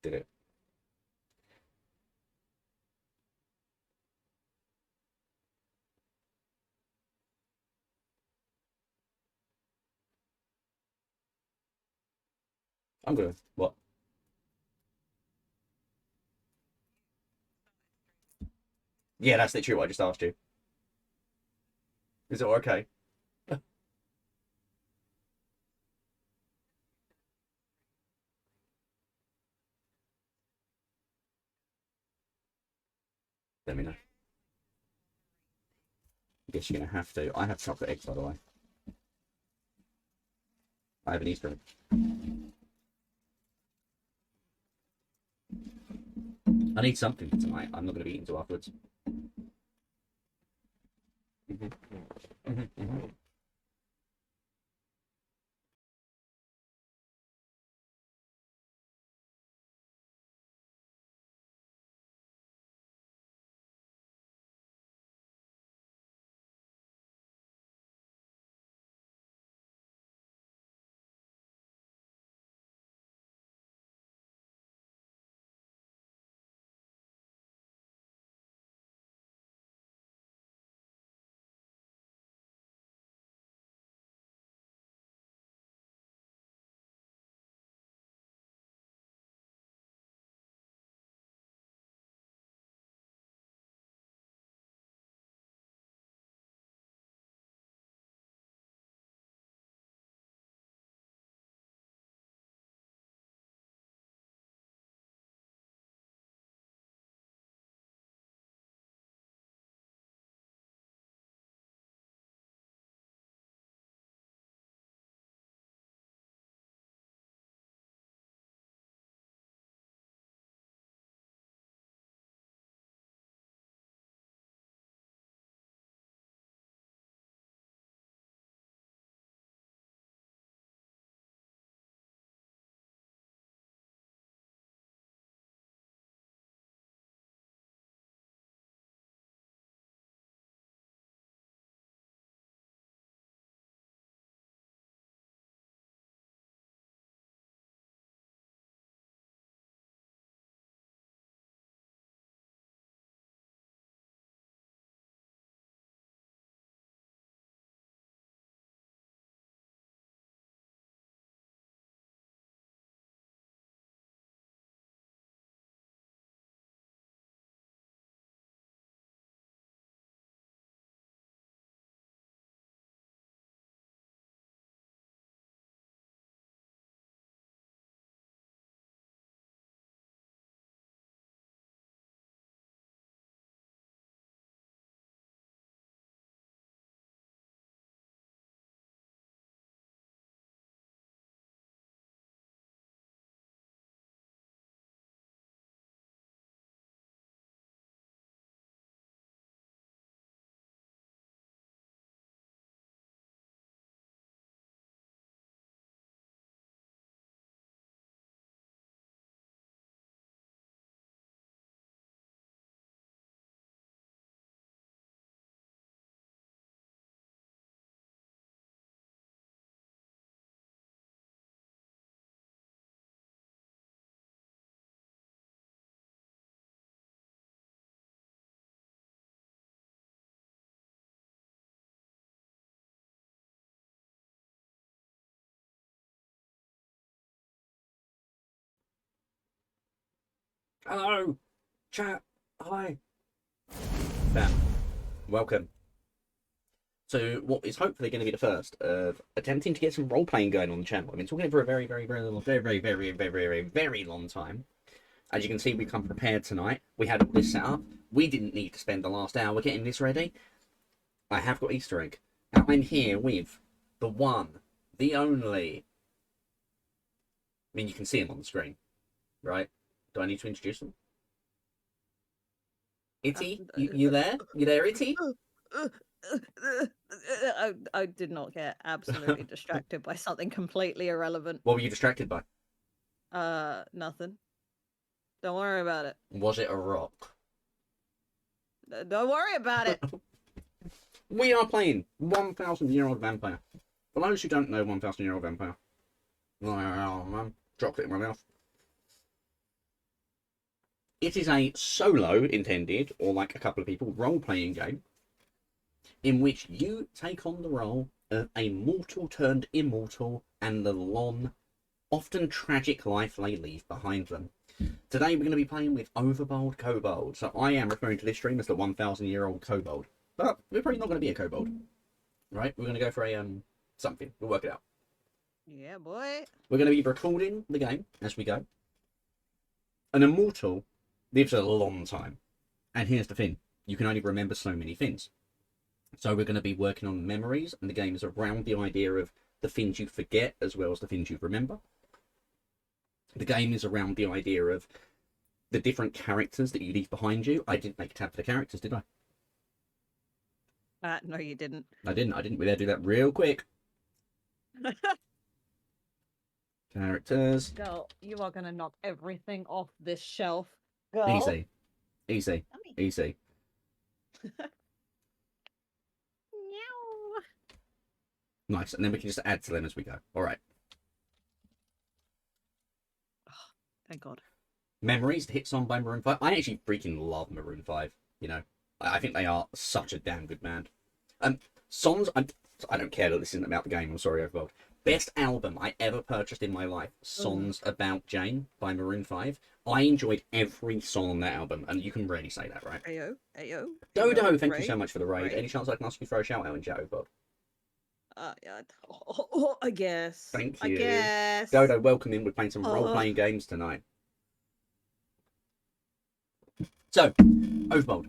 Did it? I'm good. What? Yeah, that's literally what I just asked you. Is it okay? Let me know. I guess you're gonna have to. I have chocolate eggs, by the way. I have an Easter egg. I need something for tonight. I'm not gonna be eating until afterwards. Hmm. Hmm. Hello, chat. Hi. Bam. Welcome. So, what is hopefully going to be the first of attempting to get some role playing going on the channel. I've been talking for a very long time. As you can see, we've come prepared tonight. We had all this set up. We didn't need to spend the last hour getting this ready. I have got Easter egg. And I'm here with the one, the only. I mean, you can see him on the screen, right? Do I need to introduce him? Itty, you there? You there, Itty? I did not get absolutely distracted by something completely irrelevant. What were you distracted by? Nothing. Don't worry about it. Was it a rock? Don't worry about it. We are playing 1,000-year-old vampire. For those who don't know 1,000-year-old vampire, chocolate in my mouth. It is a solo intended, or like a couple of people, role-playing game in which you take on the role of a mortal turned immortal and the long, often tragic life they leave behind them. Today we're going to be playing with Overbold Kobold. So I am referring to this stream as the 1,000-year-old Kobold. But we're probably not going to be a Kobold. Right? We're going to go for a something. We'll work it out. Yeah, boy. We're going to be recording the game as we go. An immortal lives a long time. And here's the thing. You can only remember so many things. So we're going to be working on memories, and the game is around the idea of the things you forget as well as the things you remember. The game is around the idea of the different characters that you leave behind you. I didn't make a tab for the characters, did I? No, you didn't. I didn't. We better do that real quick. Characters. Girl, you are gonna knock everything off this shelf. Girl. Easy. Easy. Easy. Meow. Nice. And then we can just add to them as we go. All right. Thank God. Memories, the hit song by Maroon 5. I actually freaking love Maroon 5. You know, I think they are such a damn good band. Songs, I don't care that this isn't about the game. I'm sorry, Overbold. Best album I ever purchased in my life, Songs About Jane by Maroon 5. I enjoyed every song on that album, and you can really say that, right? Ayo, ayo. Dodo, thank raid, you so much for the raid. raid. Any chance I can ask you to throw a shout out in chat, Overbold? Yeah. I guess. Thank I you. guess. Dodo, welcome in. We're playing some role-playing games tonight. So, Overbold.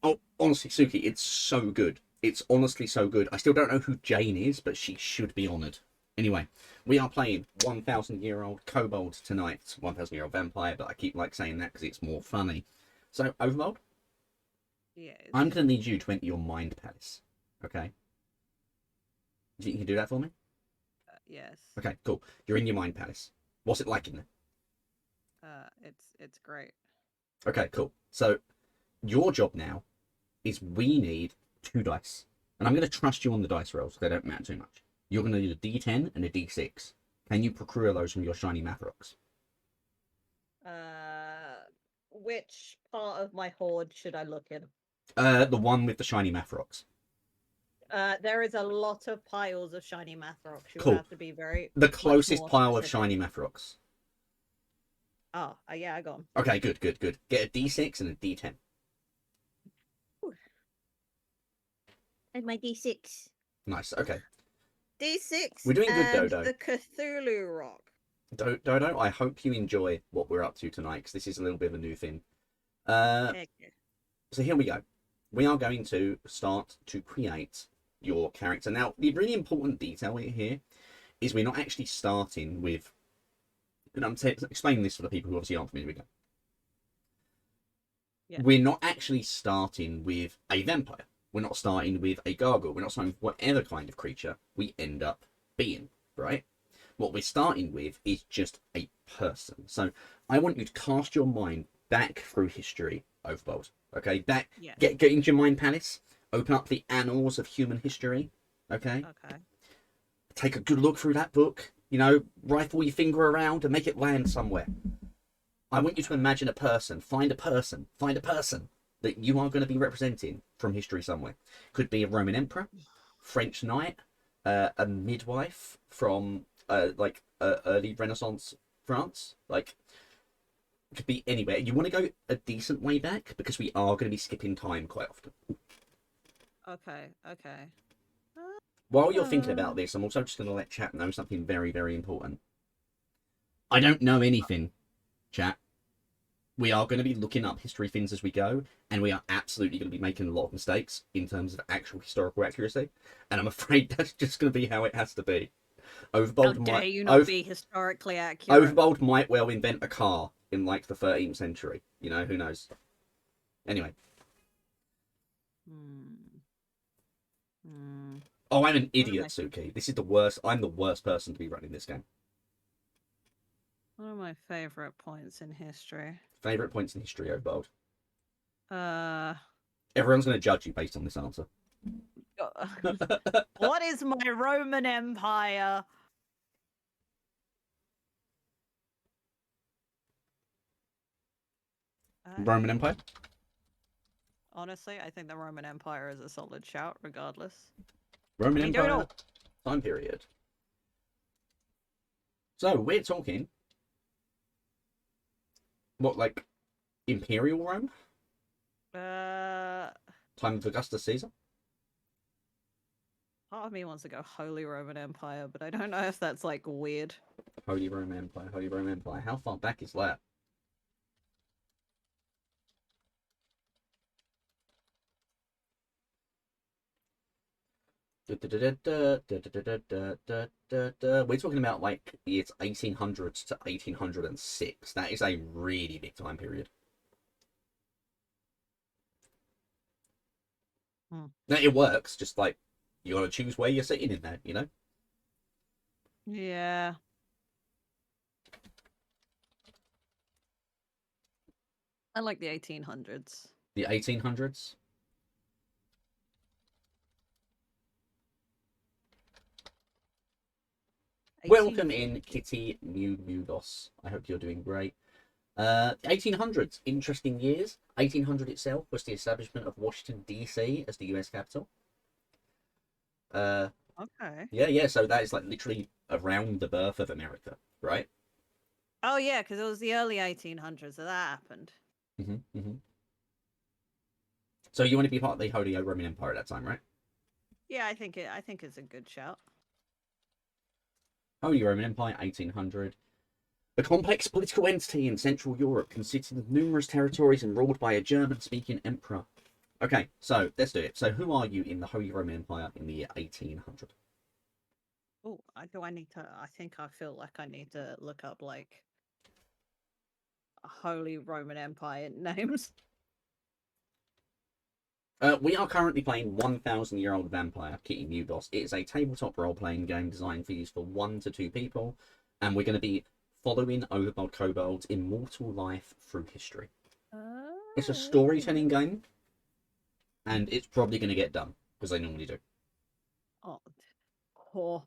Oh, honestly, Suki, it's so good. It's honestly so good. I still don't know who Jane is, but she should be honoured. Anyway, we are playing 1,000-year-old Kobold tonight. 1,000-year-old vampire, but I keep like saying that because it's more funny. So, Overbold, Yes. I'm going to need you to enter your mind palace. Okay? Do you think you can do that for me? Yes. Okay, cool. You're in your mind palace. What's it like in there? It's great. Okay, cool. So, your job now is we need 2 dice. And I'm going to trust you on the dice rolls, they don't matter too much. You're going to need a D10 and a D6. Can you procure those from your shiny math rocks? Which part of my hoard should I look in? The one with the shiny math rocks. There is a lot of piles of shiny math rocks. You Cool. have to be very. The closest more pile of specific. shiny math rocks. Oh, yeah, I got 'em. Okay, good. Get a D6 and a D10. And my D6. Nice, okay. D6. We're doing good, and Dodo. the Cthulhu rock. Dodo, I hope you enjoy what we're up to tonight, because this is a little bit of a new thing. Heck yeah. So here we go. We are going to start to create your character. Now, the really important detail here is we're not actually starting with... And I'm explaining this for the people who obviously aren't familiar with it. Yeah. We're not actually starting with a vampire. We're not starting with a gargoyle. We're not starting with whatever kind of creature we end up being, right? What we're starting with is just a person. So I want you to cast your mind back through history, Overbold. Okay, back. Yeah. Get into your mind palace. Open up the annals of human history. Okay. Okay. Take a good look through that book. You know, rifle your finger around and make it land somewhere. I want you to imagine a person. Find a person that you are going to be representing from history somewhere. Could be a Roman emperor, French knight, a midwife from early Renaissance France. Like, it could be anywhere. You want to go a decent way back because we are going to be skipping time quite often. Okay. While you're thinking about this, I'm also just going to let chat know something very, very important. I don't know anything, chat. We are going to be looking up history things as we go, and we are absolutely going to be making a lot of mistakes in terms of actual historical accuracy, and I'm afraid that's just going to be how it has to be. Overbold How dare might you not be historically accurate? Overbold might well invent a car in like the 13th century. You know, who knows? Anyway. Oh, I'm an idiot, Suki. This is the worst. I'm the worst person to be running this game. One of my favorite points in history. Favorite points in history, Overbold. Everyone's going to judge you based on this answer. What is my Roman Empire? Roman Empire. Honestly, I think the Roman Empire is a solid shout, regardless. Roman I mean, do it Empire all. time period. So we're talking what, like Imperial Rome, Uh, time of Augustus Caesar. Part of me wants to go Holy Roman Empire, but I don't know if that's like weird. Holy Roman Empire. Holy Roman Empire. How far back is that? We're talking about like it's 1800s to 1806. That is a really big time period. Now it works, just like you got to choose where you're sitting in that, you know? Yeah. I like the 1800s. The 1800s. Welcome in, Kitty Mugos. I hope you're doing great. 1800s, interesting years. 1800 itself was the establishment of Washington, D.C. as the US capital. Okay. Yeah, so that is like literally around the birth of America, right? Oh yeah, because it was the early 1800s that happened. Mm-hmm. So you want to be part of the Holy Roman Empire at that time, right? Yeah, I think it's a good shout. Holy Roman Empire, 1800. A complex political entity in Central Europe consisting of numerous territories and ruled by a German-speaking emperor. Okay, so let's do it. So who are you in the Holy Roman Empire in the year 1800? Oh, I need to? I think I feel like I need to look up like Holy Roman Empire names. We are currently playing 1,000-year-old Vampire, Kitty Mugos. It is a tabletop role-playing game designed for use for 1 to 2 people, and we're going to be following Overbold Kobold's immortal life through history. It's a storytelling game, and it's probably going to get done, because they normally do. Oh, oh,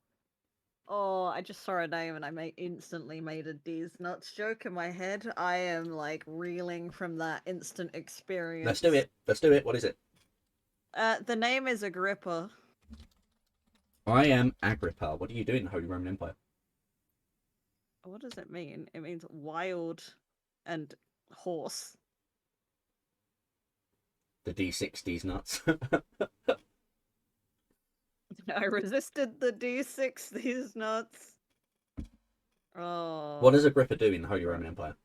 oh! I just saw a name and I instantly made a D's nuts joke in my head. I am like reeling from that instant experience. Let's do it. Let's do it. What is it? The name is Agrippa. I am Agrippa. What do you do in the Holy Roman Empire? What does it mean? It means wild and horse. The D60s nuts. I resisted the D6 these nuts. Oh. What does Agrippa do in the Holy Roman Empire?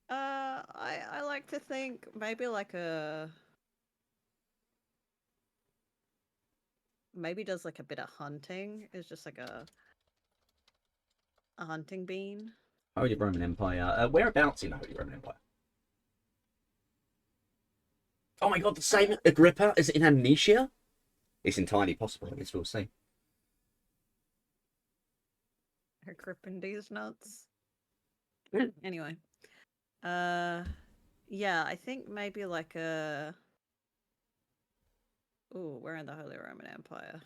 I like to think maybe like maybe does like a bit of hunting. It's just like a hunting bean. Holy Roman Empire. Whereabouts in the Holy Roman Empire? Oh my god, the same Agrippa as in Amnesia? It's entirely possible, I guess we'll see. Agrippa these nuts. Anyway. Yeah, I think maybe like a... Ooh, we're in the Holy Roman Empire.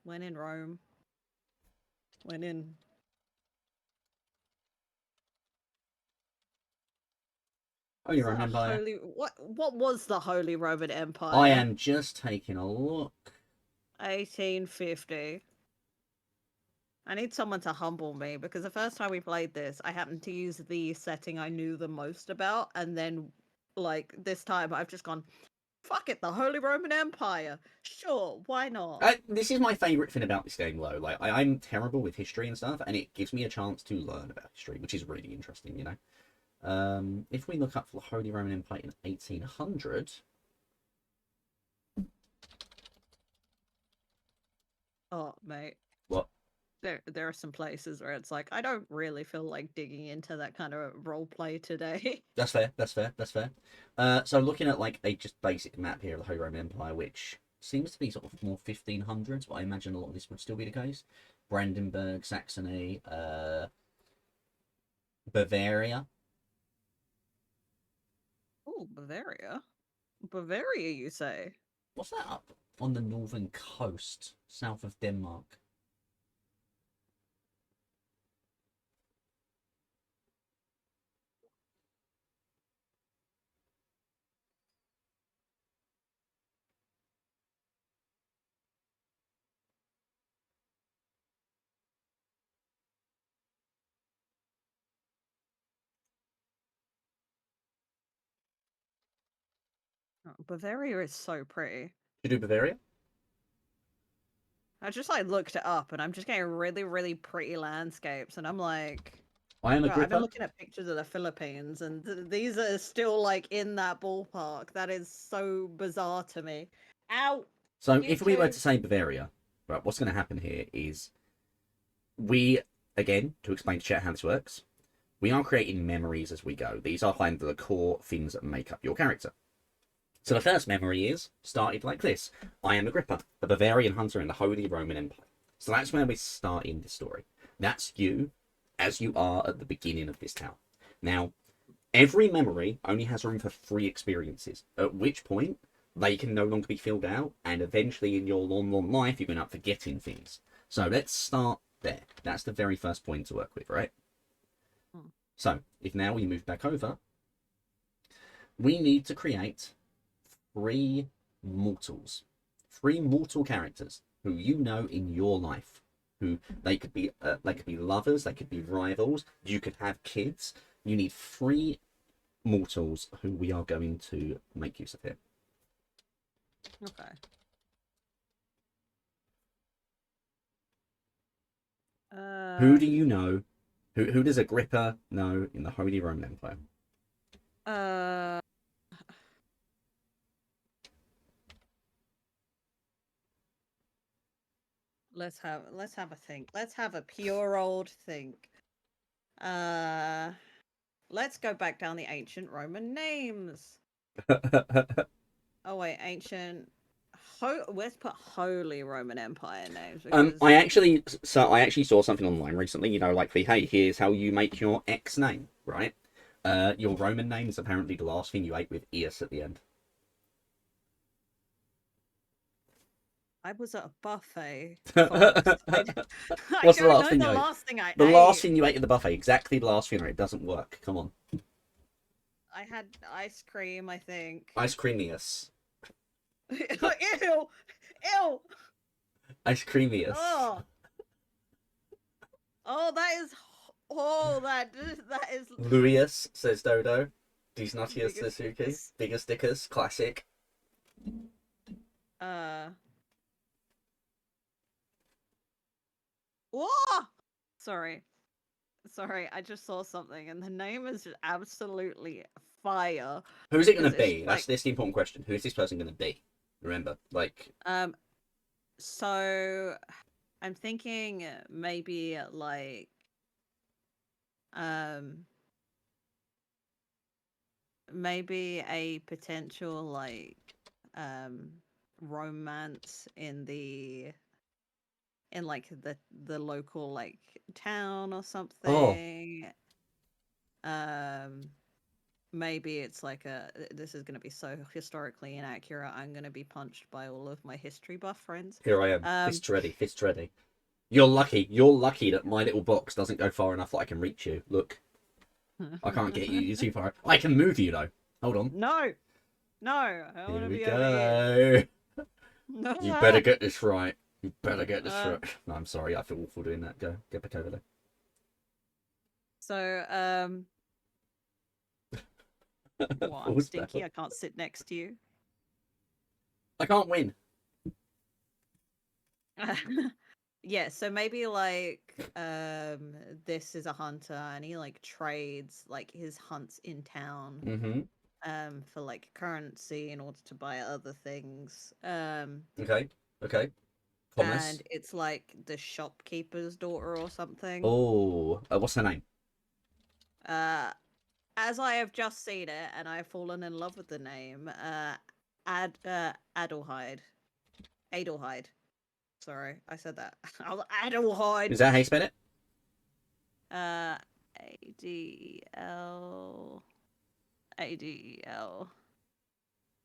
When in Rome. When in... Holy Roman Empire. What was the Holy Roman Empire? I am just taking a look. 1850. I need someone to humble me because the first time we played this, I happened to use the setting I knew the most about, and then, like, this time I've just gone, fuck it, the Holy Roman Empire. Sure, why not? This is my favourite thing about this game, though. Like, I'm terrible with history and stuff, and it gives me a chance to learn about history, which is really interesting, you know? If we look up for the Holy Roman Empire in 1800... Oh, mate. What? There are some places where it's like, I don't really feel like digging into that kind of roleplay today. That's fair, that's fair, that's fair. So looking at, like, a just basic map here of the Holy Roman Empire, which seems to be sort of more 1500s, but I imagine a lot of this would still be the case. Brandenburg, Saxony, Bavaria. Oh, Bavaria? Bavaria, you say? What's that up on the northern coast, south of Denmark? Bavaria is so pretty. You do Bavaria? I just like looked it up and I'm just getting really, really pretty landscapes and I'm like, I am God, I've been Agrippa. looking at pictures of the Philippines and these are still like in that ballpark. That is so bizarre to me. Ow! So You if we were too. to say Bavaria, right, what's going to happen here is we, again, to explain to chat how this works, we are creating memories as we go. These are kind of the core things that make up your character. So the first memory is started like this. I am Agrippa, a Bavarian hunter in the Holy Roman Empire. So that's where we start in this story. That's you as you are at the beginning of this town. Now, every memory only has room for 3 experiences, at which point they can no longer be filled out, and eventually in your long, long life, you're going to end up forgetting things. So let's start there. That's the very first point to work with, right? Hmm. So, if now we move back over, we need to create 3 mortals. 3 mortal characters who you know in your life. Who they could be lovers, they could be rivals, you could have kids. You need 3 mortals who we are going to make use of here. Okay. Who do you know? Who does Agrippa know in the Holy Roman Empire? Uh, let's have a think. Let's have a pure old think. Uh, let's go back down the ancient Roman names. Oh wait, ancient. Let's put Holy Roman Empire names because I actually saw something online recently. You know, like hey, here's how you make your X name, right? Your Roman name is apparently the last thing you ate with eos at the end. I was at a buffet, folks. I What's the don't last know thing the you ate? last thing I The ate. last thing you ate at the buffet, exactly the last thing. It doesn't work. Come on, I had ice cream, I think. ice creamius, Ew! Ew! ice creamius. Oh! Oh, that is. Oh, that is. Louius, says Dodo. These nuttiest, says Biggest Suki. stickers. Bigger stickers, classic. Uh. Whoa! Sorry. Sorry, I just saw something, and the name is just absolutely fire. Who's it going Because to it's be? like, That's the important question. Who is this person going to be? Remember, like, so I'm thinking maybe like, um, maybe a potential like, romance in like the local like town or oh, something. Maybe it's like this is going to be so historically inaccurate. I'm going to be punched by all of my history buff friends. here I am, Um, fist ready, fist ready. You're lucky. You're lucky that my little box doesn't go far enough that I can reach you. Look, I can't get you. You're too far. I can move you though. Hold on. No, no, I want Here to we be over here. go. No. You better get this right. You better get this Uh, right. No, I'm sorry. I feel awful doing that. Go, get back over there. so, well, I'm Full stinky. spell. I can't sit next to you. I can't win. Yeah, so maybe like this is a hunter and he like trades like his hunts in town Mm-hmm. for like currency in order to buy other things. Okay. Okay. Commerce. And it's like the shopkeeper's daughter or something. Oh, what's her name? Uh as I have just seen it and I've fallen in love with the name, Adelheid. Adelheid. Sorry, I said that. I was Adelheid. Is that how you spell it? ADL. ADL.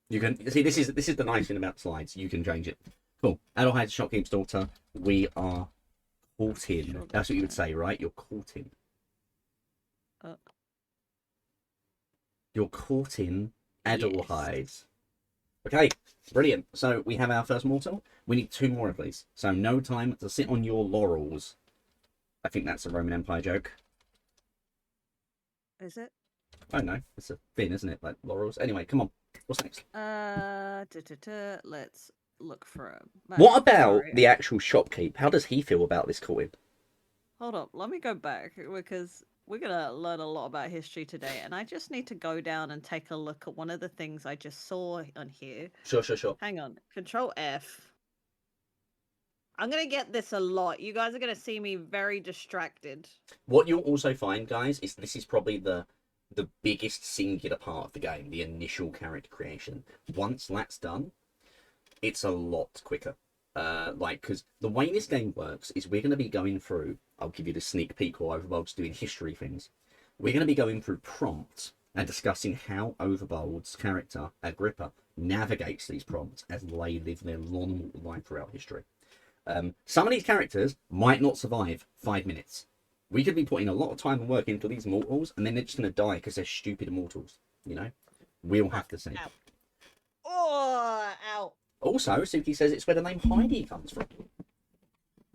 You can see this is the nice thing about slides. You can change it. Cool. Adelheid, shopkeeper's daughter. We are courting. Sure, That's what you would say, right? You're courting. You're courting Adelheid. Yes. Okay, brilliant. So we have our first mortal. We need 2 more of these. So no time to sit on your laurels. I think that's a Roman Empire joke. Is it? I don't know. It's a thing, isn't it? Like laurels. Anyway, come on. What's next? Let's look for a What magic. about Sorry. the actual shopkeep? How does he feel about this coin? Hold up. Let me go back because we're gonna learn a lot about history today, and I just need to go down and take a look at one of the things I just saw on here. Sure. Hang on. Control F. I'm gonna get this a lot. You guys are gonna see me very distracted. What you'll also find, guys, is this is probably the biggest singular part of the game, the initial character creation. Once that's done, it's a lot quicker. Because the way this game works is we're going to be going through. I'll give you the sneak peek while Overbold's doing history things. We're going to be going through prompts and discussing how Overbold's character Agrippa navigates these prompts as they live their long life throughout history. Some of these characters might not survive 5 minutes. We could be putting a lot of time and work into these mortals, and then they're just going to die because they're stupid mortals. You know, we'll have to see. Ow. Oh, ow. Also, Suki says it's where the name Heidi comes from.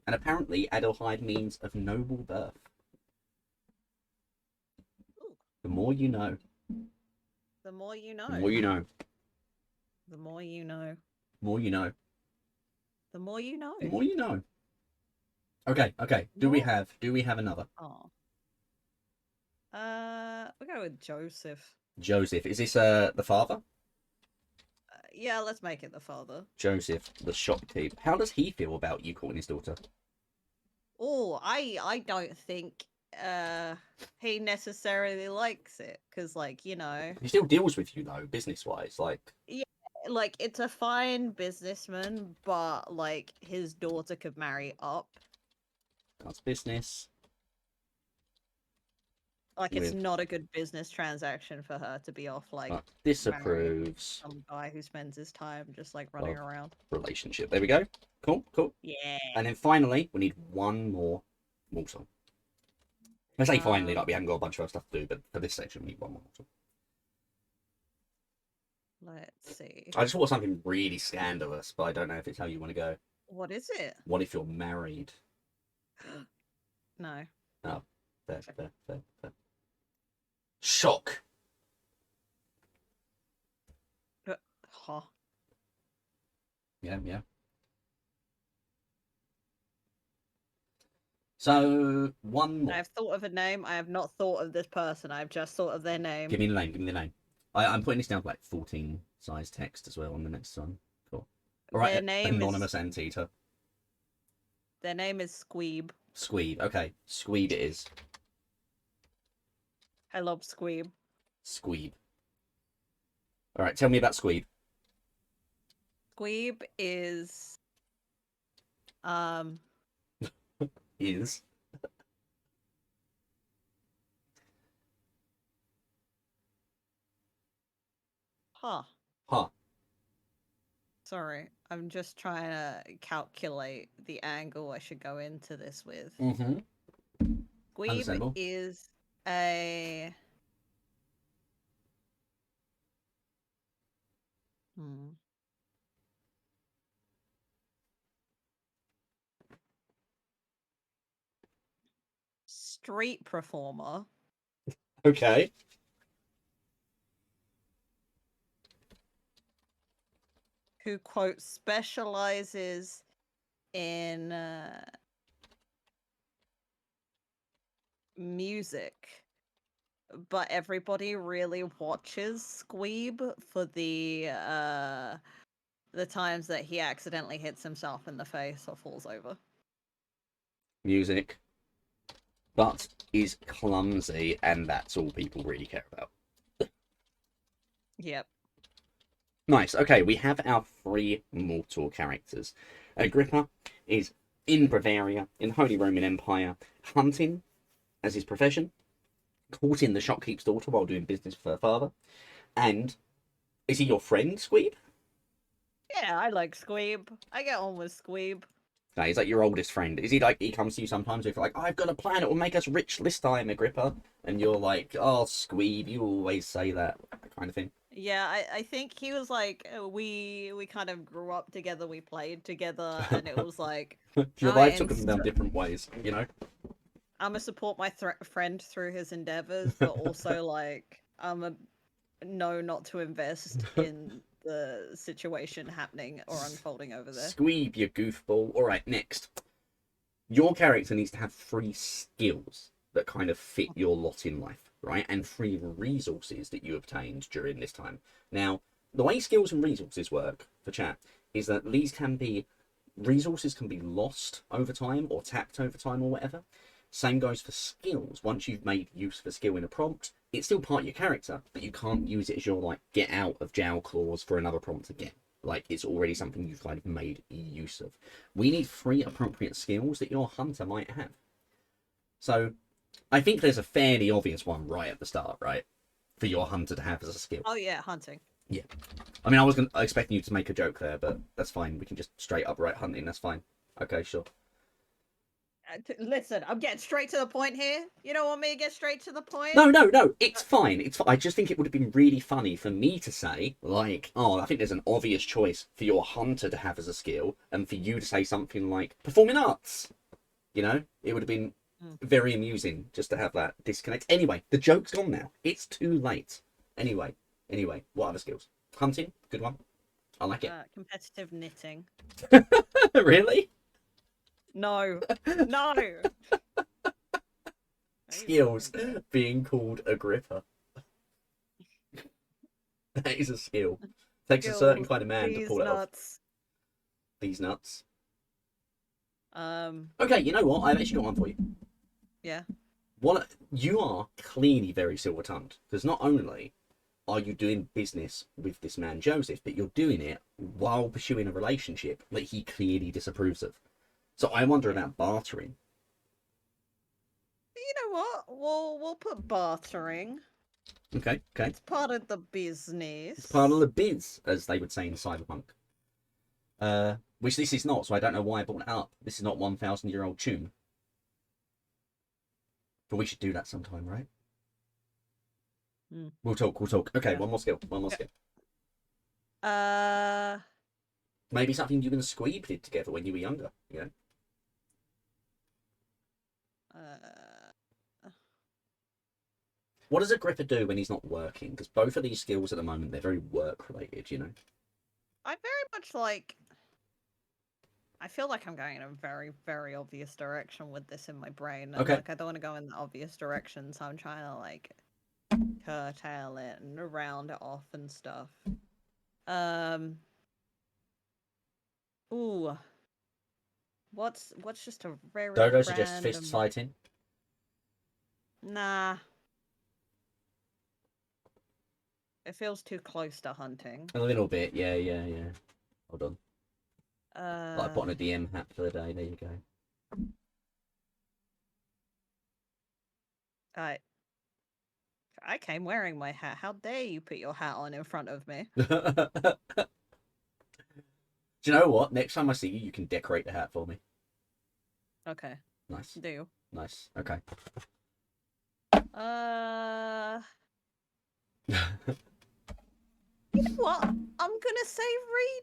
And apparently, Adelheid means of noble birth. The more you know. The more you know. The more you know. The more you know. The more you know. The more you know. The more you know. Okay. Do we have another? Oh. We'll go with Joseph. Joseph. Is this the father? Yeah, let's make it the father. Joseph, the shopkeep. How does he feel about you calling his daughter? Oh, I don't think he necessarily likes it because, like, you know, He still deals with you though, business wise. Like, like it's a fine businessman, but like his daughter could marry up. that's business. Like, it's not a good business transaction for her to be off like disapproves some guy who spends his time just like running around. Relationship. There we go. Cool. Yeah. And then finally, we need one more mortal. I say finally, like we haven't got a bunch of other stuff to do, but for this section, we need one more mortal. Let's see. I just thought of something really scandalous, but I don't know if it's how you want to go. What is it? What if you're married? No. Oh, fair. Shock. Huh. Yeah. So, one more. I've thought of a name. I have not thought of this person. I've just thought of their name. Give me the name. I'm putting this down for like 14 size text as well on the next one. Cool. All right, Their name anonymous anteater. Their name is Squeeb. Squeeb. Okay, Squeeb it is. I love Squeeb. Squeeb. All right, tell me about Squeeb. Squeeb is Is huh. Sorry, I'm just trying to calculate the angle I should go into this with. Mm-hmm. Squeeb is a street performer. Okay. Who, quote, specializes in music, but everybody really watches Squeeb for the times that he accidentally hits himself in the face or falls over. Music, but is clumsy, and that's all people really care about. Yep. Nice. Okay, we have our 3 mortal characters. Agrippa is in Bavaria, in the Holy Roman Empire, hunting as his profession, courting the shopkeep's daughter while doing business with her father. And is he your friend, Squeeb? Yeah, I like Squeeb. I get on with Squeeb. No, he's like your oldest friend. Is he like, he comes to you sometimes with like, I've got a plan, it will make us rich this time, Agrippa? And you're like, oh, Squeeb, you always say that kind of thing. Yeah, I think he was like, we kind of grew up together, we played together, and it was like... Your life took them down different ways, you know? I'm gonna support my friend through his endeavors, but also, like, I'm know not to invest in the situation happening or unfolding over there. Squeeb, you goofball. All right, next. Your character needs to have 3 skills that kind of fit your lot in life, right? And 3 resources that you obtained during this time. Now, the way skills and resources work for chat is that these can be resources can be lost over time or tapped over time or whatever. Same goes for skills. Once you've made use of a skill in a prompt, it's still part of your character, but you can't use it as your like get out of jail clause for another prompt again. Like it's already something you've kind of made use of. We need 3 appropriate skills that your hunter might have. So I think there's a fairly obvious one right at the start, right? For your hunter to have as a skill. Oh yeah, hunting. Yeah. I mean, I was expecting you to make a joke there, but that's fine. We can just straight up write hunting. That's fine. Okay, sure. Listen, I'm getting straight to the point here. You don't want me to get straight to the point? No. It's fine. It's fine. I just think it would have been really funny for me to say, like, oh, I think there's an obvious choice for your hunter to have as a skill, and for you to say something like performing arts. You know, it would have been very amusing just to have that disconnect. Anyway, the joke's gone now. It's too late. Anyway, what other skills? Hunting, good one. I like it. Competitive knitting. Really? No. Skills. Being called Agrippa. That is a skill. Takes a certain kind of man to pull it off. These nuts. Okay, you know what? I've actually got one for you. Yeah. You are clearly very silver-tongued, because not only are you doing business with this man Joseph, but you're doing it while pursuing a relationship that he clearly disapproves of. So I wonder about bartering. You know what? We'll put bartering. Okay. It's part of the business. It's part of the biz, as they would say in Cyberpunk. Which this is not, so I don't know why I brought it up. This is not 1,000-year-old tune. But we should do that sometime, right? We'll talk. Okay, yeah. One more skill. Maybe something you and Squeeb did together when you were younger, you know? What does Agrippa do when he's not working? Because both of these skills at the moment, they're very work-related, you know? I very much like... I feel like I'm going in a very, very obvious direction with this in my brain. And, okay. Like, I don't want to go in the obvious direction, so I'm trying to, like, curtail it and round it off and stuff. Ooh. What's just a very Dodo suggests fist fighting. Nah. It feels too close to hunting. A little bit, yeah. Hold on. I put on a DM hat for the day. There you go. I came wearing my hat. How dare you put your hat on in front of me? Do you know what? Next time I see you, you can decorate the hat for me. Okay. Nice. Do. Nice. Okay. You know what? I'm gonna say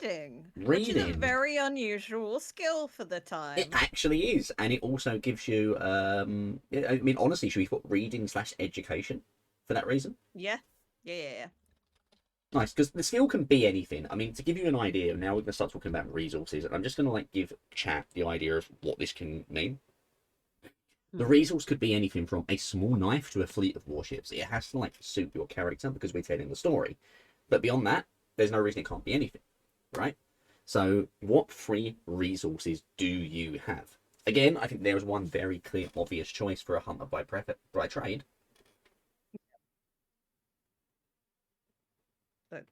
reading. Which is a very unusual skill for the time. It actually is, and it also gives you. I mean, honestly, should we put reading/education for that reason? Yeah. Nice, because the skill can be anything. I mean, to give you an idea, now we're gonna start talking about resources, and I'm just gonna like give chat the idea of what this can mean. The resource could be anything from a small knife to a fleet of warships. It has to like suit your character because we're telling the story. But beyond that, there's no reason it can't be anything, right? So what 3 resources do you have? Again, I think there is one very clear, obvious choice for a hunter by trade.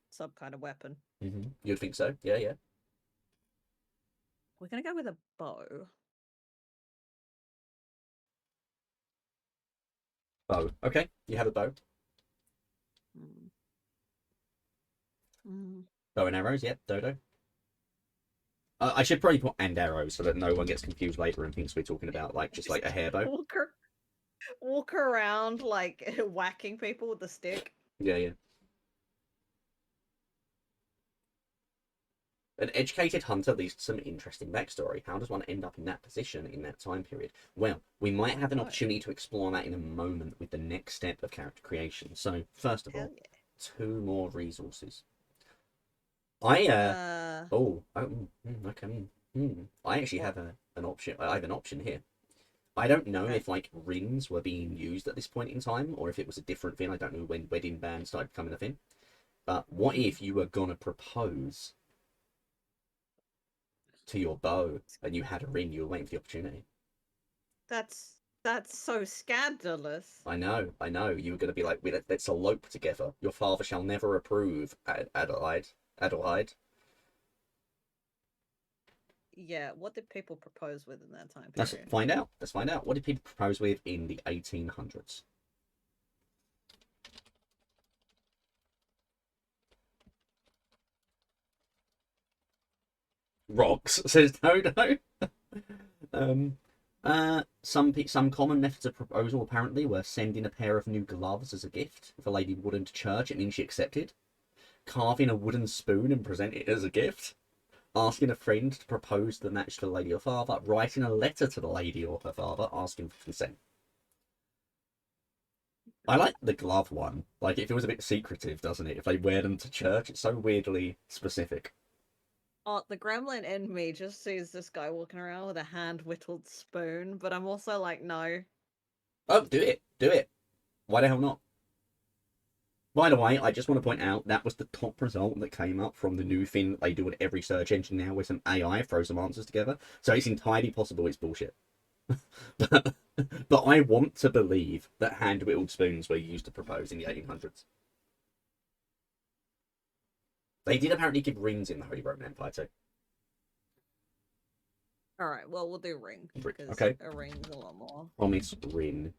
Some kind of weapon. You'd think so, yeah. We're going to go with a bow. Bow. Okay, you have a bow. Bow and arrows, yep, Dodo. I should probably put and arrows so that no one gets confused later and thinks we're talking about like just like a hair bow. Walk around like whacking people with a stick. Yeah. An educated hunter leads to some interesting backstory. How does one end up in that position in that time period? Well, we might have an opportunity to explore that in a moment with the next step of character creation. So, first of all, 2 more resources. I okay. I actually What? have an option. I have an option here. I don't know Okay. if like rings were being used at this point in time, or if it was a different thing. I don't know when wedding bands started becoming a thing. But what Mm. if you were gonna propose to your beau and you had a ring? You were waiting for the opportunity. That's so scandalous. I know, I know. You were gonna be like, let's elope together. Your father shall never approve, Adelaide. Adelheid. Yeah, what did people propose with in that time Let's period? find out. Let's find out. What did people propose with in the 1800s? Rocks, says Dodo. Um, some common methods of proposal apparently were sending a pair of new gloves as a gift. If a lady wouldn't to church, it means she accepted. Carving a wooden spoon and presenting it as a gift. Asking a friend to propose the match to the lady or father. Writing a letter to the lady or her father asking for consent. I like the glove one. Like, it feels a bit secretive, doesn't it? If they wear them to church, it's so weirdly specific. Oh, the gremlin in me just sees this guy walking around with a hand whittled spoon, but I'm also like, no. Oh, do it. Do it. Why the hell not? By the way, I just want to point out that was the top result that came up from the new thing that they do on every search engine now, where some AI throws some answers together. So it's entirely possible it's bullshit. but, but I want to believe that hand whittled spoons were used to propose in the 1800s. They did apparently give rings in the Holy Roman Empire too. All right, well, we'll do ring because Okay, a ring's a lot more. promise ring.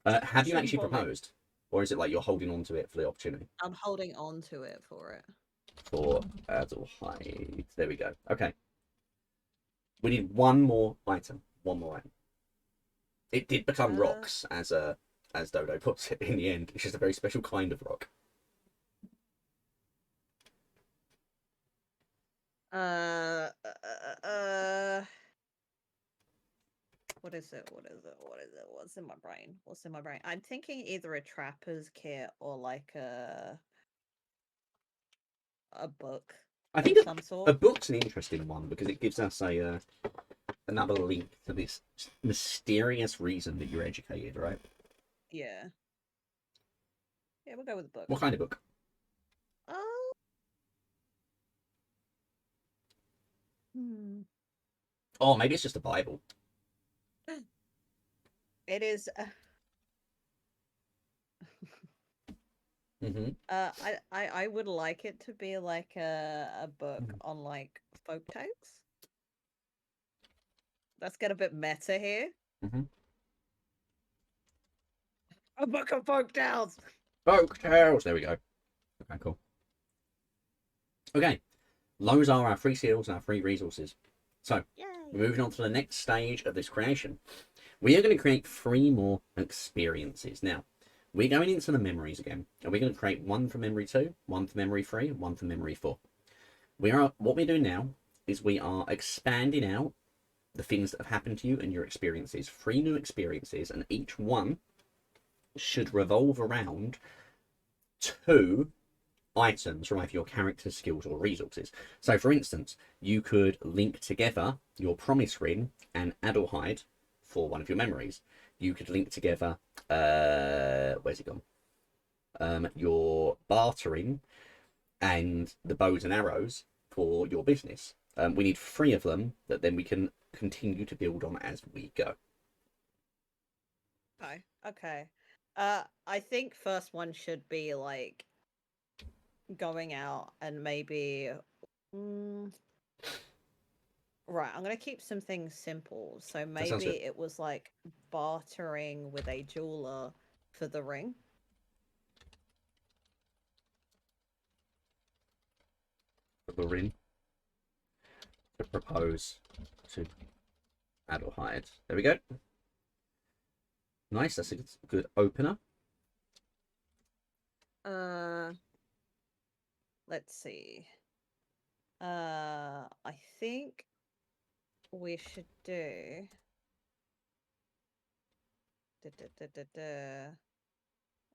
Have you Especially actually for like, proposed, or is it like you're holding on to it for the opportunity? I'm holding on to it for it. For Adelheid. There we go. Okay, we need one more item. One more item. It did become Uh, rocks, as Dodo puts it in the end. It's just a very special kind of rock. uh, uh, uh, uh, what is it? What is it? What is it? What's in my brain? What's in my brain? I'm thinking either a trapper's kit or like a book I of think some a sort. book's an interesting one because it gives us a another link to this mysterious reason that you're educated, right? Yeah. Yeah, we'll go with the book. What kind of book? Oh, hmm. Oh, maybe it's just a Bible. It is. Mm-hmm. I would like it to be like a book on like folk tales. Let's get a bit meta here. Mm-hmm. A book of folk tales. Folk tales. There we go. Okay, cool. Okay, those are our 3 seals and our 3 resources. So, Yay! moving on to the next stage of this creation. We are going to create 3 more experiences. Now, we're going into the memories again, and we're going to create one for memory 2, one for memory 3, and one for memory 4. What we're doing now is we are expanding out the things that have happened to you and your experiences. 3 new experiences, and each one should revolve around 2 items from either your character skills or resources. So, for instance, you could link together your promise ring and Adelheid for one of your memories. You could link together, where's it gone? Your bartering and the bows and arrows for your business. We need 3 of them that then we can continue to build on as we go. Okay. Okay. I think first one should be like going out and maybe. Mm, right. I'm gonna keep some things simple. So That sounds maybe good. it was like bartering with a jeweler for the ring. We're in to propose to Adelheid. There we go. Nice. That's a good opener. Uh, let's see. I think we should do. Da, da, da, da, da.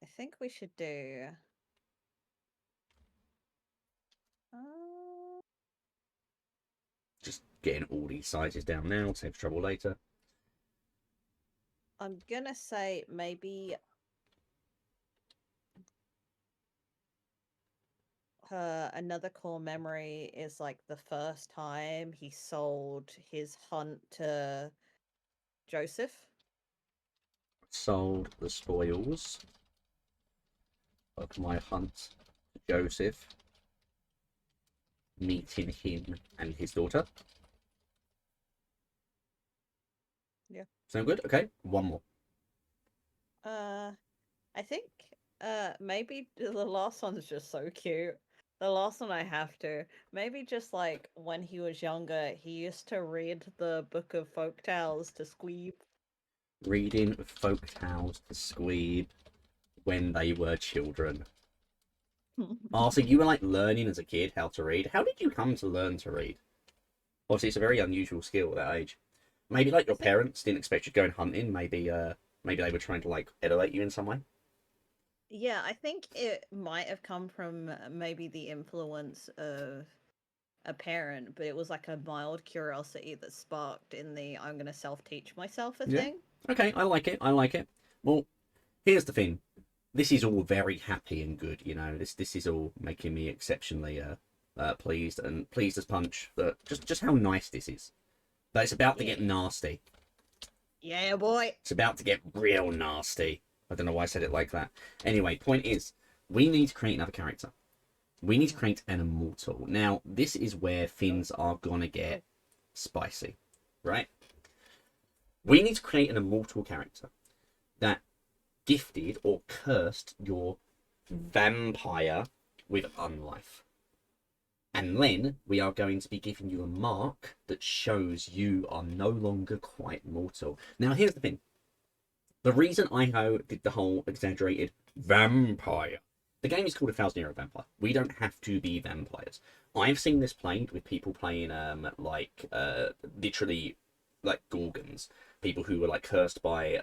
I think we should do getting all these sizes down now, save trouble later. I'm gonna say maybe another core memory is like the first time he sold his hunt to Joseph. Sold the spoils of my hunt to Joseph, meeting him and his daughter. Yeah. Sound good? Okay, one more. I think maybe the last one's just so cute. The last one I have to. Maybe just like when he was younger, he used to read the book of folk tales to Squeeb. Reading folk tales to Squeeb when they were children. Oh, so you were like learning as a kid how to read. How did you come to learn to read? Obviously, it's a very unusual skill at that age. Maybe like your parents didn't expect you to go hunting. Maybe they were trying to like elevate you in some way. Yeah, I think it might have come from maybe the influence of a parent, but it was like a mild curiosity that sparked in the I'm going to self-teach myself a Yeah. thing. Okay, I like it. I like it. Well, here's the thing. This is all very happy and good, you know. This is all making me exceptionally pleased and pleased as punch that just how nice this is. But it's about to Yeah. get nasty. Yeah, boy. It's about to get real nasty. I don't know why I said it like that. Anyway, point is, we need to create another character. We need to create an immortal. Now, this is where things are gonna get spicy, right? We need to create an immortal character that gifted or cursed your vampire with unlife. And then we are going to be giving you a mark that shows you are no longer quite mortal. Now, here's the thing. The reason I did the whole exaggerated vampire, the game is called 1,000 Year Vampire. We don't have to be vampires. I've seen this played with people playing literally like gorgons, people who were like cursed by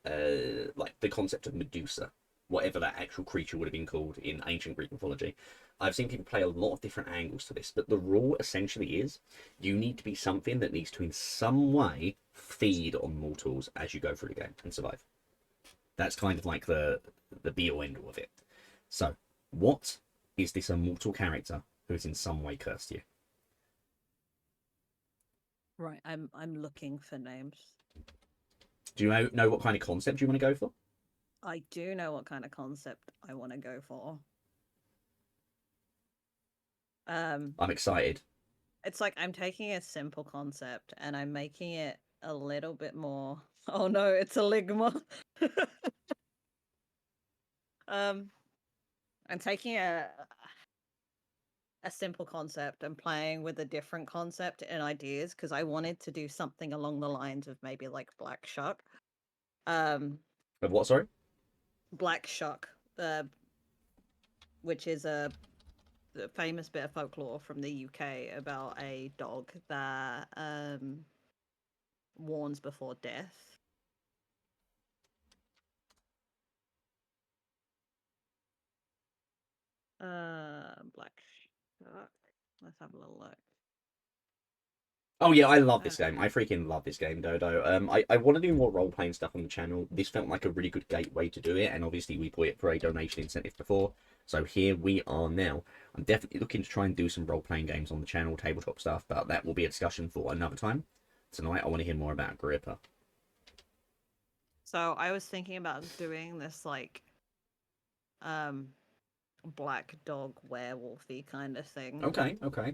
like the concept of Medusa, whatever that actual creature would have been called in ancient Greek mythology. I've seen people play a lot of different angles to this, but the rule essentially is you need to be something that needs to in some way feed on mortals as you go through the game and survive. That's kind of like the be all end all of it. So, what is this immortal character who is in some way cursed you? Right, I'm looking for names. Do you know what kind of concept you want to go for? I do know what kind of concept I want to go for. I'm excited. It's like I'm taking a simple concept and I'm making it a little bit more. Oh no, it's a ligma. um, I'm taking a simple concept and playing with a different concept and ideas because I wanted to do something along the lines of maybe like Black Shuck. Um, Of what, sorry? Black Shuck, which is a famous bit of folklore from the UK about a dog that warns before death. Black Shark. Let's have a little look. Oh yeah, I love this game. I freaking love this game, Dodo. I want to do more role playing stuff on the channel. This felt like a really good gateway to do it, and obviously we put it for a donation incentive before, so here we are now. I'm definitely looking to try and do some role playing games on the channel, tabletop stuff, but that will be a discussion for another time. Tonight, I want to hear more about Agrippa. So I was thinking about doing this like black dog werewolfy kind of thing. Okay, okay.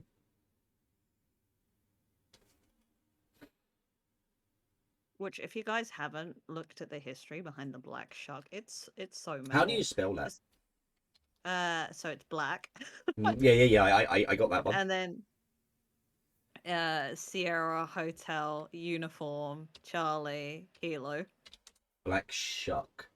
Which, if you guys haven't looked at the history behind the black shark, it's so How do you metal. spell that? So it's black, Yeah. I got that one. and then Sierra Hotel Uniform Charlie Kilo. Black Shuck.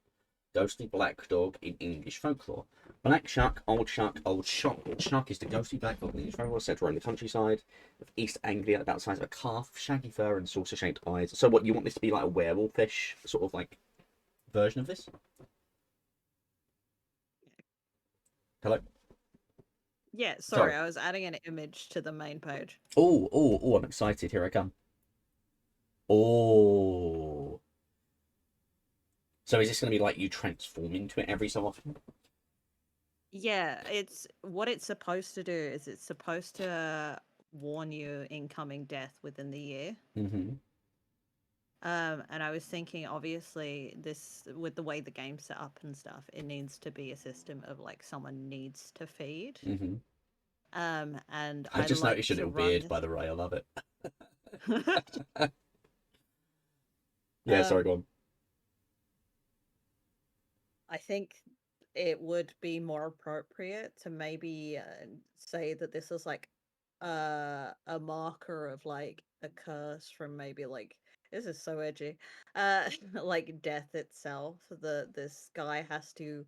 Ghostly black dog in English folklore. Black Shuck, Old Shuck, Old Shock. Old Shuck is the ghostly black dog in English folklore set around the countryside of East Anglia, about the size of a calf, shaggy fur and saucer-shaped eyes. So what, you want this to be like a werewolfish sort of like version of this? Hello? Yeah, Sorry. sorry, I was adding an image to the main page. Oh, I'm excited. Here I come. Oh. So is this going to be like you transform into it every so often? Yeah, it's what it's supposed to do is it's supposed to warn you incoming death within the year. Mm-hmm. And I was thinking, obviously, this with the way the game's set up and stuff, it needs to be a system of like someone needs to feed. Mm-hmm. And I I just like noticed your to little run beard, this. by the way. I love it. Yeah, sorry, um, go on. I think it would be more appropriate to maybe say that this is like a marker of like a curse from maybe like this is so edgy like death itself. This guy has to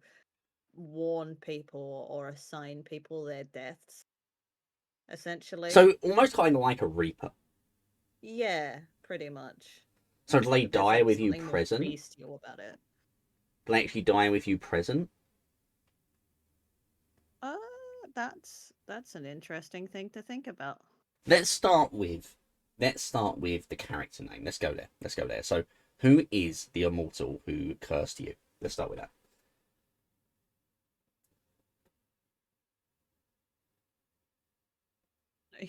warn people or assign people their deaths essentially. So almost kind of like a reaper. Yeah, pretty much. So do they But there's die like with you something more present? bestial about it. Do they actually die with you present? uh that's an interesting thing to think about. Let's start with the character name. Let's go there. Let's go there. So who is the immortal who cursed you? Let's start with that.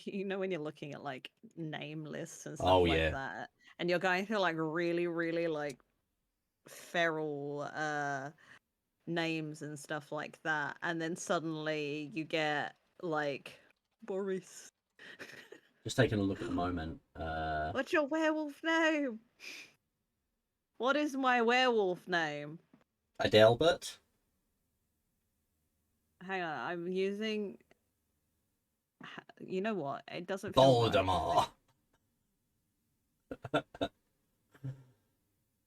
You know when you're looking at like name lists and stuff Oh like yeah. that, and you're going through like really, really like feral names and stuff like that, and then suddenly you get like Boris. Just taking a look at the moment. What's your werewolf name? What is my werewolf name? Adelbert. Hang on, I'm using. You know what? It doesn't feel right. Voldemort.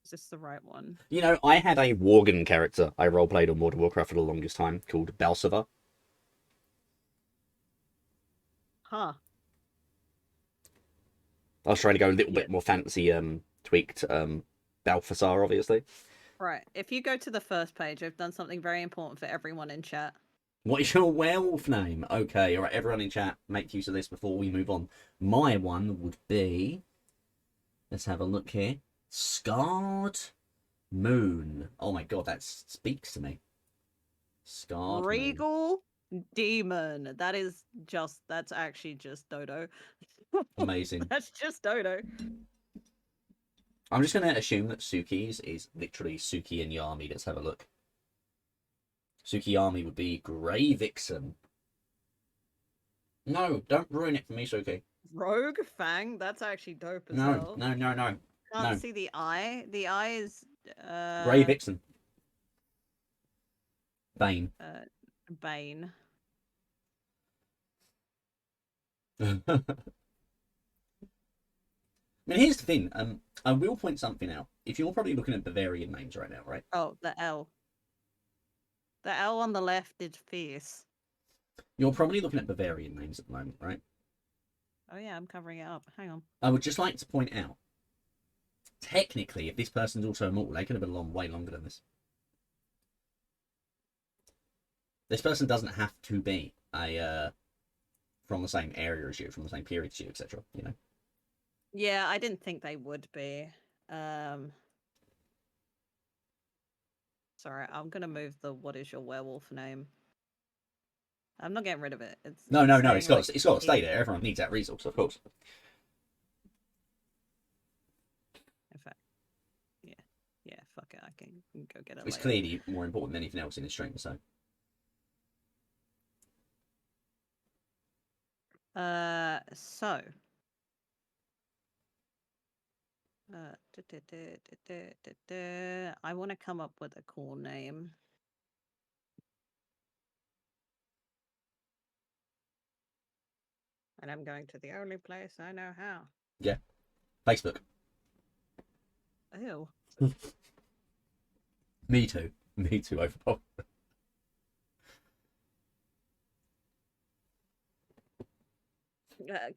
Is this the right one? You know, I had a Worgen character I roleplayed on World of Warcraft for the longest time called Balsava. Huh. I was trying to go a little Yeah. bit more fantasy, tweaked, Balthasar, obviously. Right. If you go to the first page, I've done something very important for everyone in chat. What is your werewolf name? Okay, all right, everyone in chat, make use of this before we move on. My one would be. Let's have a look here. Scarred Moon. Oh my god, that speaks to me. Scarred Moon. Regal Demon. That's actually just Dodo. Amazing. That's just Dodo. I'm just going to assume that Suki's is literally Suki and Yami. Let's have a look. Suki Yami would be Grey Vixen. No, don't ruin it for me, Suki. Rogue Fang. That's actually dope as No, hell. no, no, no. Can't No. see the eye. The eye is Grey Vixen. Bane. Bane. I mean, here's the thing. I will point something out. If you're probably looking at Bavarian names right now, right? Oh, the L. The L on the left is fierce. You're probably looking at Bavarian names at the moment, right? Oh yeah, I'm covering it up. Hang on. I would just like to point out, technically, if this person's also immortal, they could have been along way longer than this. This person doesn't have to be a from the same area as you, from the same period as you, etc. You know. Yeah, I didn't think they would be. Sorry, I'm gonna move the what is your werewolf name. I'm not getting rid of it. No. Saying, It's got like, it's got to stay there. Everyone needs that resource, of course. In fact, yeah, fuck it. I can go get it It's later. clearly more important than anything else in this stream. So. So. I want to come up with a cool name. And I'm going to the only place I know how. Yeah. Facebook. Ew. Me too. Me too. Overpowered.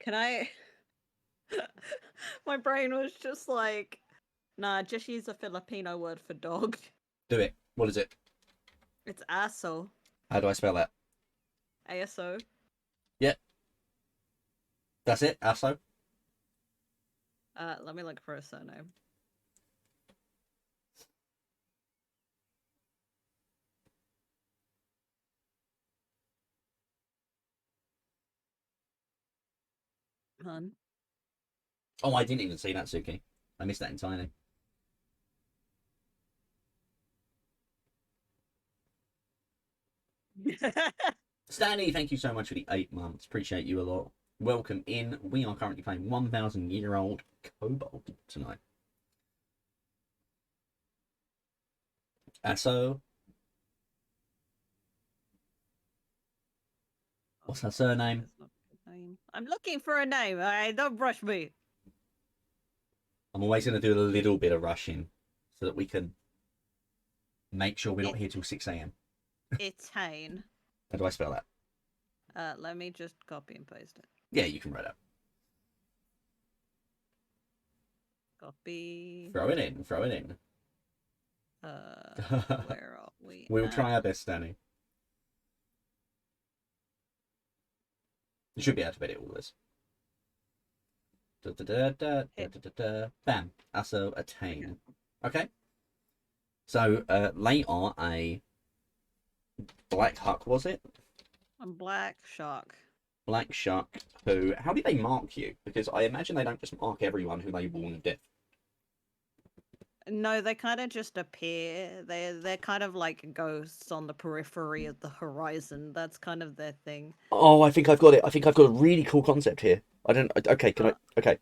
Can I? My brain was just like, nah, just use a Filipino word for dog. Do it. What is it? It's aso. How do I spell that? ASO. Yeah, that's it. Asso. Let me look for a surname. Hun. Oh, I didn't even see that, Suki. I missed that entirely. Stanley, thank you so much for the 8 months. Appreciate you a lot. Welcome in. We are currently playing 1,000-year-old Kobold tonight. So, what's her surname? That's not a good name. I'm looking for a name. Alright, don't brush me. I'm always going to do a little bit of rushing so that we can make sure we're not here till 6 a.m. It's Hane. How do I spell that? Let me just copy and paste it. Yeah, you can write it. Copy. Throw it in. Throw it in. Where are we? We'll try our best, Stanley. You should be able to edit all this. Bam. Also attain. Okay. So they are a black huck, was it? I'm Black Shark. Black shark who, how did they mark you? Because I imagine they don't just mark everyone who they warn of death. No, they kind of just appear. They're kind of like ghosts on the periphery of the horizon. That's kind of their thing. Oh, I think I've got it. I think I've got a really cool concept here. I don't. Okay, can I? Okay.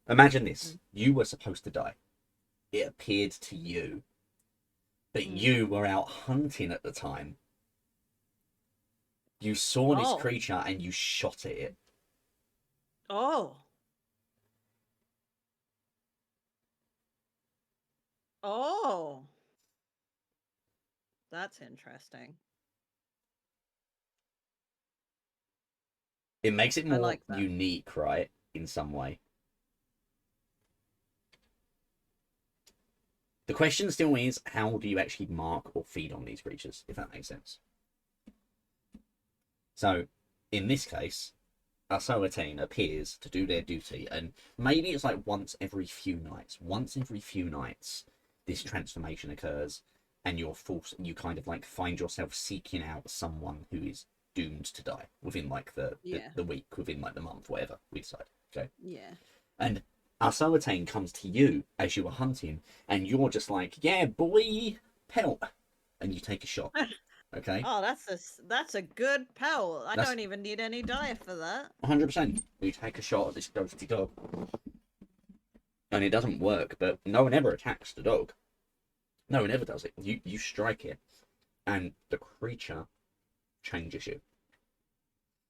Imagine this. You were supposed to die. It appeared to you, but you were out hunting at the time. You saw this creature and you shot at it. Oh. Oh. That's interesting. It makes it more like that. unique, right? In some way. The question still is, how do you actually mark or feed on these creatures, if that makes sense? So, in this case, a Soatine appears to do their duty, and maybe it's like once every few nights. Once every few nights, this transformation occurs, and you're forced, you kind of like find yourself seeking out someone who is doomed to die within like the week, within like the month, whatever we decide. Okay. Yeah. And Arsoatane comes to you as you are hunting, and you're just like, yeah, boy, pelt, and you take a shot. Okay. Oh, that's a good pelt. I don't even need any die for that. 100%. You take a shot at this ghosty dog, and it doesn't work. But no one ever attacks the dog. No one ever does it. You strike it, and the creature changes you.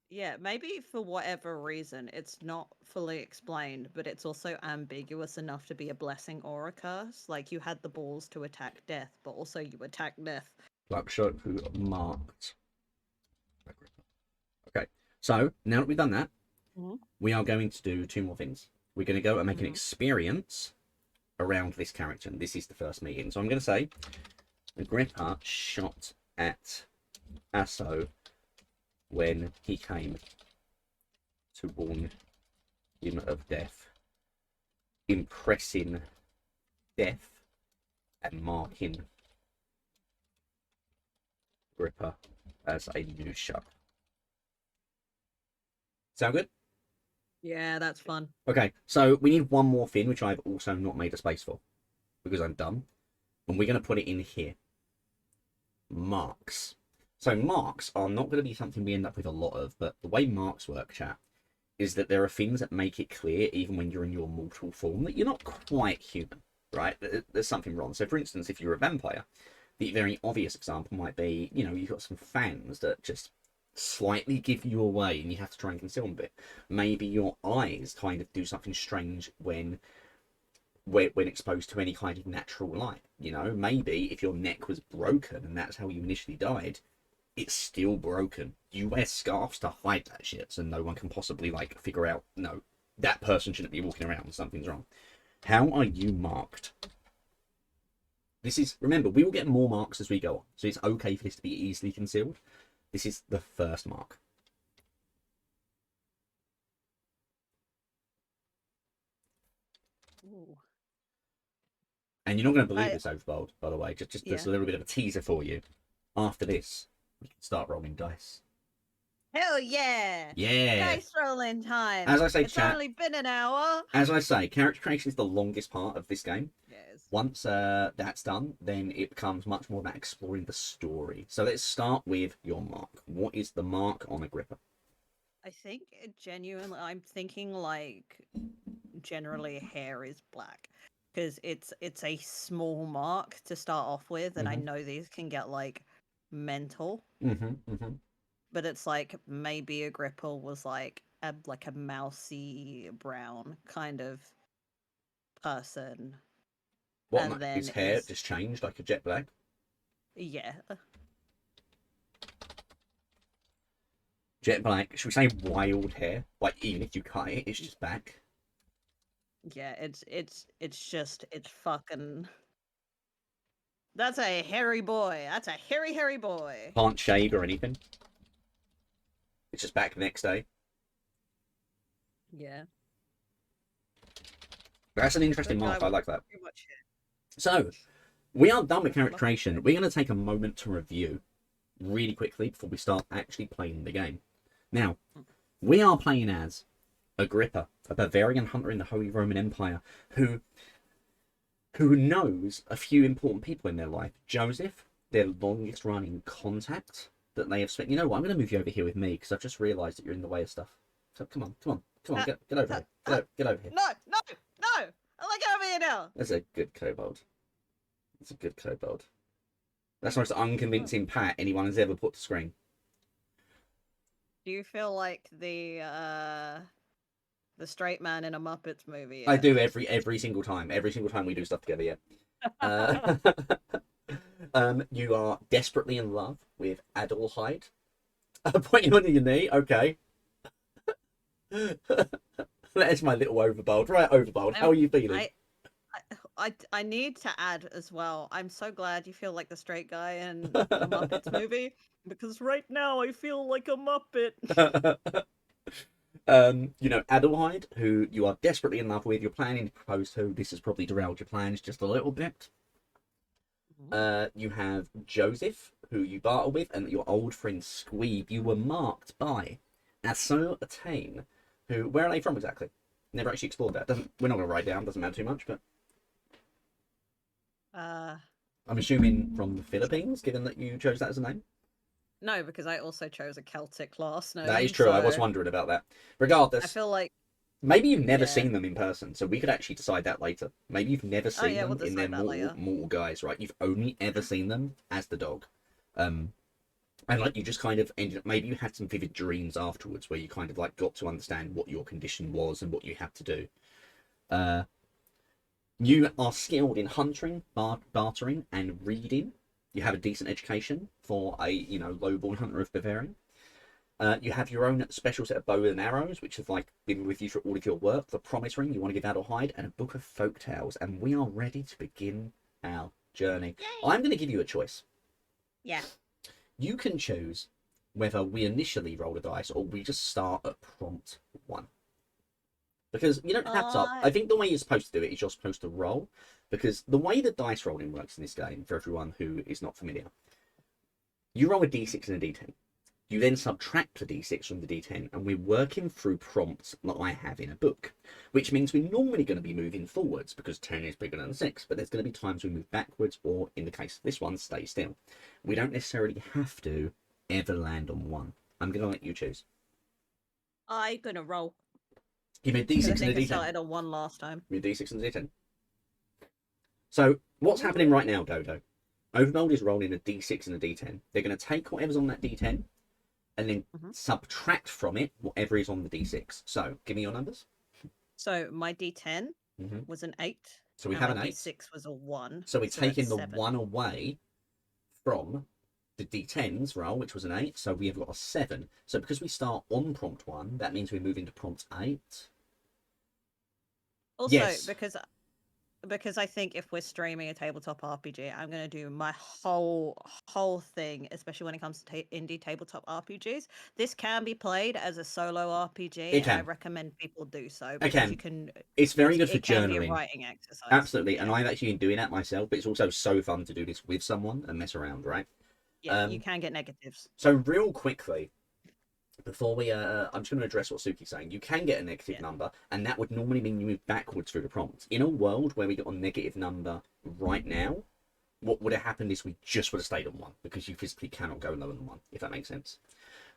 Yeah, maybe for whatever reason, it's not fully explained, but it's also ambiguous enough to be a blessing or a curse. Like, you had the balls to attack death, but also you attack death. Black Shark who marked. Okay, so now that we've done that, we are going to do 2 more things. We're going to go and make an experience around this character, and this is the first meeting. So I'm going to say, Agrippa shot at Asso when he came to warn him of death, impressing death and marking Agrippa as a new shot. Sound good? Yeah, that's fun. Okay, so we need one more thing, which I've also not made a space for, because I'm dumb. And we're going to put it in here. Marks. So marks are not going to be something we end up with a lot of, but the way marks work, chat, is that there are things that make it clear, even when you're in your mortal form, that you're not quite human, right? There's something wrong. So for instance, if you're a vampire, the very obvious example might be, you know, you've got some fangs that just slightly give you away and you have to try and conceal them a bit. Maybe your eyes kind of do something strange when exposed to any kind of natural light. You know, maybe if your neck was broken and that's how you initially died, it's still broken. You wear scarves to hide that shit, so no one can possibly like figure out, no, that person shouldn't be walking around, something's wrong. How are you marked? This is, remember, we will get more marks as we go on, so it's okay for this to be easily concealed. This is the first mark. And you're not going to believe I this, Overbold, by the way. Just yeah. a little bit of a teaser for you. After this, we can start rolling dice. Hell yeah! Yeah. Dice rolling time. As I say, It's chat. only been an hour. As I say, character creation is the longest part of this game. Yes. Once that's done, then it becomes much more about exploring the story. So let's start with your mark. What is the mark on Agrippa? I think genuinely, I'm thinking like generally hair is black because it's a small mark to start off with, and I know these can get like mental. But it's like maybe Agrippa was like a mousy brown kind of person, What, and like, then his hair just changed like a jet black? yeah. Jet black. Should we say wild hair? Like, even if you cut it, it's just back. Yeah, it's fucking. That's a hairy boy. That's a hairy boy. Can't shave or anything. It's just back the next day. Yeah. That's an interesting That guy mark. I was like that. pretty much it. So, we are done with character creation. We're going to take a moment to review really quickly before we start actually playing the game. Now, we are playing as Agrippa, a Bavarian hunter in the Holy Roman Empire, who knows a few important people in their life. Joseph, their longest running contact that they have spent. You know what? I'm going to move you over here with me because I've just realised that you're in the way of stuff. So come on, get over here. Get over here. No! I like it over here now. That's a good kobold. That's a good kobold. That's the most unconvincing pat anyone has ever put to screen. Do you feel like the straight man in a Muppets movie? Yet? I do every single time. Every single time we do stuff together, yeah. You are desperately in love with Adelheid. Pointing on your knee, okay. That's my little Overbold. Right, Overbold, how are you feeling? I need to add as well. I'm so glad you feel like the straight guy in the Muppets movie, because right now I feel like a Muppet. You know, Adelheid, who you are desperately in love with, you're planning to propose to. This has probably derailed your plans just a little bit. You have Joseph, who you barter with, and your old friend Squeeb. You were marked by Asso Attain, who, where are they from exactly? Never actually explored that. We're not going to write down, doesn't matter too much, but I'm assuming from the Philippines, given that you chose that as a name. No, because I also chose a Celtic last name. That is true. So I was wondering about that. Regardless, I feel like maybe you've never seen them in person, so we could actually decide that later. Maybe you've never seen them we'll in their mortal guise, right? You've only ever seen them as the dog. And like you just kind of ended up, maybe you had some vivid dreams afterwards where you kind of like got to understand what your condition was and what you had to do. You are skilled in hunting, bartering, and reading. You have a decent education for a, you know, lowborn hunter of Bavaria. You have your own special set of bow and arrows, which have like been with you for all of your work. The promise ring you want to give Adelheid, and a book of folk tales. And we are ready to begin our journey. Yay. I'm going to give you a choice. Yeah. You can choose whether we initially roll a dice or we just start at prompt 1. Because you don't have to. I think the way you're supposed to do it is you're supposed to roll. Because the way the dice rolling works in this game, for everyone who is not familiar, you roll a d6 and a d10. You then subtract the d6 from the d10, and we're working through prompts that I have in a book, which means we're normally going to be moving forwards because 10 is bigger than 6, but there's going to be times we move backwards, or in the case of this one, stay still. We don't necessarily have to ever land on 1. I'm going to let you choose. I'm going to roll. Give me a d6 and a d10. I started on 1 last time. Give me a d6 and a d10. So, what's happening right now, Dodo? Overbold is rolling a d6 and a d10. They're going to take whatever's on that d10 and then subtract from it whatever is on the d6. So, give me your numbers. So, my d10 was an 8. So, we have an 8. d6 was a 1. So, we're taking the 1 away from the d10's roll, which was an 8. So, we have got a 7. So, because we start on prompt 1, that means we move into prompt 8. Also, yes. because because I think if we're streaming a tabletop RPG, I'm gonna do my whole thing, especially when it comes to indie tabletop RPGs. This can be played as a solo RPG, It and I can. recommend people do so It because can. you can. It's very good for It can be a journaling. writing exercise. Absolutely. And Yeah, I've actually been doing that myself, but it's also so fun to do this with someone and mess around, right? yeah, you Um, can get negatives. so real quickly, before we I'm just going to address what Suki's saying. You can get a negative Yeah, number, and that would normally mean you move backwards through the prompt. In a world where we got a negative number right now, what would have happened is we just would have stayed on 1 because you physically cannot go lower than 1, if that makes sense.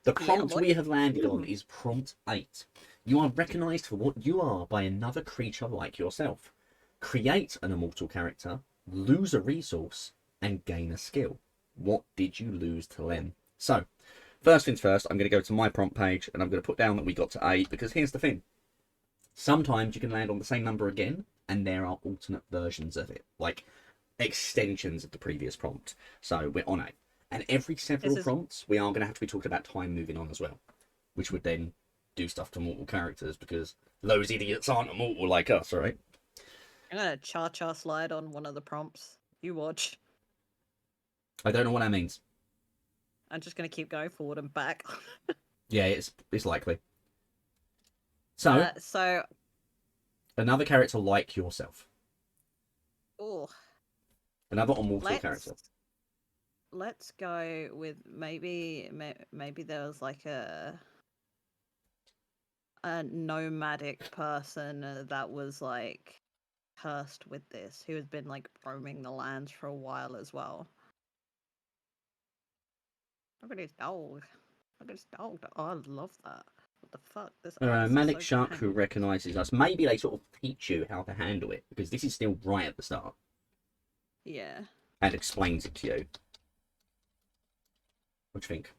The yeah, prompt boy. we have landed on is prompt 8. You are recognized for what you are by another creature like yourself. Create an immortal character, lose a resource, and gain a skill. What did you lose to them? So, first things first, I'm going to go to my prompt page and I'm going to put down that we got to 8 because here's the thing. Sometimes you can land on the same number again and there are alternate versions of it, like extensions of the previous prompt. So we're on 8. And every several This is. prompts, we are going to have to be talking about time moving on as well, which would then do stuff to mortal characters because those idiots aren't immortal like us, right? I'm gonna cha-cha slide on one of the prompts. You watch. I don't know what that means. I'm just gonna keep going forward and back. Yeah, it's likely. So, So, another character like yourself. oh, Another immortal let's character. let's go with maybe there was like a nomadic person that was like cursed with this, who has been like roaming the lands for a while as well. Look at his dog. Look at his dog. Oh, I love that. What the fuck? This artist is Manic so shark good. who recognizes us. Maybe they sort of teach you how to handle it because this is still right at the start Yeah. and explains it to you. What do you think?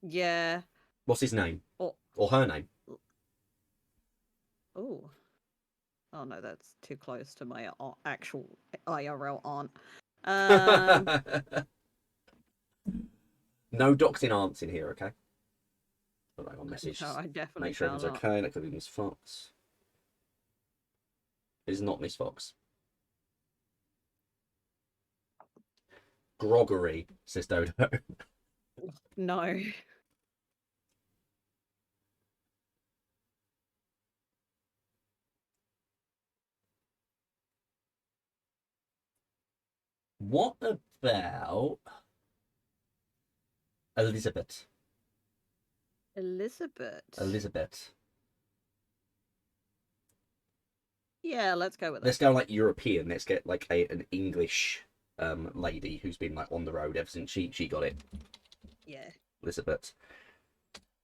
Yeah. What's his name Oh. or her name? Oh. Oh no, that's too close to my actual IRL aunt. Um. No doxing aunts in here, okay? Put that on message. No, I definitely Make sure found everyone's out. okay. That could be Miss Fox. It is not Miss Fox. Groggery, says Dodo. No. What about Elizabeth? Elizabeth. Elizabeth. Yeah, let's go with Let's it. go like European. Let's get like an English lady who's been like on the road ever since she got it. Yeah. Elizabeth.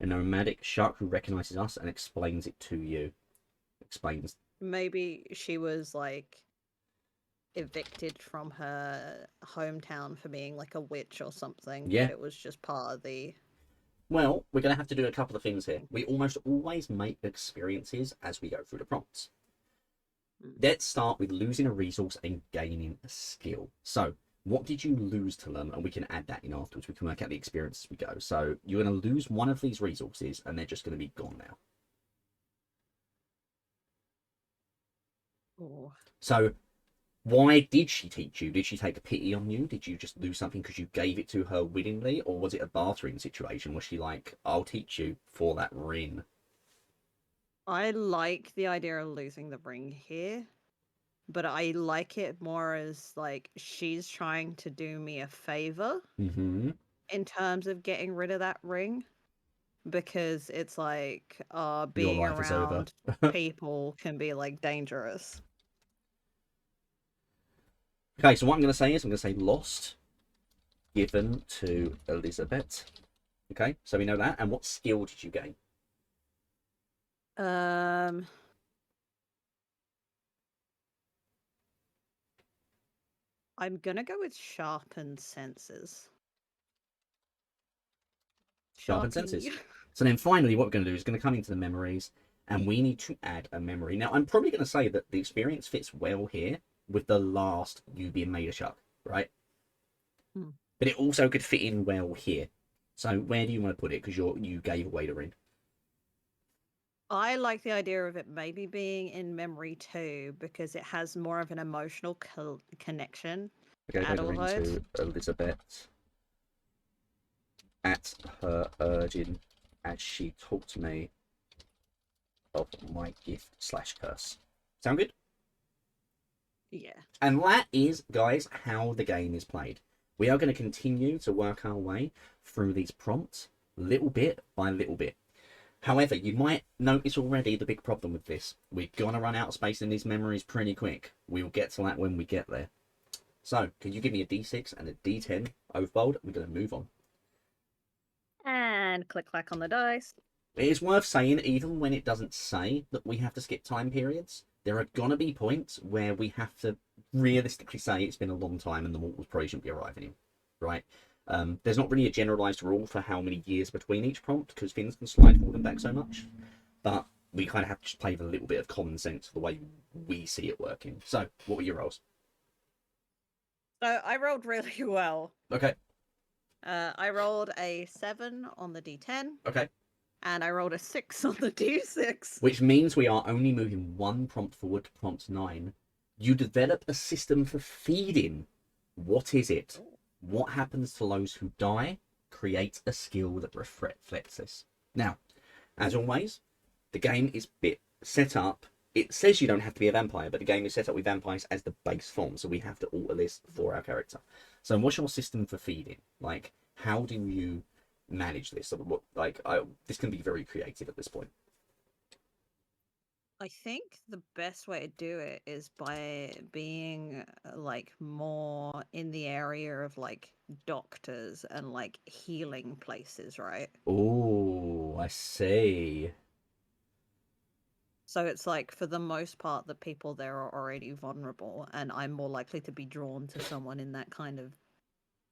A nomadic shark who recognizes us and explains it to you. Explains. Maybe she was like evicted from her hometown for being like a witch or something, Yeah. but it was just part of the. Well, we're going to have to do a couple of things here. We almost always make experiences as we go through the prompts. Let's start with losing a resource and gaining a skill. So, what did you lose to them? And we can add that in afterwards. We can work out the experience as we go. So, you're going to lose one of these resources and they're just going to be gone now. Oh. So, why did she teach you? Did she take a pity on you? Did you just lose something because you gave it to her willingly? Or was it a bartering situation? Was she like, I'll teach you for that ring? I like the idea of losing the ring here, but I like it more as like she's trying to do me a favor Mm-hmm. in terms of getting rid of that ring, because it's like Your being life is over. around people can be like dangerous. Okay, so what I'm going to say is I'm going to say lost, given to Elizabeth. Okay, so we know that. And what skill did you gain? Um, I'm gonna go with sharpened senses. Sharpened Sharpie. senses. So then finally what we're going to do is going to come into the memories and we need to add a memory. Now, I'm probably going to say that the experience fits well here with the last you being made a shark, right? Hmm. But it also could fit in well here. So where do you want to put it? Because you gave away the ring. I like the idea of it maybe being in memory too, because it has more of an emotional connection to Okay, going adulthood. to Elizabeth at her urging as she talked to me of my gift slash curse. Sound good? Yeah. And that is, guys, how the game is played. We are going to continue to work our way through these prompts little bit by little bit. However, you might notice already the big problem with this. We're going to run out of space in these memories pretty quick. We'll get to that when we get there. So, can you give me a D6 and a D10, Kobold? I'm going to move on. And click clack on the dice. It is worth saying, even when it doesn't say that we have to skip time periods, there are going to be points where we have to realistically say it's been a long time and the mortals probably shouldn't be arriving in, right? There's not really a generalized rule for how many years between each prompt because things can slide forward and back so much, but we kind of have to just play with a little bit of common sense for the way we see it working. So, what were your rolls? So I rolled really well. Okay. I rolled a 7 on the D10. Okay. And I rolled a 6 on the D6. Which means we are only moving one prompt forward to prompt 9. You develop a system for feeding. What is it? What happens to those who die? Create a skill that reflects this. Now, as always, the game is set up. It says you don't have to be a vampire, but the game is set up with vampires as the base form, so we have to alter this for our character. So what's your system for feeding? Like, how do you manage this? This can be very creative at this point. I think the best way to do it is by being like more in the area of like doctors and like healing places, right? Oh, I see. So it's like for the most part, the people there are already vulnerable, and I'm more likely to be drawn to someone in that kind of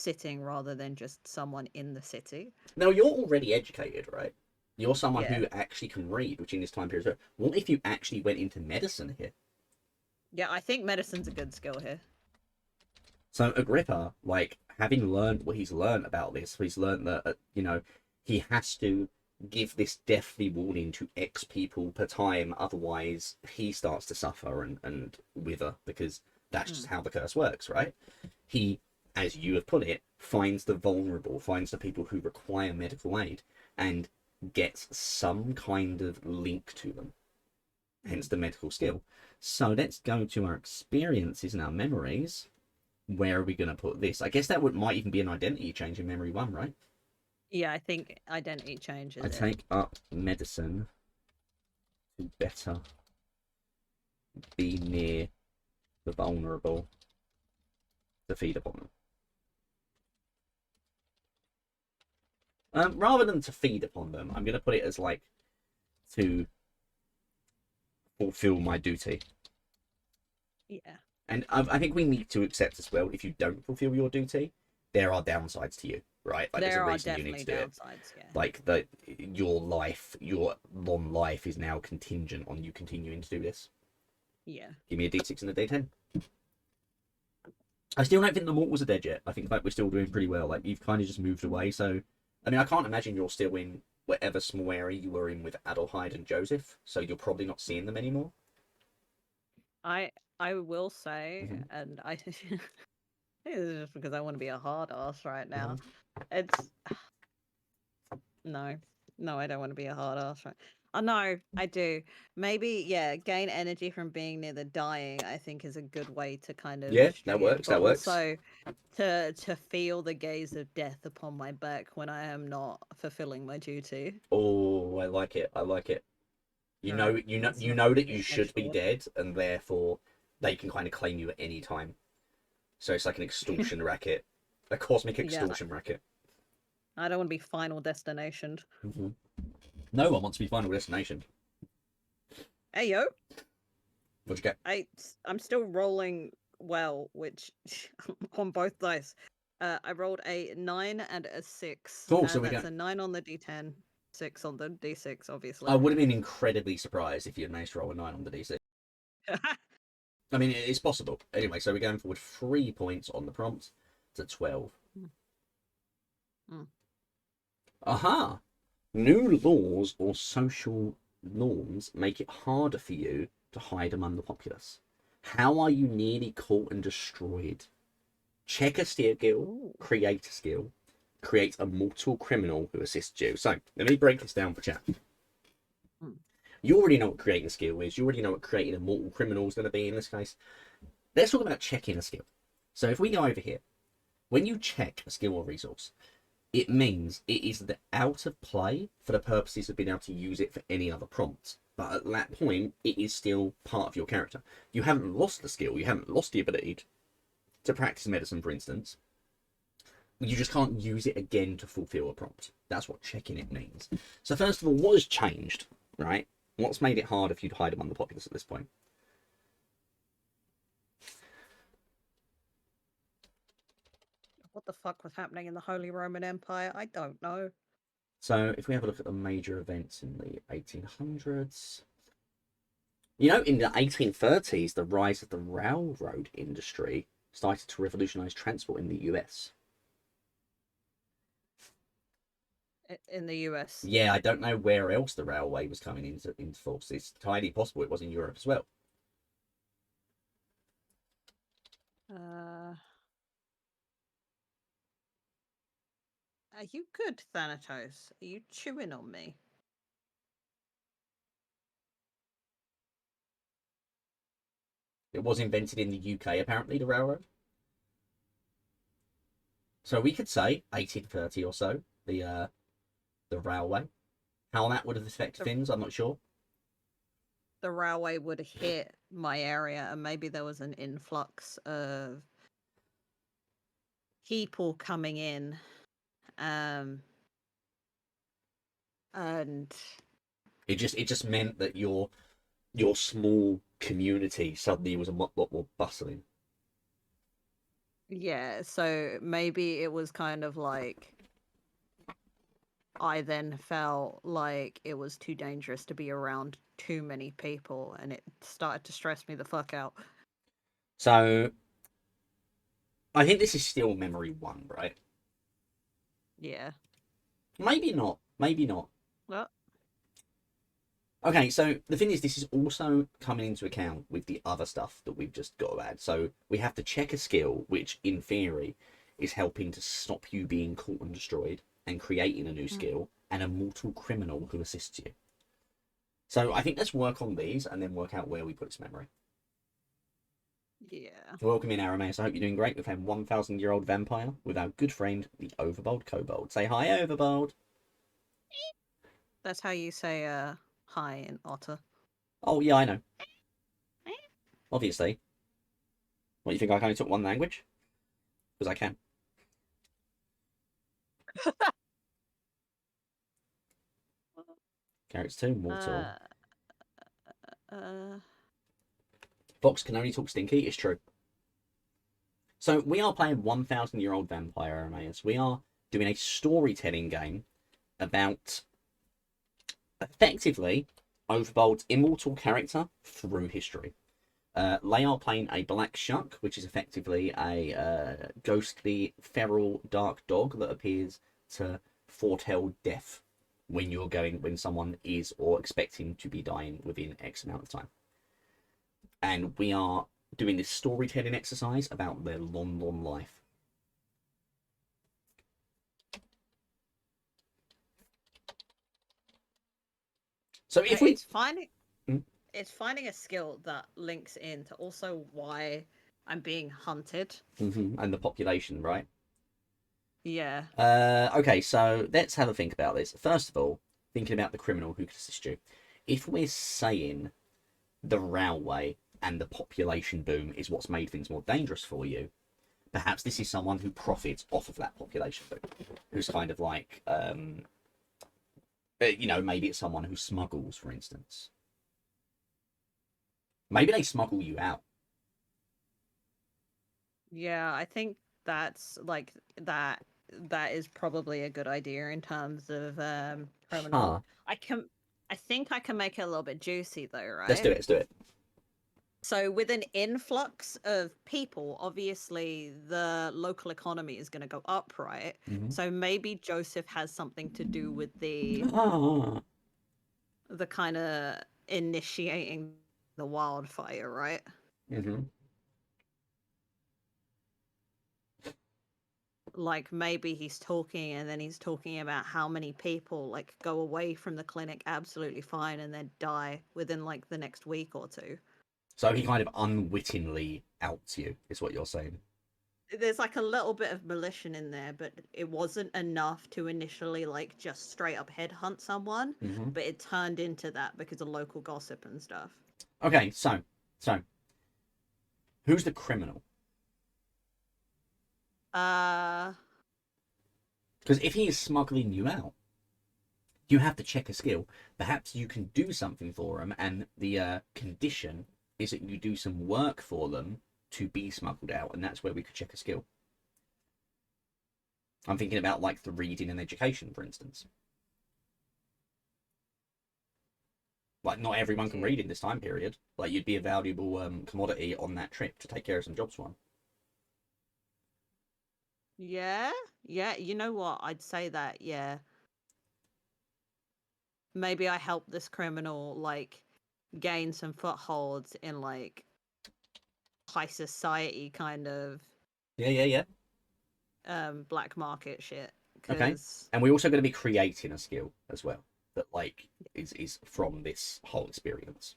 sitting rather than just someone in the city. Now, you're already educated, right? You're someone Yeah. who actually can read, which in this time period. What if you actually went into medicine here? Yeah, I think medicine's a good skill here. So Agrippa, like, having learned what he's learned about this, he's learned that, he has to give this deathly warning to X people per time, otherwise he starts to suffer and wither, because that's just how the curse works, right? He, as you have put it, finds the vulnerable, finds the people who require medical aid, and gets some kind of link to them, hence the medical skill. So let's go to our experiences and our memories. Where are we going to put this? I guess that might even be an identity change in memory 1, right? Yeah, I think identity change is I it. take up medicine to better be near the vulnerable to feed upon them. Rather than to feed upon them, I'm going to put it as like to fulfill my duty. Yeah. And I think we need to accept as well, if you don't fulfill your duty, there are downsides to you, right? Like, There are there's a reason you need to do downsides, it. yeah. Like, your long life is now contingent on you continuing to do this. Yeah. Give me a D6 and a D10. I still don't think the mortals are dead yet. I think like we're still doing pretty well. Like, you've kind of just moved away. So, I mean, I can't imagine you're still in whatever small area you were in with Adelheid and Joseph. So you're probably not seeing them anymore. I will say, Mhm. and I think this is just because I want to be a hard ass right now. It's no, I don't want to be a hard ass right. Oh no, I do. Maybe yeah, gain energy from being near the dying. I think is a good way to kind of Yeah, that string it, works. but That works. also to feel the gaze of death upon my back when I am not fulfilling my duty. Oh, I like it. I like it. Right, You know that you should be dead, and therefore they can kind of claim you at any time. So it's like an extortion racket, a cosmic Yeah, extortion racket. I don't want to be final destination. Mm-hmm. No one wants to be final destination. Hey yo, What'd you get? I'm still rolling well, which on both dice. I rolled a 9 and a 6, Cool. So and we that's got. a 9 on the D10, 6 on the D6, I obviously. would have been incredibly surprised if you had managed to roll a 9 on the DC. I mean, it's possible. Anyway, so we're going forward 3 points on the prompt to 12. Mm. Aha! New laws or social norms make it harder for you to hide among the populace. How are you nearly caught and destroyed? Check a skill, Ooh. create a skill, create a mortal criminal who assists you. So let me break this down for chat. Hmm. You already know what creating a skill is. You already know what creating a mortal criminal is going to be in this case. Let's talk about checking a skill. So if we go over here, when you check a skill or resource, it means it is out of play for the purposes of being able to use it for any other prompt. But at that point, it is still part of your character. You haven't lost the skill. You haven't lost the ability to practice medicine, for instance. You just can't use it again to fulfill a prompt. That's what checking it means. So first of all, what has changed, right? What's made it harder for you to hide among the populace at this point? What the fuck was happening in the Holy Roman Empire? I don't know. So if we have a look at the major events in the 1800s, you know, in the 1830s, the rise of the railroad industry started to revolutionize transport in the US. In the US. Yeah, I don't know where else the railway was coming into force. It's entirely possible it was in Europe as well. Are you good, Thanatos? Are you chewing on me? It was invented in the UK, apparently, the railroad. So we could say 1830 or so, the railway. How that would have affected The, things, I'm not sure. the railway would hit my area, and maybe there was an influx of people coming in, and It just meant that your small community suddenly was a lot more bustling. yeah, so maybe it was kind of like I then felt like it was too dangerous to be around too many people, and it started to stress me the fuck out. So I think this is still memory one, right? Yeah. Maybe not. Maybe not. Well, Okay, so the thing is, this is also coming into account with the other stuff that we've just got to add. So we have to check a skill, which in theory is helping to stop you being caught and destroyed and creating a new skill, and a mortal criminal who assists you. So I think let's work on these and then work out where we put its memory. yeah. Welcome in, Arameus. I hope you're doing great. We've had 1,000-year-old vampire with our good friend, the Overbold Kobold. Say hi, Overbold. That's how you say hi in Otter. Oh, yeah, I know. Obviously. What, you think I only took one language? Because I can. Carrots 2, mortal. Uh, Fox can only talk stinky, it's true. So we are playing 1,000-year-old vampire, Arameus. We are doing a storytelling game about effectively Overbold's immortal character through history. They are playing a black shuck, which is effectively a ghostly, feral, dark dog that appears to foretell death when someone is or expecting to be dying within X amount of time. And we are doing this storytelling exercise about their long, long life. So if we, it's finding Hmm? it's finding a skill that links in to also why I'm being hunted. and the population, right? Yeah. Okay, so let's have a think about this. First of all, thinking about the criminal who could assist you. If we're saying the railway and the population boom is what's made things more dangerous for you, perhaps this is someone who profits off of that population boom, who's kind of like, maybe it's someone who smuggles, for instance. Maybe they smuggle you out. Yeah, I think that's like that is probably a good idea in terms of criminal. Huh. I think I can make it a little bit juicy though, Let's right? do it. Let's do it. So with an influx of people, obviously the local economy is going to go up, right? Mm-hmm. So maybe Joseph has something to do with Ah. the kind of initiating the wildfire, right? Mm-hmm. Like maybe he's talking and then he's talking about how many people like go away from the clinic absolutely fine and then die within like the next week or two. So he kind of unwittingly outs you, is what you're saying. There's like a little bit of malicious in there, but it wasn't enough to initially like just straight up headhunt someone, Mm-hmm. but it turned into that because of local gossip and stuff. Okay, so who's the criminal? Uh, Because if he is smuggling you out, you have to check a skill. Perhaps you can do something for them, and the condition is that you do some work for them to be smuggled out, and that's where we could check a skill. I'm thinking about like the reading and education, for instance. Like not everyone can read in this time period. Like you'd be a valuable commodity on that trip to take care of some jobs for them. yeah, yeah. You know what? I'd say that. Yeah, maybe I help this criminal like gain some footholds in like high society kind of Yeah. black market shit. Okay. Because And we're also going to be creating a skill as well that like is from this whole experience.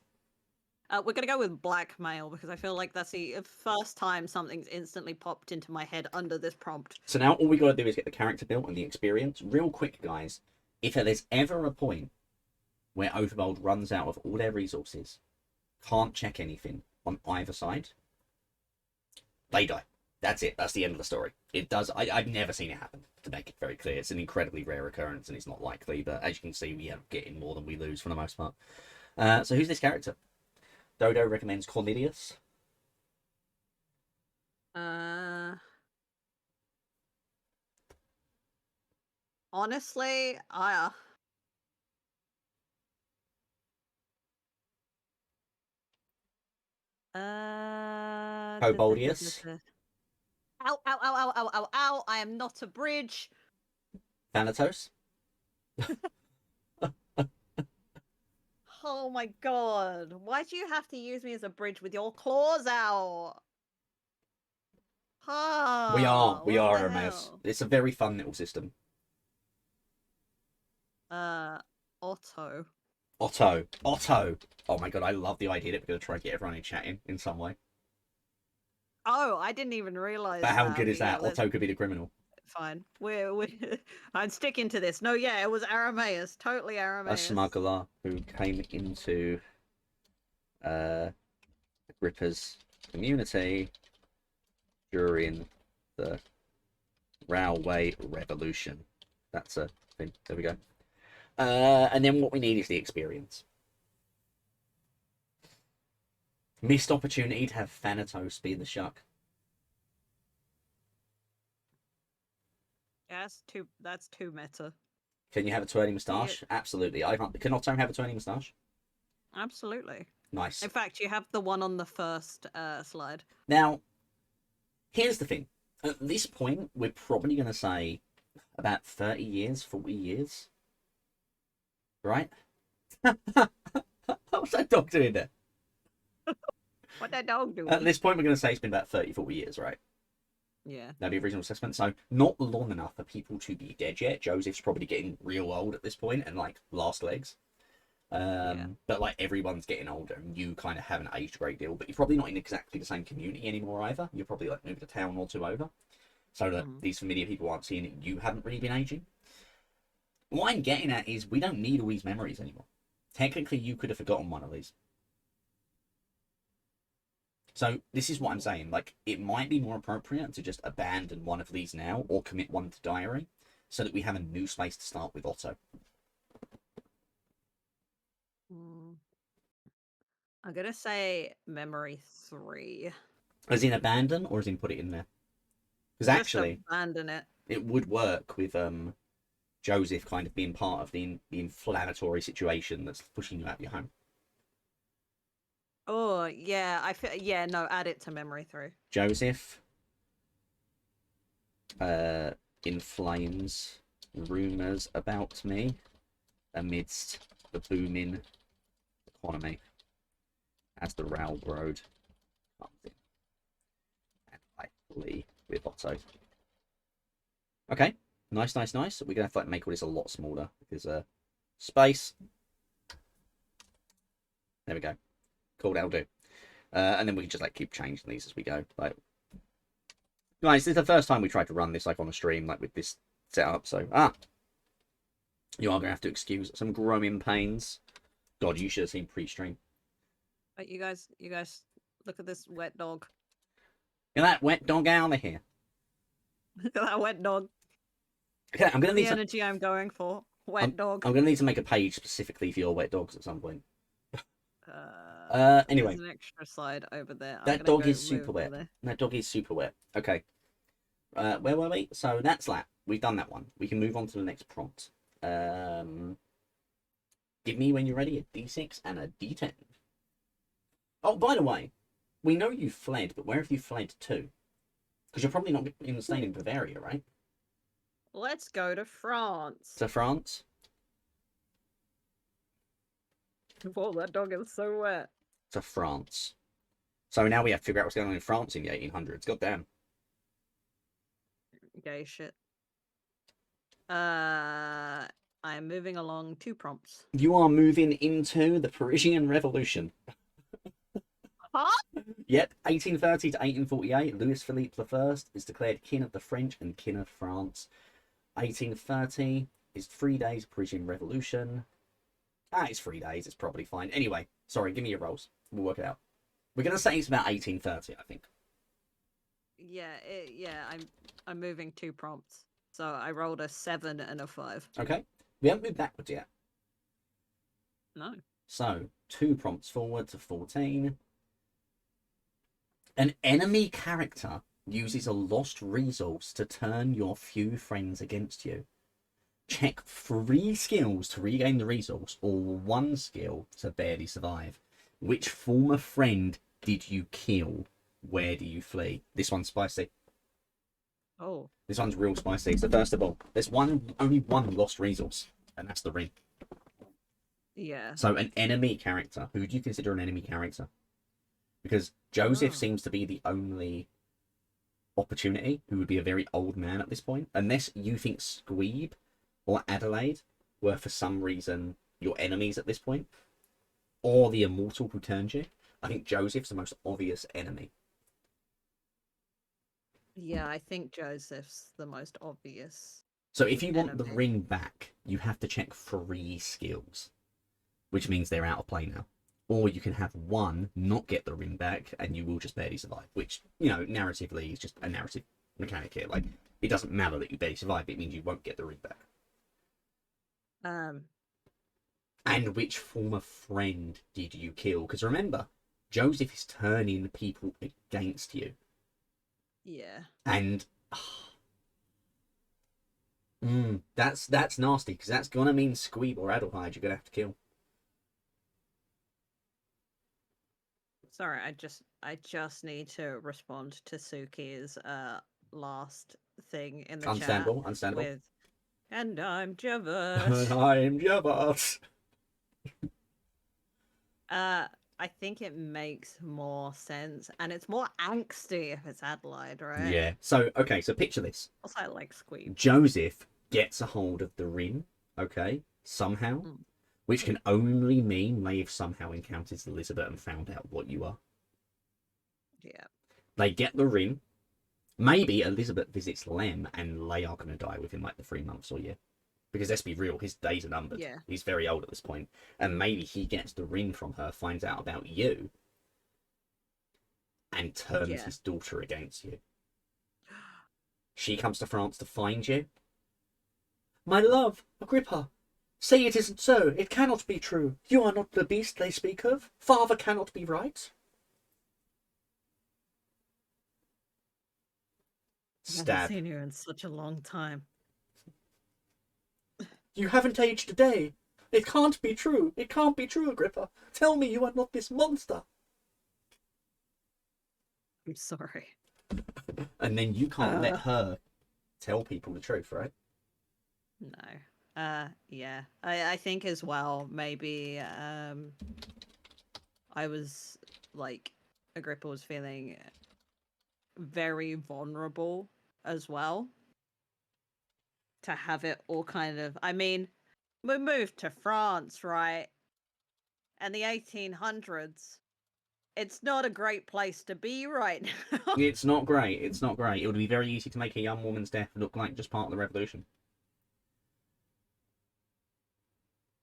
we're gonna go with blackmail because I feel like that's the first time something's instantly popped into my head under this prompt. So now all we got to do is get the character built and the experience. Real quick, guys. If there's ever a point where Overbold runs out of all their resources, can't check anything on either side, they die. That's it. That's the end of the story. It does. I've never seen it happen, to make it very clear. It's an incredibly rare occurrence and it's not likely, but as you can see, we end up getting more than we lose for the most part. So who's this character? Dodo recommends Cornelius. Honestly, Koboldius. Ow, ow, ow, ow, ow, ow, ow. I am not a bridge. Thanatos. Oh my god. Why do you have to use me as a bridge with your claws out? We are What the Hermes. hell? It's a very fun little system. Otto. Otto. Oh my god, I love the idea that we're going to try and get everyone in chatting in some way. Oh, I didn't even realize But how that. good is Yeah, that? Otto could be the criminal. fine. We're I'm sticking to this. No, yeah, it was Aramaeus. Totally Aramaeus. A smuggler who came into Agrippa's community during the Railway Revolution. That's a thing. There we go. And then what we need is the experience. Missed opportunity to have Thanatos be the shuck. Yeah, that's too meta. Can you have a twirling moustache? Absolutely. I can't. Can Otto have a twirling moustache? Absolutely. Nice. In fact, you have the one on the first slide. Now, here's the thing. At this point, we're probably going to say about 30 years, 40 years. Right? What's that dog doing there? What that dog doing? At this point, we're going to say it's been about 30, 40 years, right? Yeah. That'd be a reasonable assessment. So, not long enough for people to be dead yet. Joseph's probably getting real old at this point and, like, last legs. But, like, everyone's getting older and you kind of haven't aged a great deal. But you're probably not in exactly the same community anymore either. You're probably, like, moved a town or two over. So that these familiar people aren't seeing it. You haven't really been aging. What I'm getting at is we don't need all these memories anymore. Technically, you could have forgotten one of these. So this is what I'm saying. Like, it might be more appropriate to just abandon one of these now or commit one to diary so that we have a new space to start with Otto. I'm going to say memory 3. As in abandon or as in put it in there? Because actually, abandon it. It would work with Joseph kind of being part of the inflammatory situation that's pushing you out of your home. Oh, yeah. No, add it to memory 3. Joseph inflames rumours about me amidst the booming economy as the railroad comes in. And I flee with Otto. Okay, nice. We're gonna have to like make all this a lot smaller because space. There we go. Cool, that'll do. And then we can just like keep changing these as we go. Like, guys, this is the first time we tried to run this like on a stream, like with this setup. So you are gonna have to excuse some growing pains. God, you should have seen pre-stream. But you guys, look at this wet dog. Get that wet dog out of here. Look at that wet dog. Okay, I'm gonna need the energy I'm going for. Wet dog. I'm gonna need to make a page specifically for your wet dogs at some point. Anyway, there's an extra slide over there. That dog is super wet. That dog is super wet. Okay. Where were we? So that's that. We've done that one. We can move on to the next prompt. Give me when you're ready a D6 and a D10. Oh, by the way, we know you fled, but where have you fled to? Because you're probably not staying in Bavaria, right? Let's go to France. To France? Whoa, that dog is so wet. To France. So now we have to figure out what's going on in France in the 1800s. God damn. Gay shit. I'm moving along 2 prompts. You are moving into the Parisian Revolution. Huh? Yep, 1830 to 1848, Louis Philippe I is declared King of the French and King of France. 1830 is 3 days Parisian Revolution. It's 3 days, it's probably fine. Anyway, sorry, give me your rolls. We'll work it out. We're going to say it's about 1830, I think. Yeah, I'm moving 2 prompts. So I rolled a 7 and a 5. Okay, we haven't moved backwards yet. No. So, 2 prompts forward to 14. An enemy character uses a lost resource to turn your few friends against you. Check 3 skills to regain the resource, or 1 skill to barely survive. Which former friend did you kill? Where do you flee? This one's spicy. Oh. This one's real spicy. So first of all, there's only one lost resource, and that's the ring. Yeah. So an enemy character. Who do you consider an enemy character? Because Joseph seems to be the only opportunity who would be a very old man at this point. Unless you think Squeeb or Adelaide were for some reason your enemies at this point. Or the immortal who turned you. I think Joseph's the most obvious enemy. Yeah, I think Joseph's the most obvious. So if you want the enemy. ring back, you have to check 3 skills. Which means they're out of play now. Or you can have 1 not get the ring back and you will just barely survive. Which, you know, narratively is just a narrative mechanic here. Like, it doesn't matter that you barely survive, it means you won't get the ring back. And which former friend did you kill? Because remember, Joseph is turning people against you. Yeah. And that's nasty, because that's gonna mean Squeeb or Adelheid you're gonna have to kill. Sorry, I just need to respond to Suki's last thing in the Understandable, chat. understandable. With, and I'm Javert. I'm Javert. I think it makes more sense, and it's more angsty if it's Adelaide, right? Yeah. So okay, so picture this. Also, I like Squeeb. Joseph gets a hold of the ring, okay, somehow, which can only mean they have somehow encountered Elizabeth and found out what you are. Yeah. They get the ring. Maybe Elizabeth visits Lem and they are going to die within like the 3 months or year. Because let's be real, his days are numbered. Yeah. He's very old at this point. And maybe he gets the ring from her, finds out about you, and turns his daughter against you. She comes to France to find you. My love, Agrippa, say it isn't so. It cannot be true. You are not the beast they speak of. Father cannot be right. I haven't seen you in such a long time. You haven't aged a day. It can't be true. It can't be true, Agrippa. Tell me you are not this monster. I'm sorry. And then you can't let her tell people the truth, right? No. Yeah. I think as well, maybe I was like Agrippa was feeling very vulnerable as well to have it all kind of I mean, we moved to France, right? And the 1800s. It's not a great place to be right now. It's not great. It's not great. It would be very easy to make a young woman's death look like just part of the revolution.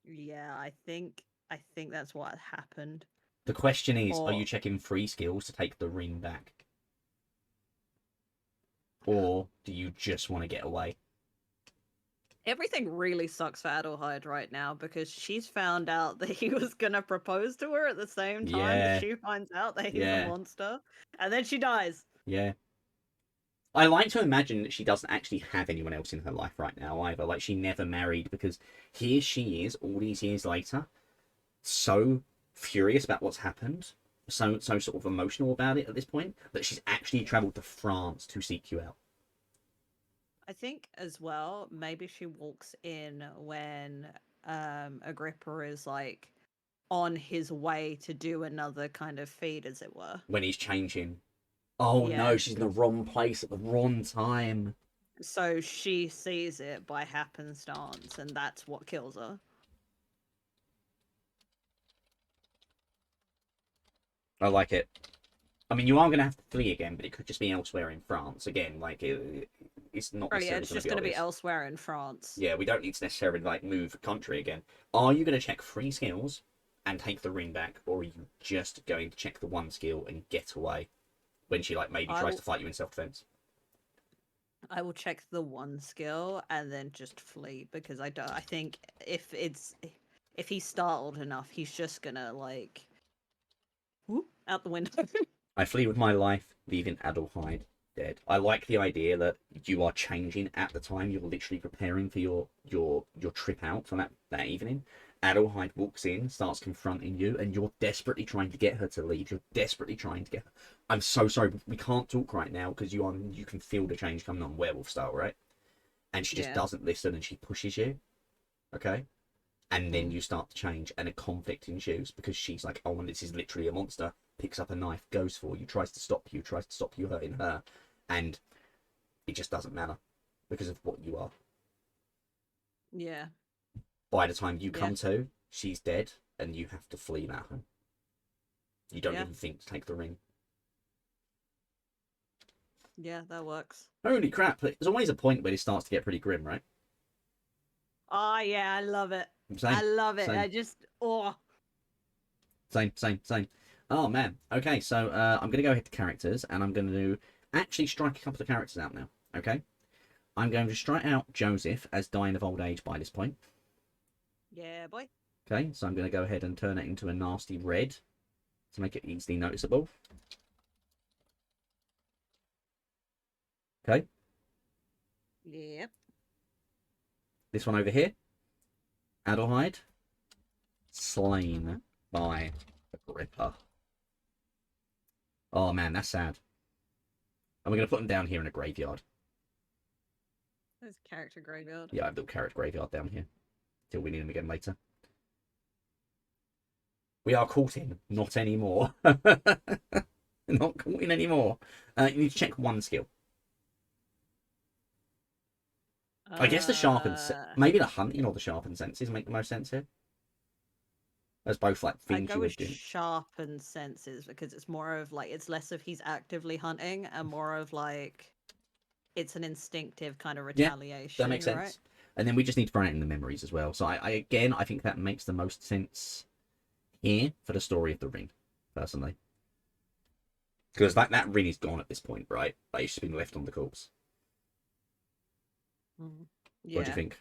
Yeah, I think that's what happened. The question is, are you Or checking free skills to take the ring back? Or do you just want to get away? everything really sucks for Adelheid right now because she's found out that he was gonna propose to her at the same time that Yeah, she finds out that he's a yeah, monster, and then she dies. yeah. I like to imagine that she doesn't actually have anyone else in her life right now either. Like she never married because here she is all these years later, so furious about what's happened, so sort of emotional about it at this point that she's actually travelled to France to seek you out. I think as well, maybe she walks in when Agrippa is like on his way to do another kind of feat, as it were. When he's changing. Oh no, Yeah. she's in the wrong place at the wrong time. So she sees it by happenstance, and that's what kills her. I like it. I mean, you are going to have to flee again, but it could just be elsewhere in France. Again, like, it's not Right, yeah, necessarily it's going to just be going to be obvious. elsewhere in France. Yeah, we don't need to necessarily, like, move country again. Are you going to check free skills and take the ring back, or are you just going to check the one skill and get away when she, like, maybe I tries will, to fight you in self-defense? I will check the one skill and then just flee because I don't. I think if he's startled enough, he's just gonna like whoop out the window. I flee with my life, leaving Adelheid dead. I like the idea that you are changing at the time. You're literally preparing for your trip out for that evening. Adelheid walks in, starts confronting you, and you're desperately trying to get her to leave. You're desperately trying to get her. I'm so sorry, we can't talk right now because you can feel the change coming on werewolf style, right? And she just Yeah. doesn't listen and she pushes you. Okay? And then Mm. you start to change and a conflict ensues because she's like, oh, and this is literally a monster, picks up a knife, goes for you, tries to stop you hurting her, and it just doesn't matter because of what you are. Yeah. By the time you Yeah. come to, she's dead and you have to flee that home. You don't Yeah. even think to take the ring. Yeah. That works. Holy crap, there's always a point where it starts to get pretty grim, right? Oh yeah, I love it. I Same, love it. same, I just oh same. Oh man. Okay, so I'm gonna go ahead to characters and I'm gonna actually strike a couple of characters out now. Okay. I'm going to strike out Joseph as dying of old age by this point. yeah, boy. Okay, so I'm going to go ahead and turn it into a nasty red to make it easily noticeable. Okay, Yep. this one over here, Adelheid, Mm-hmm. slain by Agrippa. Oh man, that's sad. And we're going to put them down here in a graveyard. There's character graveyard. Yeah, I have a little carrot graveyard down here till we need them again later. We are caught in, not anymore. Not caught in anymore. You need to check one skill. I guess the sharpened, Uh, maybe the hunting or the sharpened senses make the most sense here. As both like I things go you with would do. sharpened senses because it's more of like it's less of he's actively hunting and more of like it's an instinctive kind of Yeah, that retaliation, makes right? sense. And then we just need to throw it in the memories as well. So I again, I think that makes the most sense here for the story of the ring, personally, because that ring is gone at this point, right? Like it's just been left on the corpse. Mm. What do you Yeah, think?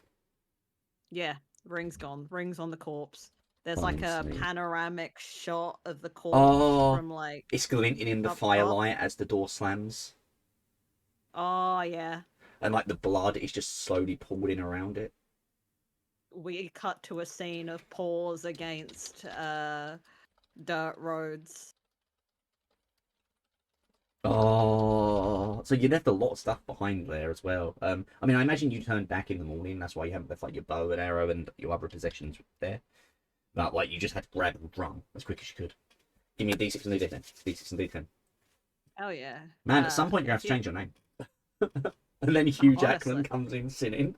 yeah. Ring's gone. Ring's on the corpse. There's like Finds a me. panoramic shot of the corpse Oh, from like it's glinting in the up top. firelight as the door slams, Oh yeah. and like the blood is just slowly poured in around it. We cut to a scene of paws against dirt roads. Oh, so you left a lot of stuff behind there as well. I mean, I imagine you turned back in the morning. That's why you haven't left like your bow and arrow and your other possessions there. But like, you just had to grab and run as quick as you could. Give me a D6 and D10. D6 and D10. Oh yeah. Man, at some point you have to change your name. And then Hugh Jackman Honestly. comes in singing.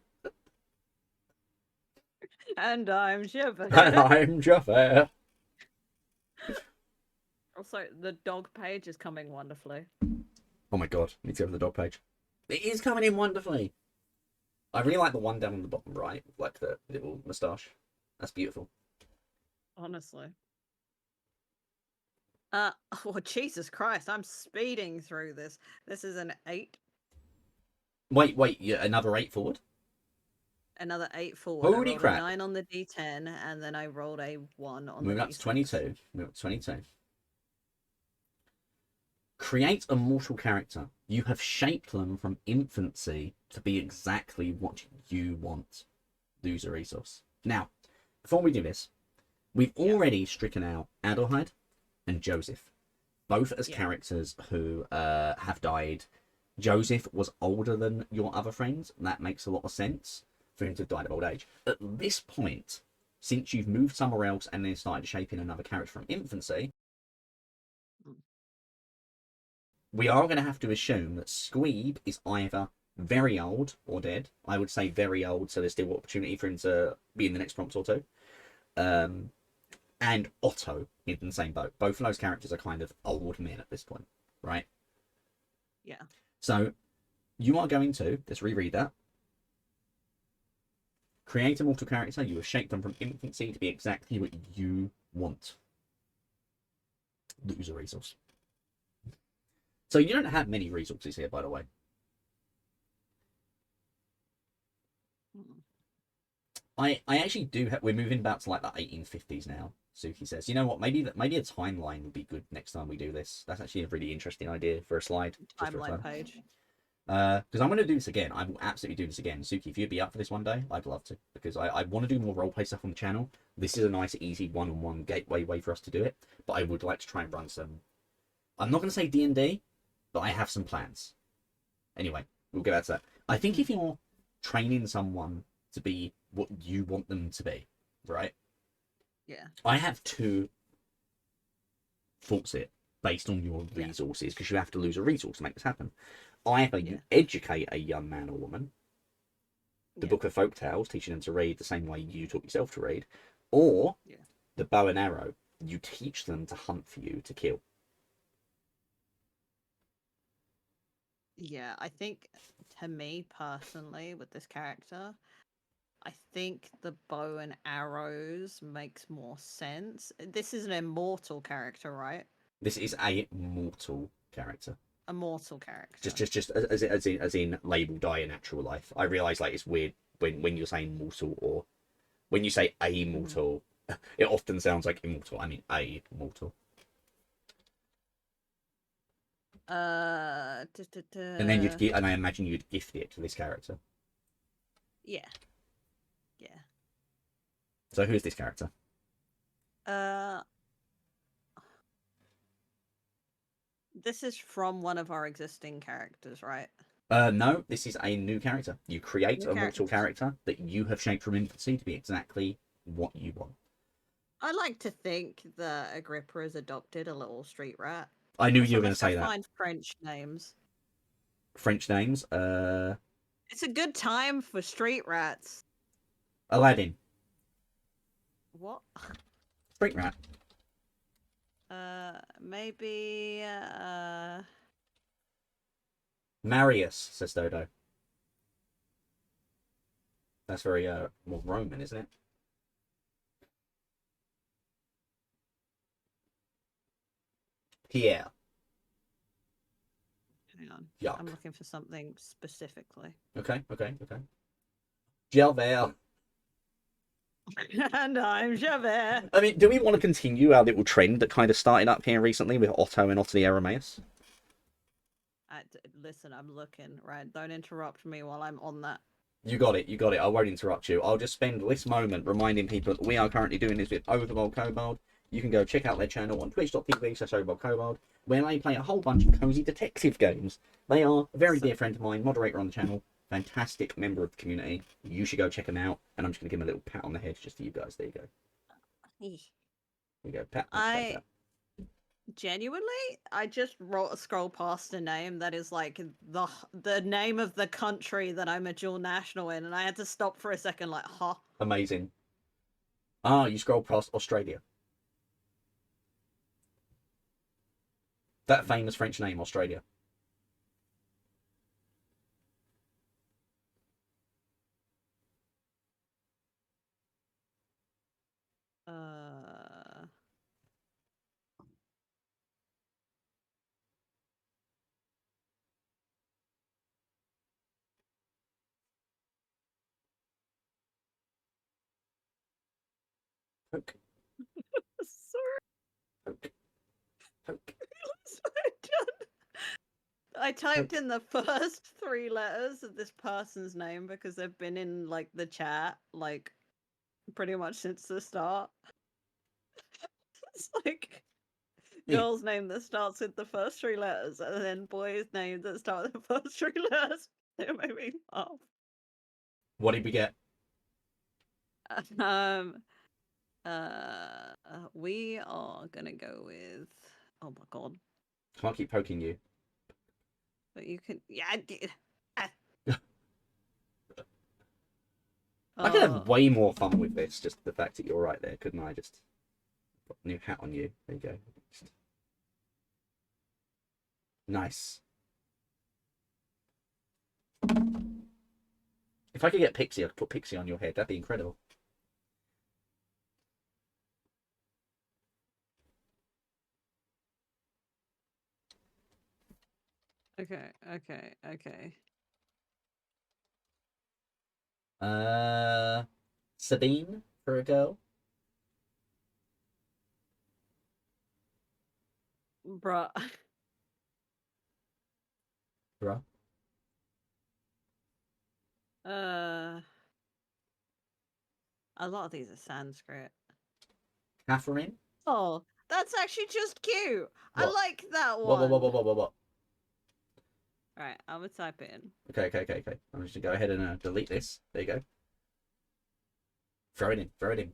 And I'm And Shiver. I'm Jafar. Also, the dog page is coming wonderfully. Oh my god, need to go to the dog page. It is coming in wonderfully. I really like the one down on the bottom right, like the little moustache. That's beautiful. Honestly. Oh Jesus Christ! I'm speeding through this. This is an 8. Wait, yeah, another 8 forward? Another 8 forward. I Holy rolled crap. a 9 on the D10, and then I rolled a 1 on Moving the up to D6. 22. Moving up to 22. Create a mortal character. You have shaped them from infancy to be exactly what you want. Lose a resource. Now, before we do this, we've already stricken out Adelheid and Joseph, both as characters who have died. Joseph was older than your other friends, and that makes a lot of sense for him to have died of old age. At this point, since you've moved somewhere else and then started shaping another character from infancy, we are going to have to assume that Squeeb is either very old or dead. I would say very old, so there's still opportunity for him to be in the next prompt or two. And Otto in the same boat. Both of those characters are kind of old men at this point, right? Yeah. So you are going to, let's reread that. Create a mortal character. You have shaped them from infancy to be exactly what you want. Lose a resource. So you don't have many resources here, by the way. I actually do have, we're moving about to like the 1850s now, Suki says. You know what, maybe a timeline would be good next time we do this. That's actually a really interesting idea for a slide. Timeline page. Because I'm going to do this again. I will absolutely do this again. Suki, if you'd be up for this one day, I'd love to. Because I want to do more roleplay stuff on the channel. This is a nice, easy one-on-one gateway way for us to do it. But I would like to try and run some... I'm not going to say D&D, but I have some plans. Anyway, we'll get back to that. I think if you're training someone to be what you want them to be, right? Yeah. I have 2 thoughts here based on your resources, because you have to lose a resource to make this happen. Either you educate a young man or woman, the Book of Folk Tales, teaching them to read the same way you taught yourself to read, or the bow and arrow, you teach them to hunt for you to kill. Yeah, I think to me personally with this character, I think the bow and arrows makes more sense. This is an immortal character, right? This is a mortal character. A mortal character. Just as in label die in actual life. I realise like it's weird when you're saying mortal, or when you say a mortal, it often sounds like immortal. I mean a mortal. And then you'd give, and I imagine you'd gift it to this character. Yeah. So who's this character? This is from one of our existing characters, right? No, this is a new character. You create a mortal character that you have shaped from infancy to be exactly what you want. I like to think that Agrippa has adopted a little street rat. I knew you were going to say that. Find French names. French names? It's a good time for street rats. Aladdin. What? Street rat. Maybe, Marius, says Dodo. That's very, more Roman, isn't it? Pierre. Hang on. Yuck. I'm looking for something specifically. Okay. Javert. And I'm Javert. I mean, do we want to continue our little trend that kind of started up here recently with Otto and Otto the Arameus? Listen, I'm looking, right? Don't interrupt me while I'm on that. You got it. I won't interrupt you. I'll just spend this moment reminding people that we are currently doing this with Overworld Kobold. you can go check out their channel on twitch.tv/Kobold, where they play a whole bunch of cozy detective games. They are a very dear friend of mine, moderator on the channel, fantastic member of the community. You should go check them out, and I'm just going to give them a little pat on the head just for you guys. There you go. There you go. Pat, pat, pat, pat. Genuinely, I just scroll past a name that is like the name of the country that I'm a dual national in, and I had to stop for a second, like, huh? Amazing. Ah, you scroll past Australia. That famous French name, Australia. Poke. Sorry. Poke. Poke. I typed in the first 3 letters of this person's name because they've been in like the chat like pretty much since the start. It's like girl's name that starts with the first 3 letters, and then boy's name that starts with the first 3 letters. It made me laugh. What did we get? We are gonna go with. Oh my god! Can't keep poking you. But you can, yeah. I did. I could have way more fun with this. Just the fact that you're right there, couldn't I? Just put a new hat on you. There you go. Just... Nice. If I could get Pixie, I could put Pixie on your head. That'd be incredible. Okay. Sabine for a girl. Bruh. A lot of these are Sanskrit. Catherine. Oh, that's actually just cute. What? I like that one. What? Alright, I'm gonna type it in. Okay. I'm just gonna go ahead and delete this. There you go. Throw it in.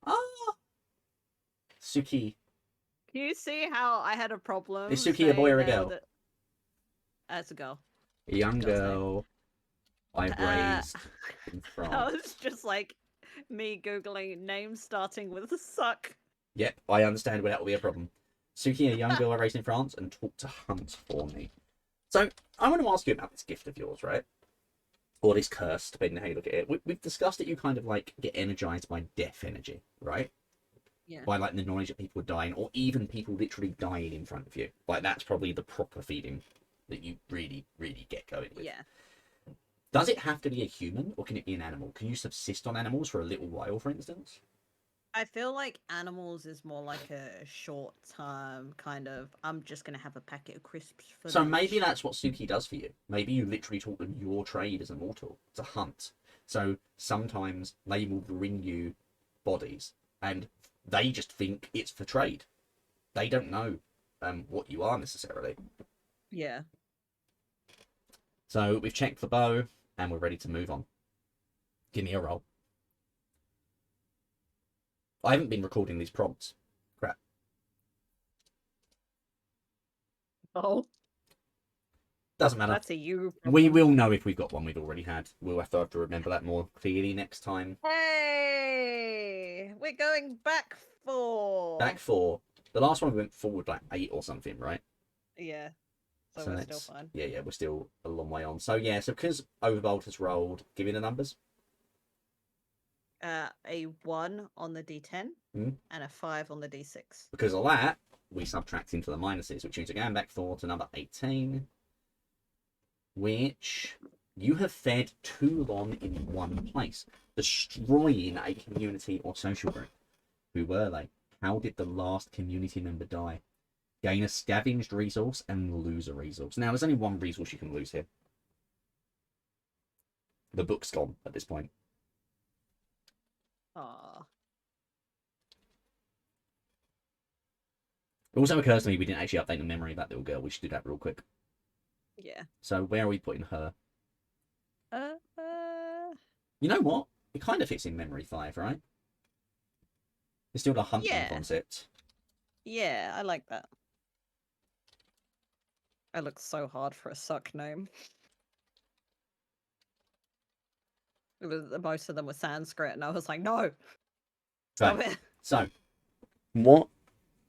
Ah! Suki. Can you see how I had a problem? Is Suki a boy or a girl? It's a girl. A young girl. I raised in France. That was just like me Googling names starting with suck. Yep, I understand where that will be a problem. Suki, a young girl I raised in France, and taught to hunt for me. So, I want to ask you about this gift of yours, right? Or this curse, depending on how you look at it. We've discussed that you kind of like get energized by death energy, right? Yeah. By like the knowledge that people are dying, or even people literally dying in front of you. Like that's probably the proper feeling that you really, really get going with. Yeah. Does it have to be a human, or can it be an animal? Can you subsist on animals for a little while, for instance? I feel like animals is more like a short-term kind of, I'm just going to have a packet of crisps for So lunch. maybe that's what Suki does for you. Maybe you literally taught them your trade as a mortal. It's a hunt. So sometimes they will bring you bodies, and they just think it's for trade. They don't know what you are necessarily. Yeah. So we've checked the bow, and we're ready to move on. Give me a roll. I haven't been recording these prompts. Crap. Oh. Doesn't matter. That's a you problem. We will know if we've got one we've already had. We'll have to remember that more clearly next time. Hey! We're going back 4. Back 4. The last one we went forward like 8 or something, right? Yeah. So we're still fine. Yeah, we're still a long way on. So yeah, so because Overbold has rolled, give me the numbers. A 1 on the D10 and a 5 on the D6. Because of that, we subtract into the minuses, which means we're going back 4 to number 18, which you have fed too long in one place, destroying a community or social group. Who were they? How did the last community member die? Gain a scavenged resource and lose a resource. Now, there's only one resource you can lose here. The book's gone at this point. Aw. It also occurs to me we didn't actually update the memory of that little girl. We should do that real quick. Yeah. So where are we putting her? Uh, You know what? It kind of fits in memory 5, right? It's still the hunting yeah. concept. Yeah, I like that. I look so hard for a suck name. Most of them were Sanskrit, and I was like, no, stop Right. it. So, what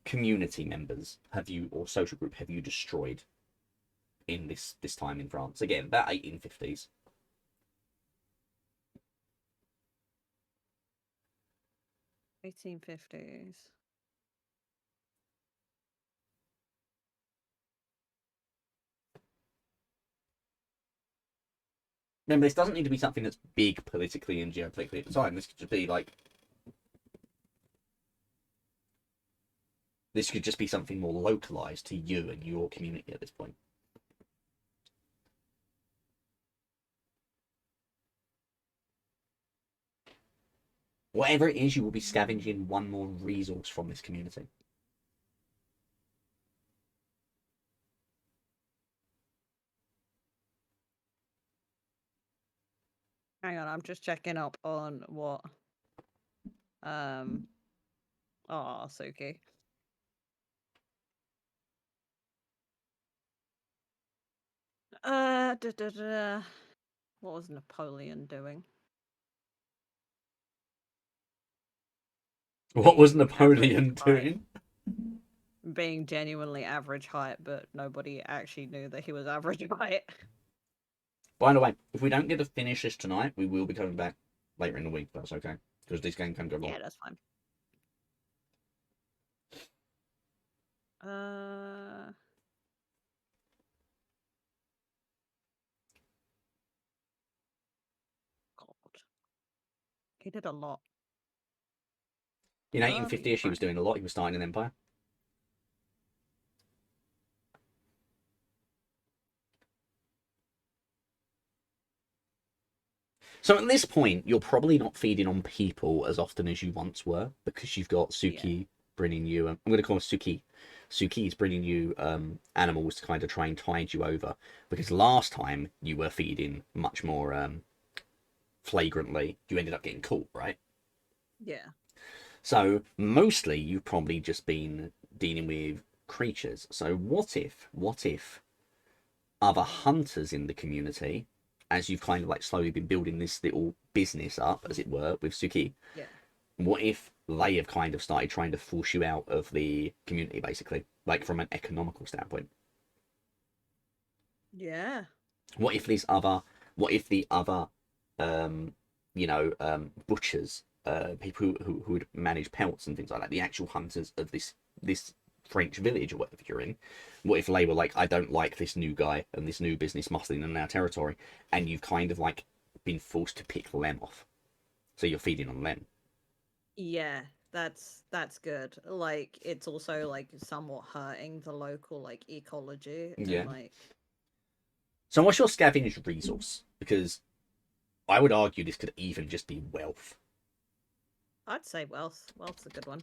community members have you, or social group, have you destroyed in this time in France? Again, about 1850s. 1850s. Remember, this doesn't need to be something that's big politically and geopolitically at the time. This could just be like, this could just be something more localized to you and your community at this point. Whatever it is, you will be scavenging one more resource from this community. Hang on, I'm just checking up on what. Oh, Suki. Da, da, da. What was Napoleon doing? What was Being Napoleon average height. doing? Being genuinely average height, but nobody actually knew that he was average height. By the way, if we don't get to finish this tonight, we will be coming back later in the week. That's okay, because this game can go long. Yeah, that's fine. God. He did a lot. In Early 1850ish, he was France. doing a lot. He was starting an empire. So at this point, you're probably not feeding on people as often as you once were because you've got Suki Yeah. bringing you. I'm going to call her Suki. Suki is bringing you animals to kind of try and tide you over because last time you were feeding much more flagrantly. You ended up getting caught, right? Yeah. So mostly you've probably just been dealing with creatures. So what if other hunters in the community, as you've kind of like slowly been building this little business up, as it were, with Suki, Yeah. what if they have kind of started trying to force you out of the community, basically, like from an economical standpoint? Yeah. What if the other, um, butchers, people who would manage pelts and things like that, the actual hunters of this French village or whatever you're in, what if they were like, I don't like this new guy and this new business muscling in our territory, and you've kind of like been forced to pick them off, so you're feeding on them. Yeah. That's good. Like it's also like somewhat hurting the local like ecology and Yeah. like So what's your scavenged resource? Because I would argue this could even just be wealth. I'd say wealth. Wealth's a good one.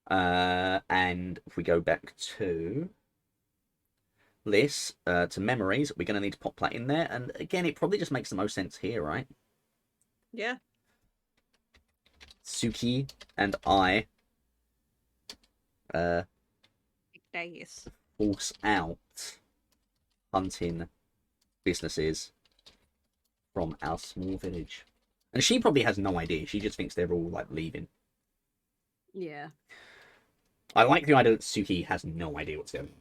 And if we go back to this, to memories, we're going to need to pop that in there. And again, it probably just makes the most sense here, right? Yeah. Suki and I Days. force out hunting businesses from our small village. And she probably has no idea. She just thinks they're all like leaving. Yeah. I like the idea that Suki has no idea what's going on.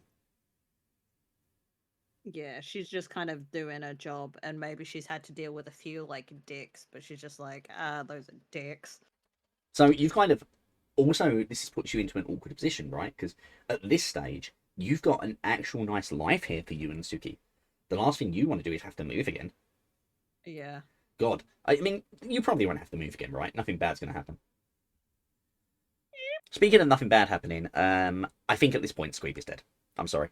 Yeah, she's just kind of doing her job, and maybe she's had to deal with a few like dicks, but she's just like, those are dicks. So you've kind of also, this puts you into an awkward position, right? Because at this stage, you've got an actual nice life here for you and Suki. The last thing you want to do is have to move again. Yeah. God, I mean, you probably won't have to move again, right? Nothing bad's going to happen. Speaking of nothing bad happening, I think at this point Squeeb is dead. I'm sorry.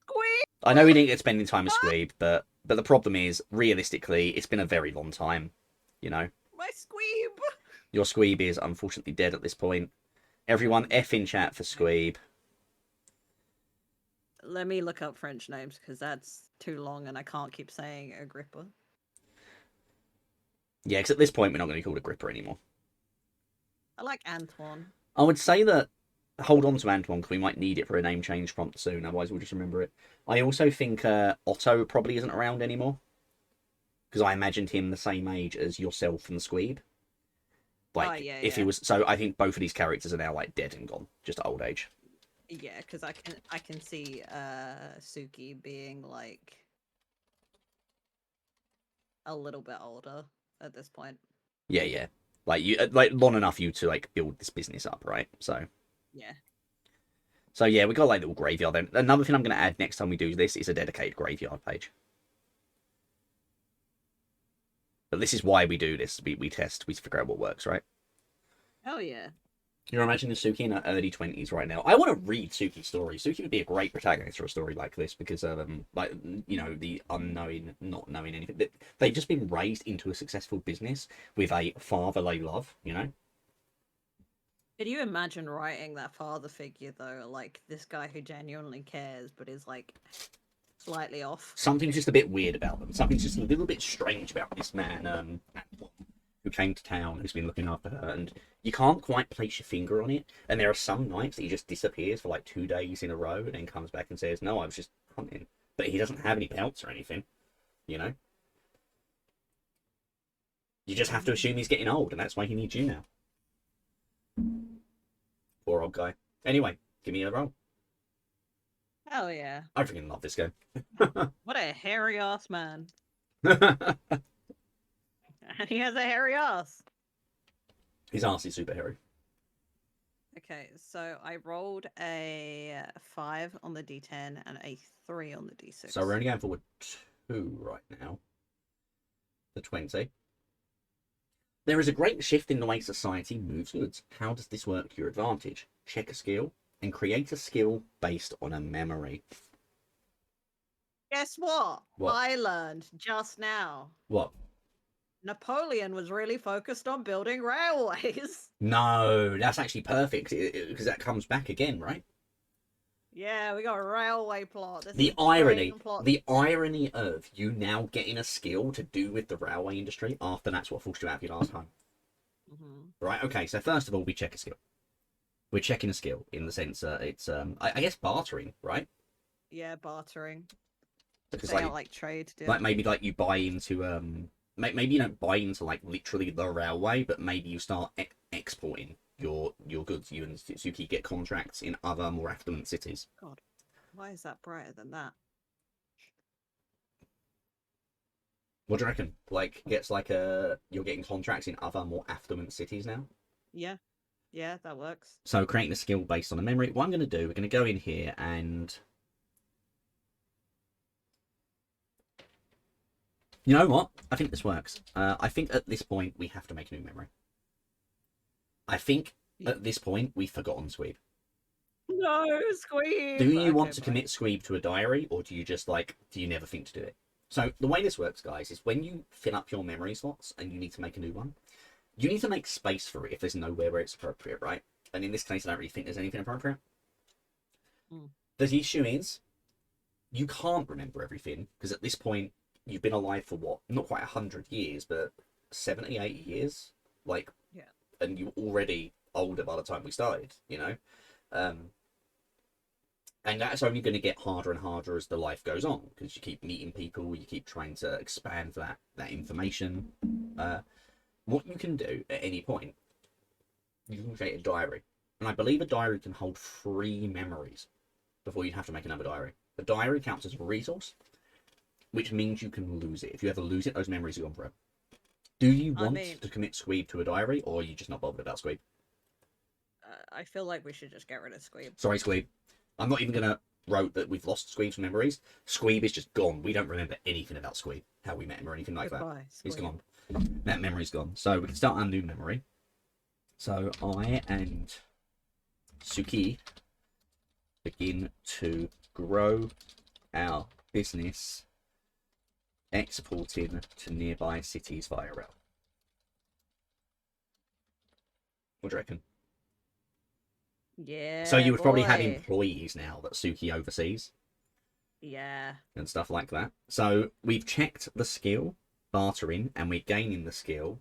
Squeak! I know we didn't get spending time with Squeeb, but the problem is, realistically, it's been a very long time. You know, My squeeb. your Squeeb is unfortunately dead at this point. Everyone F in chat for Squeeb. Let me look up French names because that's too long and I can't keep saying Agrippa. Yeah, because at this point we're not going to be called Agrippa anymore. I like Antoine. I would say that hold on to Antoine because we might need it for a name change prompt soon. Otherwise, we'll just remember it. I also think Otto probably isn't around anymore because I imagined him the same age as yourself and the Squeeb. Like, Yeah, if he was, so I think both of these characters are now like dead and gone, just old age. Yeah, because I can see Suki being like a little bit older at this point. Yeah, yeah. Like you, like long enough you to like build this business up, right? Yeah. So yeah, we got like a little graveyard. Then another thing I'm going to add next time we do this is a dedicated graveyard page. But this is why we do this. We test, we figure out what works, right? Oh yeah. You're imagining Suki in her early 20s right now. I want to read Suki's story. Suki would be a great protagonist for a story like this because of like the unknowing, not knowing anything. They've just been raised into a successful business with a father they love. Could you imagine writing that father figure though, like this guy who genuinely cares but is like slightly off? Something's just a bit weird about them. Something's just a little bit strange about this man, Antoine, who came to town, who's been looking after her, and you can't quite place your finger on it. And there are some nights that he just disappears for like 2 days in a row and then comes back and says, "No, I was just hunting." But he doesn't have any pelts or anything, you know? You just have to assume he's getting old, and that's why he needs you now. Poor old guy. Anyway, give me a roll. Hell yeah. I freaking love this game. What a hairy ass man. And he has a hairy ass. His ass is super hairy. Okay, so I rolled a 5 on the D10 and a 3 on the D6. So we're only going for 2 right now. The 20. There is a great shift in the way society moves goods. How does this work to your advantage? Check a skill and create a skill based on a memory. Guess what? What? I learned just now. What? Napoleon was really focused on building railways. No, that's actually perfect because that comes back again, right? Yeah, we got a railway plot. The irony of you now getting a skill to do with the railway industry after that's what forced you out of your last home. Right, okay, so first of all, we check a skill. We're checking a skill in the sense it's, I guess, bartering, right? Yeah, bartering. Because they don't like trade, do like maybe like you buy into, maybe you don't buy into like literally the railway, but maybe you start exporting your goods. You and Suki get contracts in other more affluent cities. God, why is that brighter than that? What do you reckon? Like, gets like you're getting contracts in other more affluent cities now? Yeah, that works. So creating a skill based on a memory. What I'm going to do, we're going to go in here and... You know what? I think this works. I think at this point we have to make a new memory. I think at this point we've forgotten Squeeb. No, Squeeb! Do you want to commit Squeeb to a diary, or do you just do you never think to do it? So the way this works, guys, is when you fill up your memory slots and you need to make a new one, you need to make space for it if there's nowhere where it's appropriate, right? And in this case, I don't really think there's anything appropriate. The issue is, you can't remember everything, because at this point, you've been alive for what? Not quite 100 years, but 70, 80 years? Yeah. And you're already older by the time we started, And that's only going to get harder and harder as the life goes on, because you keep meeting people, you keep trying to expand that information. What you can do at any point, you can create a diary. And I believe a diary can hold 3 memories before you have to make another diary. The diary counts as a resource, which means you can lose it. If you ever lose it, those memories are gone forever. Do you want to commit Squeeb to a diary, or are you just not bothered about Squeeb? I feel like we should just get rid of Squeeb. Sorry, Squeeb. I'm not even going to wrote that we've lost Squeeb's memories. Squeeb is just gone. We don't remember anything about Squeeb, how we met him or anything like that. Squeeb. He's gone. That memory's gone. So we can start our new memory. So I and Suki begin to grow our business, exporting to nearby cities via rail. What do you reckon? Yeah, So you would probably have boy. employees now that Suki oversees Yeah. and stuff like that. So we've checked the skill bartering, and we're gaining the skill.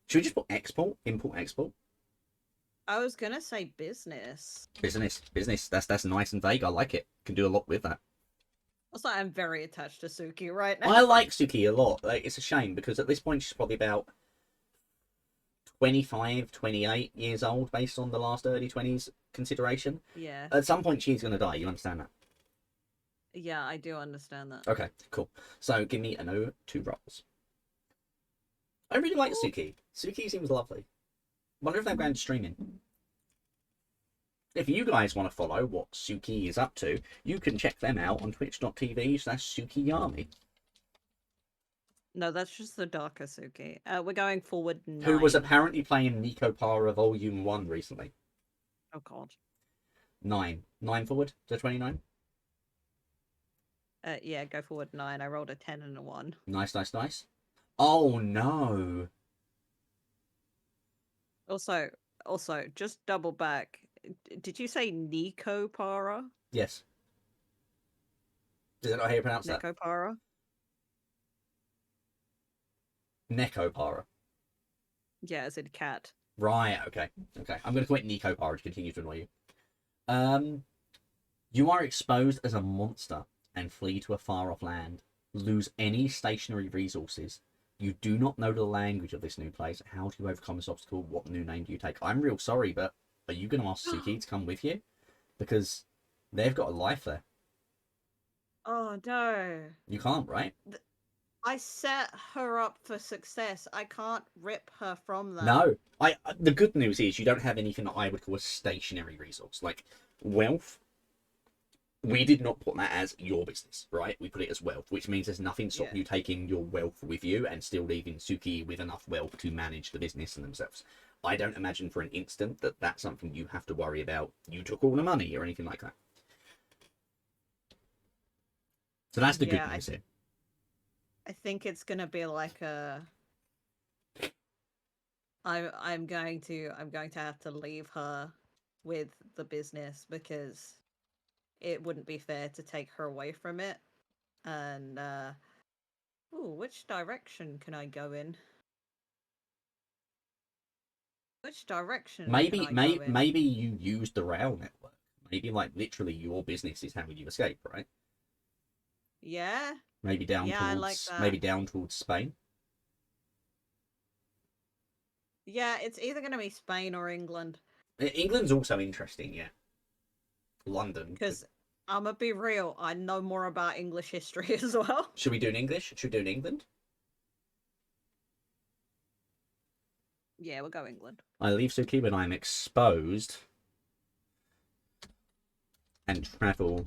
Should we just put export, import, export? I was gonna say business. Business. That's nice and vague. I like it. Can do a lot with that. Also, I'm very attached to Suki right I now. like Suki a lot. Like, it's a shame because at this point she's probably about 25, 28 years old based on the last early 20s consideration. Yeah. At some point she's going to die. You understand that? Yeah, I do understand that. Okay, cool. So give me an O2 rolls. I really like Ooh. Suki. Suki seems lovely. Wonder if they're going to streaming. If you guys want to follow what Suki is up to, you can check them out on twitch.tv/SukiYami. No, that's just the darker Suki. We're going forward 9. Who was apparently playing Nico Para Volume 1 recently. Oh god. 9. 9 forward to 29. Yeah, go forward 9. I rolled a 10 and a 1. Nice, nice, nice. Oh no. Also, just double back. Did you say Nico Para? Yes. Is that not how you pronounce that? Nico Para? Neko Para. Yeah, as in cat. Right, okay. Okay. I'm going to quit Nico Para to continue to annoy you. You are exposed as a monster and flee to a far-off land. Lose any stationary resources. You do not know the language of this new place. How do you overcome this obstacle? What new name do you take? I'm real sorry, but are you going to ask Suki to come with you? Because they've got a life there. Oh no. You can't, right? I set her up for success. I can't rip her from that. No. The good news is you don't have anything that I would call a stationary resource. Like wealth, we did not put that as your business, right? We put it as wealth, which means there's nothing stopping you taking your wealth with you and still leaving Suki with enough wealth to manage the business and themselves. I don't imagine for an instant that that's something you have to worry about. You took all the money or anything like that. So that's the good news here. I think it's gonna be like a. I'm going to have to leave her with the business because it wouldn't be fair to take her away from it. And which direction can I go in? Which direction Maybe can I go in? maybe you use the rail network. Maybe like literally your business is how you escape, right? Yeah. Maybe down Yeah, towards I like that. maybe down towards Spain. Yeah, it's either going to be Spain or England. England's also interesting, yeah. London. Because I'm going to be real, I know more about English history as well. Should we do in English? Should we do in England? Yeah, we'll go England. I leave Suki when I'm exposed and travel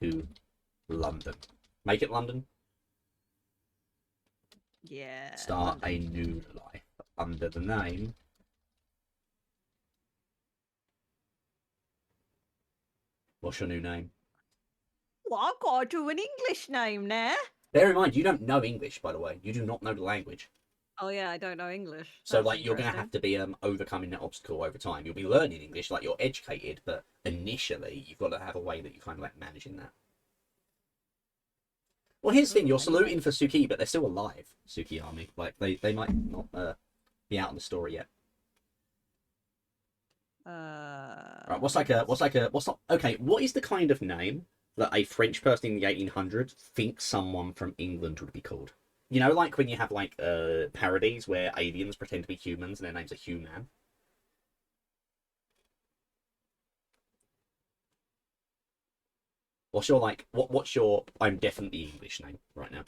to London. Make it London. Yeah. Start a new life under the name. What's your new name? Well, I've got to do an English name now. Bear in mind, you don't know English, by the way. You do not know the language. Oh yeah, I don't know English. So That's like you're gonna have to be overcoming that obstacle over time. You'll be learning English, like you're educated, but initially you've got to have a way that you kind of like managing that. Well, here's the thing: you're saluting for Suki, but they're still alive, Suki Army. Like they might not be out in the story yet. Right, okay? What is the kind of name that a French person in the 1800s thinks someone from England would be called? You know, like when you have like parodies where aliens pretend to be humans and their names are human. What's your like? What's your? I'm definitely English name right now.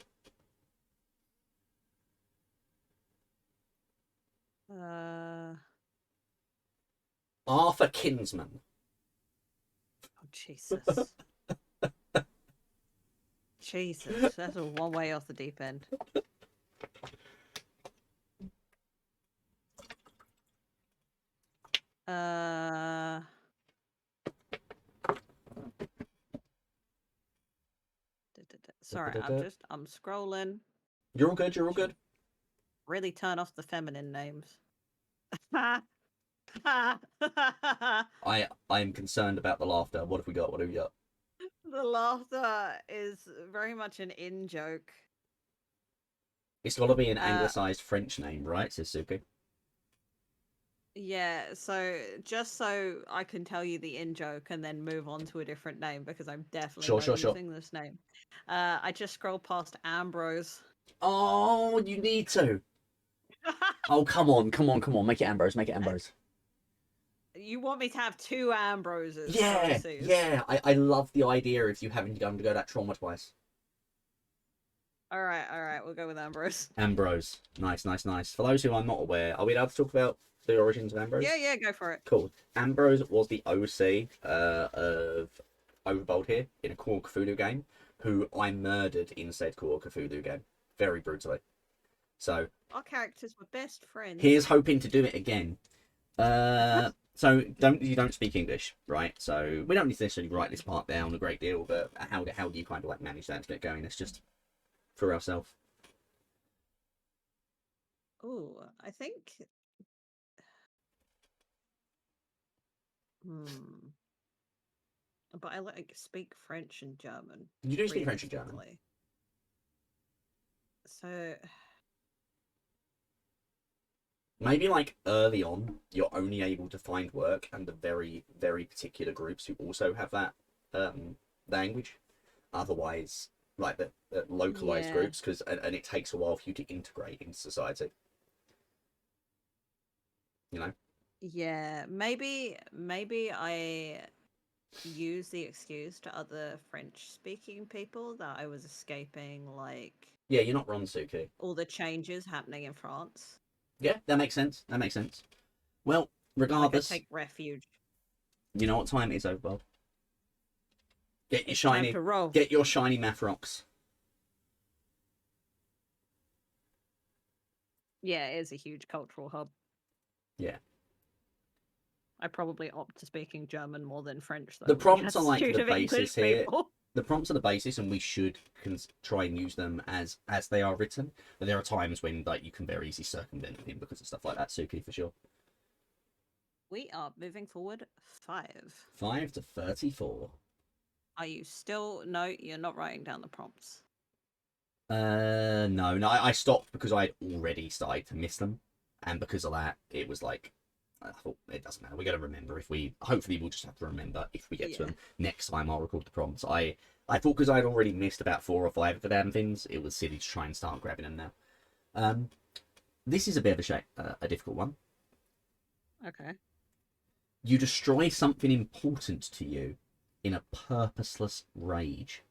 Arthur Kinsman. Oh Jesus. Jesus, that's a one way off the deep end. Sorry, I'm scrolling. You're all good. You're all good. Really turn off the feminine names. I'm concerned about the laughter. What have we got? What have we got? The laughter is very much an in joke. It's got to be an Uh, anglicized French name, right, Suzuki? yeah, so just so I can tell you the in joke and then move on to a different name because I'm definitely Sure, not sure, sure. using this name. I just scrolled past Ambrose. Oh, you need to. Oh, come on, come on, come on. Make it Ambrose. Make it Ambrose. You want me to have two Ambroses, so I Yeah, see. yeah. I love the idea of you having to undergo that trauma twice. All right, we'll go with Ambrose. Ambrose. Nice, nice, nice. For those who are not aware, are we allowed to talk about the origins of Ambrose? Yeah, go for it. Cool. Ambrose was the OC of Overbold here in a Call of Cthulhu game, who I murdered in said Call of Cthulhu game. Very brutally. So Our characters were best friends. here's hoping to do it again. So you don't speak English, right? So we don't need to necessarily write this part down a great deal, but how do you kind of like manage that to get going? It's just for ourselves. Oh, I think. Hmm. But I like speak French and German. You do speak French and German. Realistically. So Maybe like early on, you're only able to find work and the very, very particular groups who also have that language. Otherwise, like the localized Yeah. groups, because and it takes a while for you to integrate into society. You know? yeah, maybe I use the excuse to other French speaking people that I was escaping like Yeah, you're not Ron Suki. all the changes happening in France. Yeah, that makes sense. That makes sense. Well, Like I regardless, take refuge. you know what time it is, Overbold. Get your It's time shiny, to roll. get your shiny math rocks. Yeah, it is a huge cultural hub. Yeah. I probably opt to speaking German more than French though. The with prompts are like attitude the of English basis here. people. The prompts are the basis, and we should try and use them as they are written. But there are times when like you can very easily circumvent them because of stuff like that, Suki, for sure. We are moving forward 5. 5 to 34. Are you still? No, you're not writing down the prompts. No, I stopped because I'd already started to miss them, and because of that, it was like I thought it doesn't matter. We got to remember if we. Hopefully, we'll just have to remember if we get to them next time. I'll record the prompts. I thought because I'd already missed about 4 or 5 of the damn things, it was silly to try and start grabbing them now. This is a bit of a difficult one. Okay. You destroy something important to you in a purposeless rage.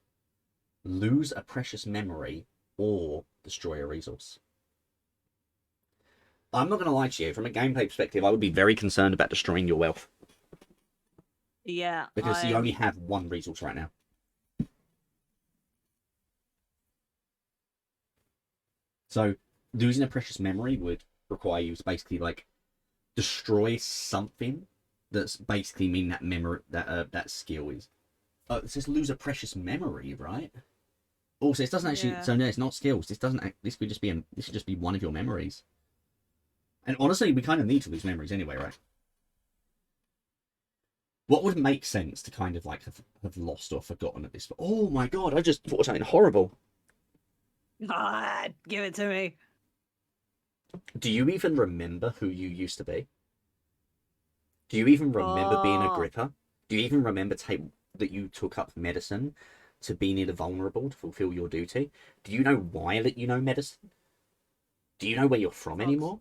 Lose a precious memory or destroy a resource. I'm not going to lie to you. From a gameplay perspective, I would be very concerned about destroying your wealth. Yeah. Because you only have 1 resource right now. So losing a precious memory would require you to basically like destroy something that's basically mean that memory that skill is. Oh, it says lose a precious memory, right? Also, it doesn't actually. Yeah. So no, it's not skills. This doesn't. This could just be. This should just be one of your memories. And honestly, we kind of need to lose memories anyway, right? What would make sense to kind of like have lost or forgotten at this? Oh my god! I just thought of something horrible. God, give it to me. Do you even remember who you used to be? Do you even remember being a gripper? Do you even remember that you took up medicine to be near the vulnerable to fulfill your duty? Do you know why that you know medicine? Do you know where you're from Fox. anymore?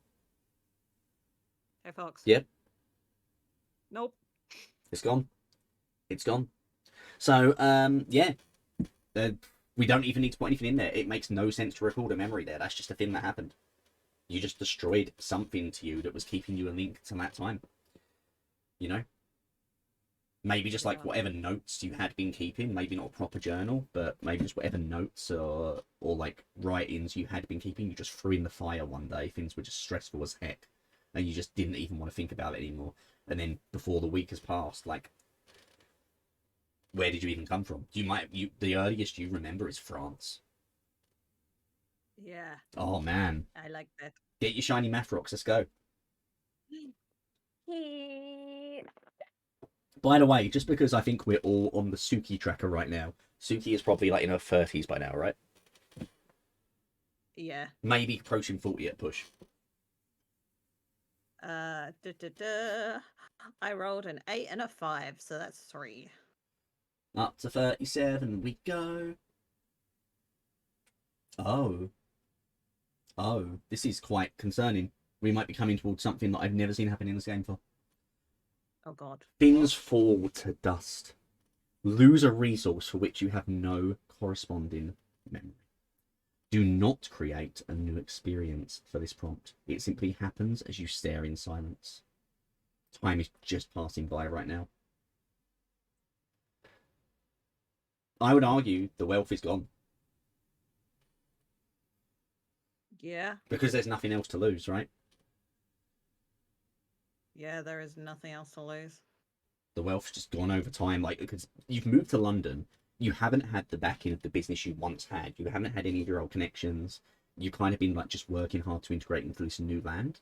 Hey, Fox. Yep. Nope. It's gone. It's gone. So, yeah. We don't even need to put anything in there. It makes no sense to record a memory there. That's just a thing that happened. You just destroyed something to you that was keeping you a link to that time. You know? Maybe just like whatever notes you had been keeping, maybe not a proper journal, but maybe just whatever notes or like write-ins you had been keeping, you just threw in the fire one day. Things were just stressful as heck, and you just didn't even want to think about it anymore. And then before the week has passed, like, where did you even come from? The earliest you remember is France. Yeah. Oh man, I like that. get your shiny math rocks. Let's go. By the way, just because I think we're all on the Suki tracker right now, Suki is probably like in her 30s by now, right? Yeah. Maybe approaching 40 at push. I rolled an 8 and a 5, so that's 3. Up to 37 we go. Oh. Oh, this is quite concerning. We might be coming towards something that I've never seen happen in this game before. Oh god. Things fall to dust. Lose a resource for which you have no corresponding memory. Do not create a new experience for this prompt. It simply happens as you stare in silence. Time is just passing by right now. I would argue the wealth is gone. Yeah. Because there's nothing else to lose, right? Yeah, there is nothing else to lose. The wealth's just gone over time. Like, because you've moved to London, you haven't had the backing of the business you once had. You haven't had any of your old connections. You've kind of been like just working hard to integrate into this new land.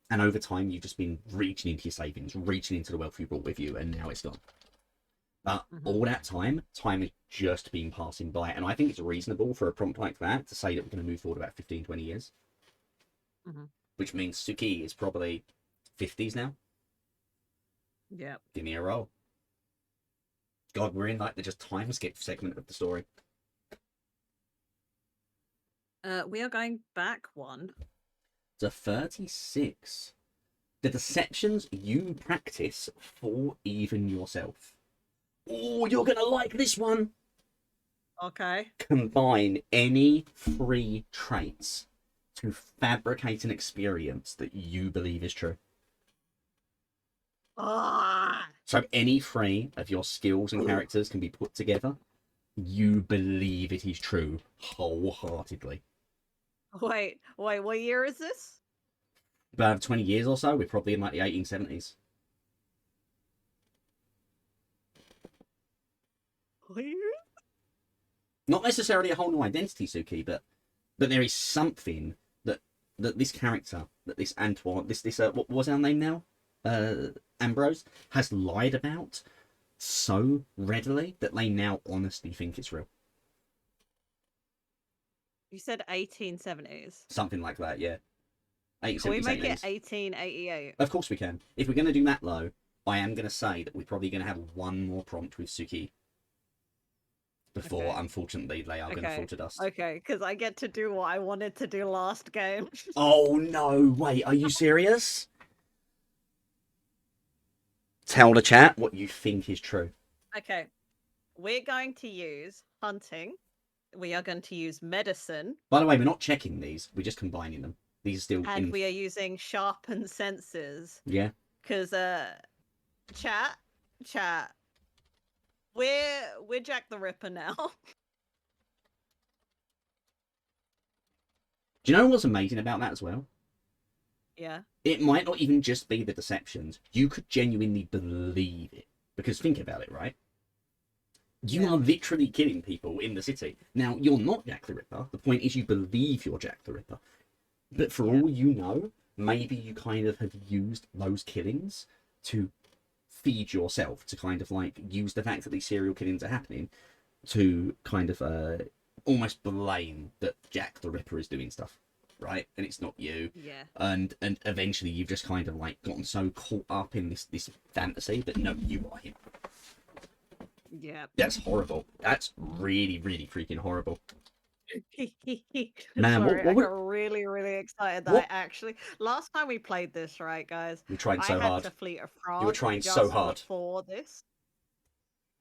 And over time, you've just been reaching into your savings, reaching into the wealth you brought with you, and now it's gone. But all that time has just been passing by. And I think it's reasonable for a prompt like that to say that we're going to move forward about 15, 20 years. Which means Suki is probably 50s now. Yeah. Give me a roll. God, we're in like the just time skip segment of the story. We are going back one. It's a 36. The deceptions you practice for even yourself. Oh, you're going to like this one. Okay. Combine any free traits to fabricate an experience that you believe is true. So any free of your skills and characters can be put together. You believe it is true wholeheartedly. Wait, what year is this? About 20 years or so, we're probably in like the 1870s. Not necessarily a whole new identity, Suki, but there is something that this character, that this Antoine, this what was our name now? Ambrose has lied about so readily that they now honestly think it's real. You said 1870s. Something like that, yeah. Can we make it 1888? Of course we can. If we're going to do that low, I am going to say that we're probably going to have one more prompt with Suki before, unfortunately, they are going to fall to dust. Okay, because I get to do what I wanted to do last game. Oh no, wait, are you serious? Tell the chat what you think is true. Okay, we're going to use hunting. We are going to use medicine. By the way, we're not checking these, we're just combining them. These are still and we are using sharpened senses. Yeah. Because chat, we're Jack the Ripper now. Do you know what's amazing about that as well? Yeah. It might not even just be the deceptions. You could genuinely believe it. Because think about it, right? You are literally killing people in the city. Now, you're not Jack the Ripper. The point is you believe you're Jack the Ripper. But for all you know, maybe you kind of have used those killings to feed yourself, to kind of like use the fact that these serial killings are happening to kind of almost blame that Jack the Ripper is doing stuff, right? And it's not you. Yeah. And eventually you've just kind of like gotten so caught up in this fantasy that no, you are him. Yeah. That's horrible. That's really, really freaking horrible. Man, sorry, I got really, really excited that I actually last time we played this, right, guys? We tried so hard. I had to fleet a frog. You were trying so hard for this.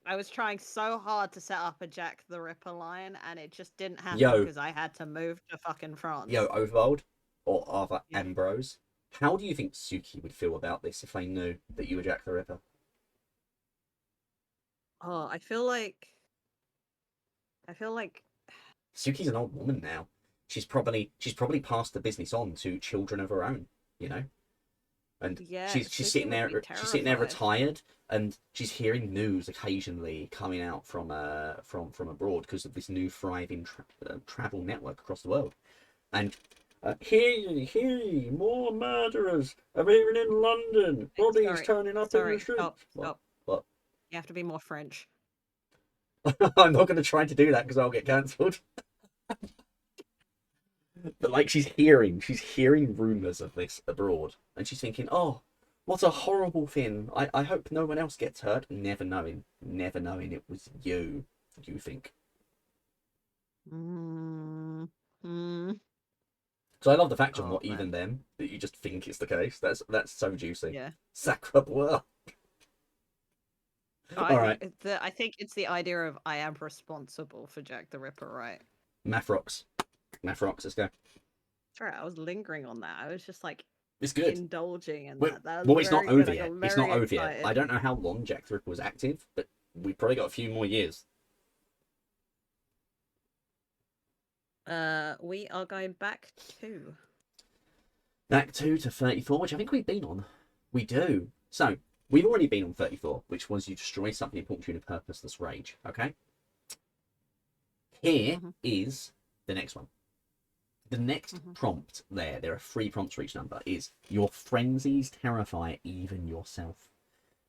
I was trying so hard to set up a Jack the Ripper line, and it just didn't happen because I had to move to fucking France. Yo, Overbold or Arthur Ambrose, how do you think Suki would feel about this if they knew that you were Jack the Ripper? Oh, I feel like Suki's an old woman now. She's probably passed the business on to children of her own, you know. And she's sitting there. She's sitting there retired, and she's hearing news occasionally coming out from abroad because of this new thriving travel network across the world. And Hear ye, more murderers appearing in London. Bodies Sorry, turning up in the sorry, stop, streets. What? stop. What? You have to be more French. I'm not going to try to do that because I'll get cancelled. But like she's hearing rumours of this abroad, and she's thinking, oh, what a horrible thing. I hope no one else gets hurt. Never knowing it was you. You think? Mm, mm, So I love the fact you're oh not even man, them, that you just think it's the case. That's so juicy. yeah. Sacre bleu. All right, I think it's the idea of I am responsible for Jack the Ripper, right? math rocks. Math rocks. Let's go. Sorry, I was lingering on that. I was just like It's good. indulging in Well, that. That was well, it's not very good. over I got yet. It's not very over yet. I excited. don't know how long Jack the Ripper was active, but we've probably got a few more years. We are going back to. Back to 34, which I think we've been on. We do. So, we've already been on 34, which was you destroy something important to you in a purposeless rage. Okay? Here is the next one. The next prompt there are 3 prompts for each number, is your frenzies terrify even yourself.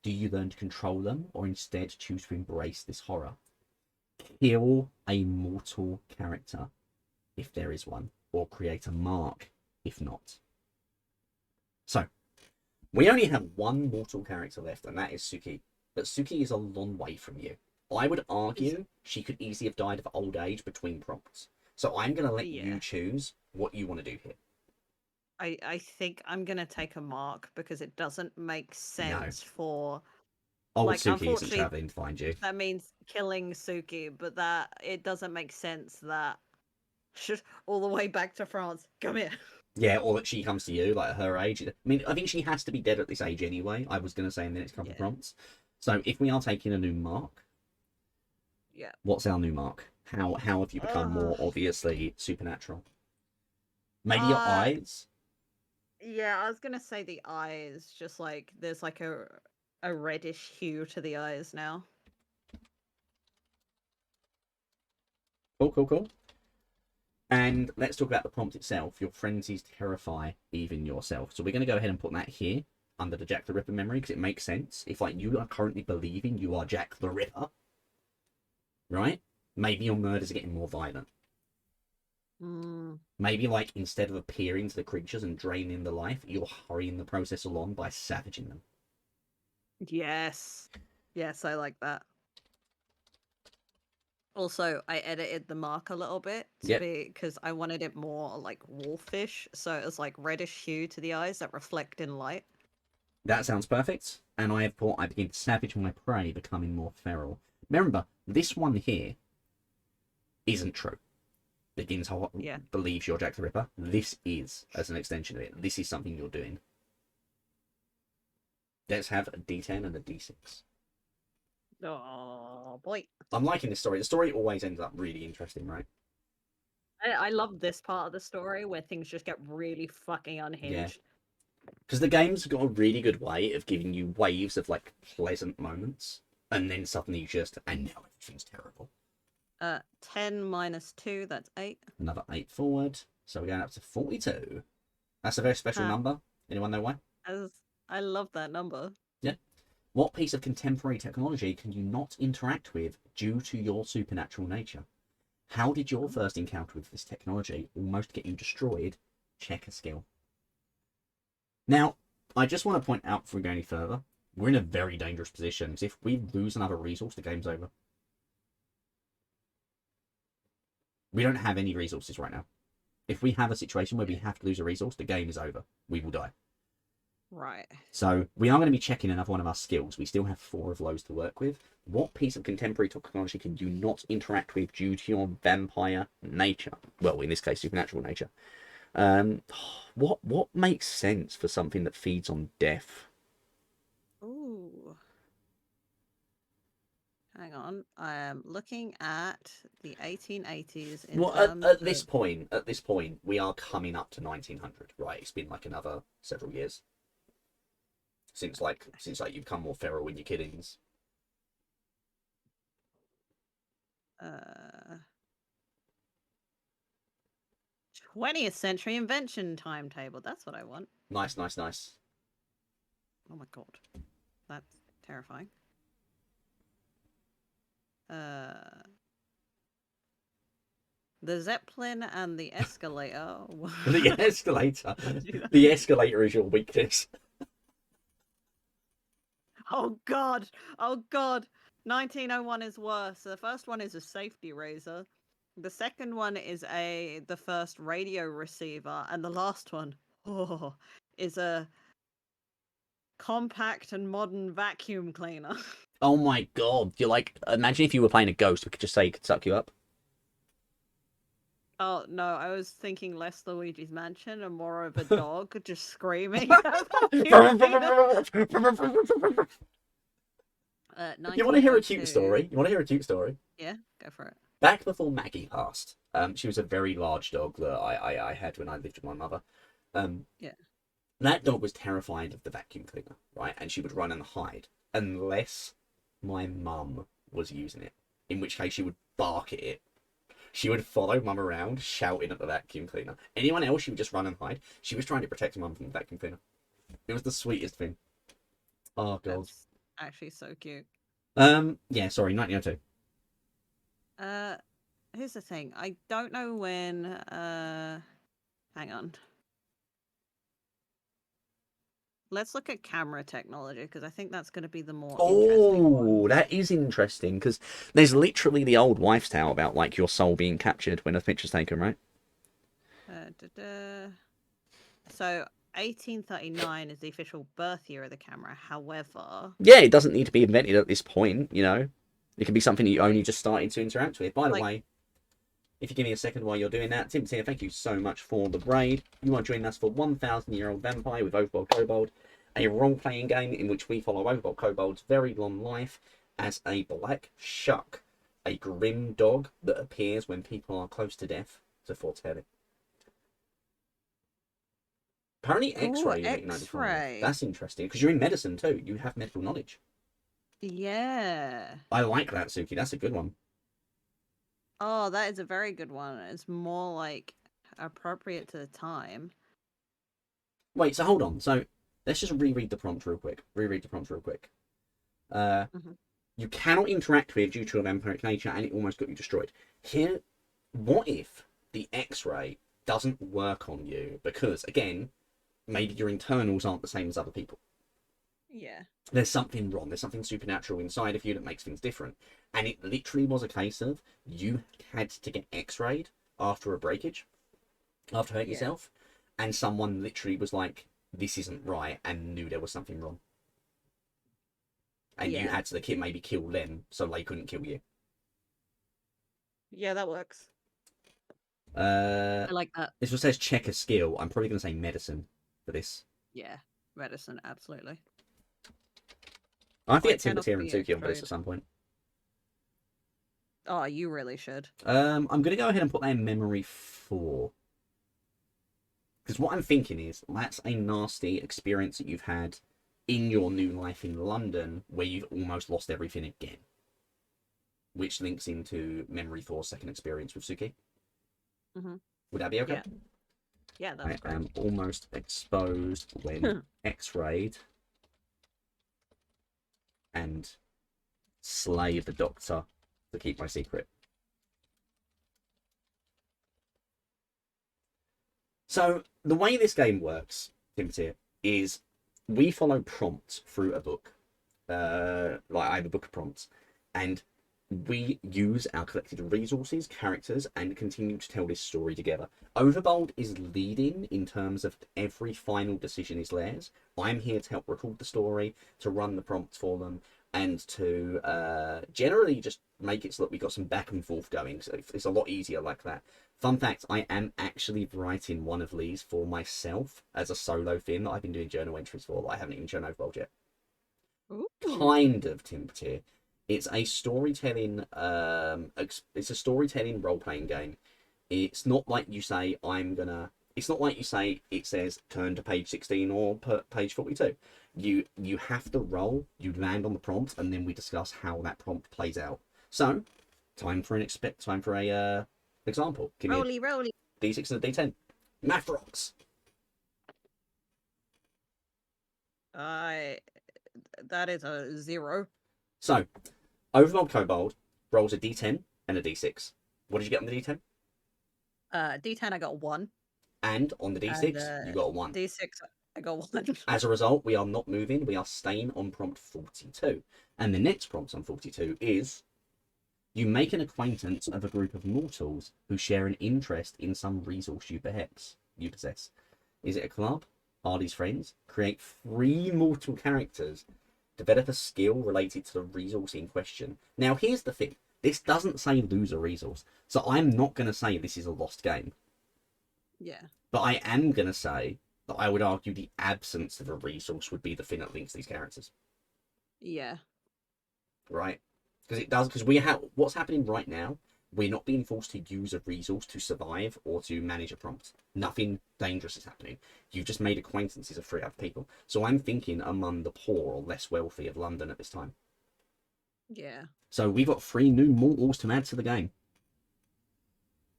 Do you learn to control them, or instead choose to embrace this horror? Kill a mortal character, if there is one, or create a mark, if not. So, we only have one mortal character left, and that is Suki. But Suki is a long way from you. I would argue she could easily have died of old age between prompts. So I'm going to let you choose what you want to do here. I think I'm going to take a mark because it doesn't make sense for... Old like, Suki isn't travelling to find you. That means killing Suki, but that it doesn't make sense that all the way back to France. Come here. Yeah, or that she comes to you, like at her age. I mean, I think she has to be dead at this age anyway. I was going to say in the next couple of prompts. So if we are taking a new mark, what's our new mark? How have you become more obviously supernatural? Maybe your eyes? Yeah, I was going to say the eyes. Just like there's like a reddish hue to the eyes now. Cool. And let's talk about the prompt itself. Your frenzies terrify even yourself. So we're going to go ahead and put that here under the Jack the Ripper memory because it makes sense. If like you are currently believing you are Jack the Ripper, right? Maybe your murders are getting more violent. Maybe like instead of appearing to the creatures and draining the life, you're hurrying the process along by savaging them. Yes, I like that. Also, I edited the mark a little bit to be because I wanted it more like wolfish, so it was like reddish hue to the eyes that reflect in light. That sounds perfect. And I have put, I begin to savage my prey, becoming more feral. Remember, this one here isn't true. Begins to believes you're Jack the Ripper. This is, as an extension of it, this is something you're doing. Let's have a D10 and a D6. Oh boy. I'm liking this story. The story always ends up really interesting, right? I love this part of the story where things just get really fucking unhinged. Because the game's got a really good way of giving you waves of like pleasant moments, and then suddenly and now everything's terrible. 10 minus 2, that's 8. Another 8 forward, so we're going up to 42. That's a very special number. Anyone know why? I love that number. Yeah. What piece of contemporary technology can you not interact with due to your supernatural nature? How did your first encounter with this technology almost get you destroyed? Check a skill. Now, I just want to point out before we go any further, we're in a very dangerous position. Because if we lose another resource, the game's over. We don't have any resources right now. If we have a situation where we have to lose a resource, the game is over. We will die. Right. So we are going to be checking another one of our skills. We still have 4 of those to work with. What piece of contemporary technology can you not interact with due to your vampire nature? Well, in this case, supernatural nature. What makes sense for something that feeds on death? Ooh. Hang on. I am looking at the 1880s. At this point, we are coming up to 1900, right? It's been like another several years since you become more feral in your killings. 20th century invention timetable. That's what I want. Nice, nice, nice. Oh my god. That's terrifying. The Zeppelin and the escalator. The escalator. Do that. The escalator is your weakness. Oh god. Oh god. 1901 is worse. The first one is a safety razor. The second one is the first radio receiver, and the last one is a compact and modern vacuum cleaner. Oh my god. You're like, imagine if you were playing a ghost, we could just say it could suck you up. Oh no, I was thinking less Luigi's Mansion and more of a dog just screaming. You want to hear a cute 1902. story? You want to hear a cute story? Yeah, go for it. Back before Maggie passed, she was a very large dog that I had when I lived with my mother. Yeah. That dog was terrified of the vacuum cleaner, right? And she would run and hide unless my mum was using it, in which case she would bark at it. She would follow mum around, shouting at the vacuum cleaner. Anyone else, she would just run and hide. She was trying to protect mum from the vacuum cleaner. It was the sweetest thing. Oh, God. That's actually so cute. Yeah, sorry, 1902. Here's the thing. I don't know when, hang on. Let's look at camera technology, because I think that's going to be the more interesting one. Oh, that is interesting, because there's literally the old wives' tale about, like, your soul being captured when a picture's taken, right? So, 1839 is the official birth year of the camera. However... Yeah, it doesn't need to be invented at this point, you know? It can be something you only just started to interact with. By the way, if you give me a second while you're doing that, Timothy, thank you so much for the braid. You are joining us for 1,000-Year-Old Vampire with Overbold Kobold, a role-playing game in which we follow Overbold Kobold's very long life as a black shuck, a grim dog that appears when people are close to death to foretell it. Apparently X-ray in 1995. X-ray. That's interesting, because you're in medicine too. You have medical knowledge. Yeah. I like that, Suki. That's a good one. Oh, that is a very good one. It's more, like, appropriate to the time. Wait, so hold on. So let's just reread the prompt real quick. You cannot interact with due to a vampiric nature, and it almost got you destroyed. Here, what if the X-ray doesn't work on you because, again, maybe your internals aren't the same as other people? Yeah. There's something wrong. There's something supernatural inside of you that makes things different. And it literally was a case of you had to get X-rayed after a breakage, after hurting yourself, and someone literally was like, "This isn't right," and knew there was something wrong. And you had to maybe kill them so they couldn't kill you. Yeah, that works. I like that. This one says check a skill. I'm probably going to say medicine for this. Yeah, medicine, absolutely. I have to get Timothy and Suki on for this at some point. Oh, you really should. I'm going to go ahead and put that in memory 4. Because what I'm thinking is, that's a nasty experience that you've had in your new life in London, where you've almost lost everything again. Which links into memory 4's second experience with Suki. Mm-hmm. Would that be okay? Yeah, that's great. I am almost exposed when X-rayed and slay the doctor to keep my secret. So the way this game works, Timothy, is we follow prompts through a book. Like I have a book of prompts, and we use our collected resources, characters, and continue to tell this story together. Overbold is leading in terms of every final decision is theirs. I'm here to help record the story, to run the prompts for them, and to generally just make it so that we got some back and forth going. So it's a lot easier like that. Fun fact, I am actually writing one of these for myself as a solo thing that I've been doing journal entries for that I haven't even shown Overbold yet. Ooh. Kind of, Timothy. It's a storytelling. It's a storytelling role-playing game. It's not like you say It's not like you say it says turn to page 16 or page 42. You have to roll. You land on the prompt, and then we discuss how that prompt plays out. So, time for a example. Give me Rolly. D6 and a D10. Math rocks. That is a 0. So, Overmob Kobold rolls a d10 and a d6. What did you get on the d10? D10 I got 1. And on the d6, And you got a 1. D6 I got 1. As a result, we are not moving. We are staying on prompt 42. And the next prompt on 42 is you make an acquaintance of a group of mortals who share an interest in some resource you possess. Is it a club? Are these friends? Create 3 mortal characters. Develop a skill related to the resource in question. Now, here's the thing. This doesn't say lose a resource. So I'm not going to say this is a lost game. Yeah. But I am going to say that I would argue the absence of a resource would be the thing that links these characters. Yeah. Right? Because it does, because we have, what's happening right now, we're not being forced to use a resource to survive or to manage a prompt. Nothing dangerous is happening. You've just made acquaintances of 3 other people. So I'm thinking among the poor or less wealthy of London at this time. Yeah. So we've got 3 new mortals to add to the game.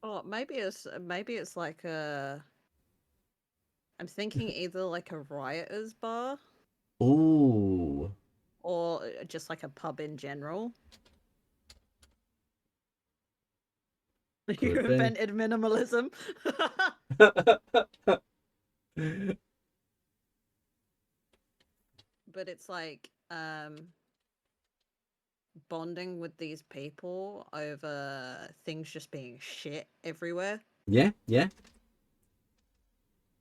Oh, maybe it's like a. I'm thinking either like a rioters bar Ooh. or just like a pub in general. You Could be. invented minimalism. But it's like bonding with these people over things just being shit everywhere. Yeah, yeah.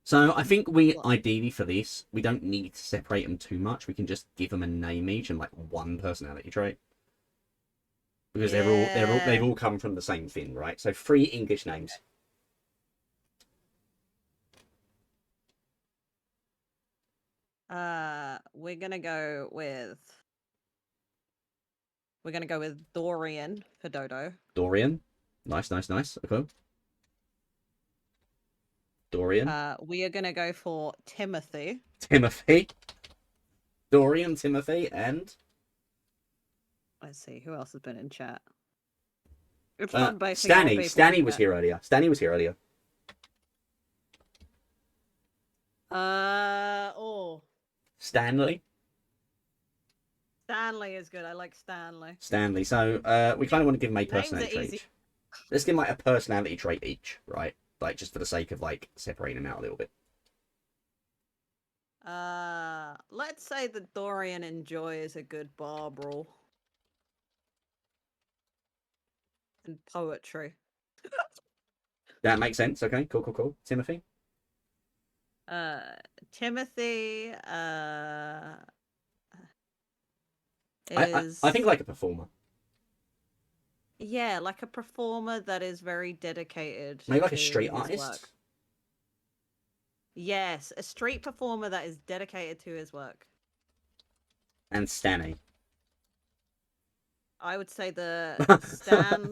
So I think we Well, ideally for this, we don't need to separate them too much. We can just give them a name each and like 1 personality trait. Because they've all come from the same thing, right? So 3 English names. we're gonna go with Dorian for Dodo. Dorian. Nice. Okay. Dorian. We are gonna go for Timothy. Timothy. Dorian, Timothy, and Let's see who else has been in chat. It's fun basing on people Stanny in was chat. here earlier. Stanny was here earlier. Stanley. Stanley is good. I like Stanley. Stanley. So we kind of want to give them a Names are personality trait easy. each. Let's give them like a personality trait each, right? Like just for the sake of like separating them out a little bit. Let's say that Dorian enjoys a good bar brawl and poetry. That makes sense. Okay, cool. Timothy. Timothy I think like a performer. Yeah, like a performer that is very dedicated. Maybe like a to street his artist. work. Yes, a street performer that is dedicated to his work. And Stanny. I would say the Stan.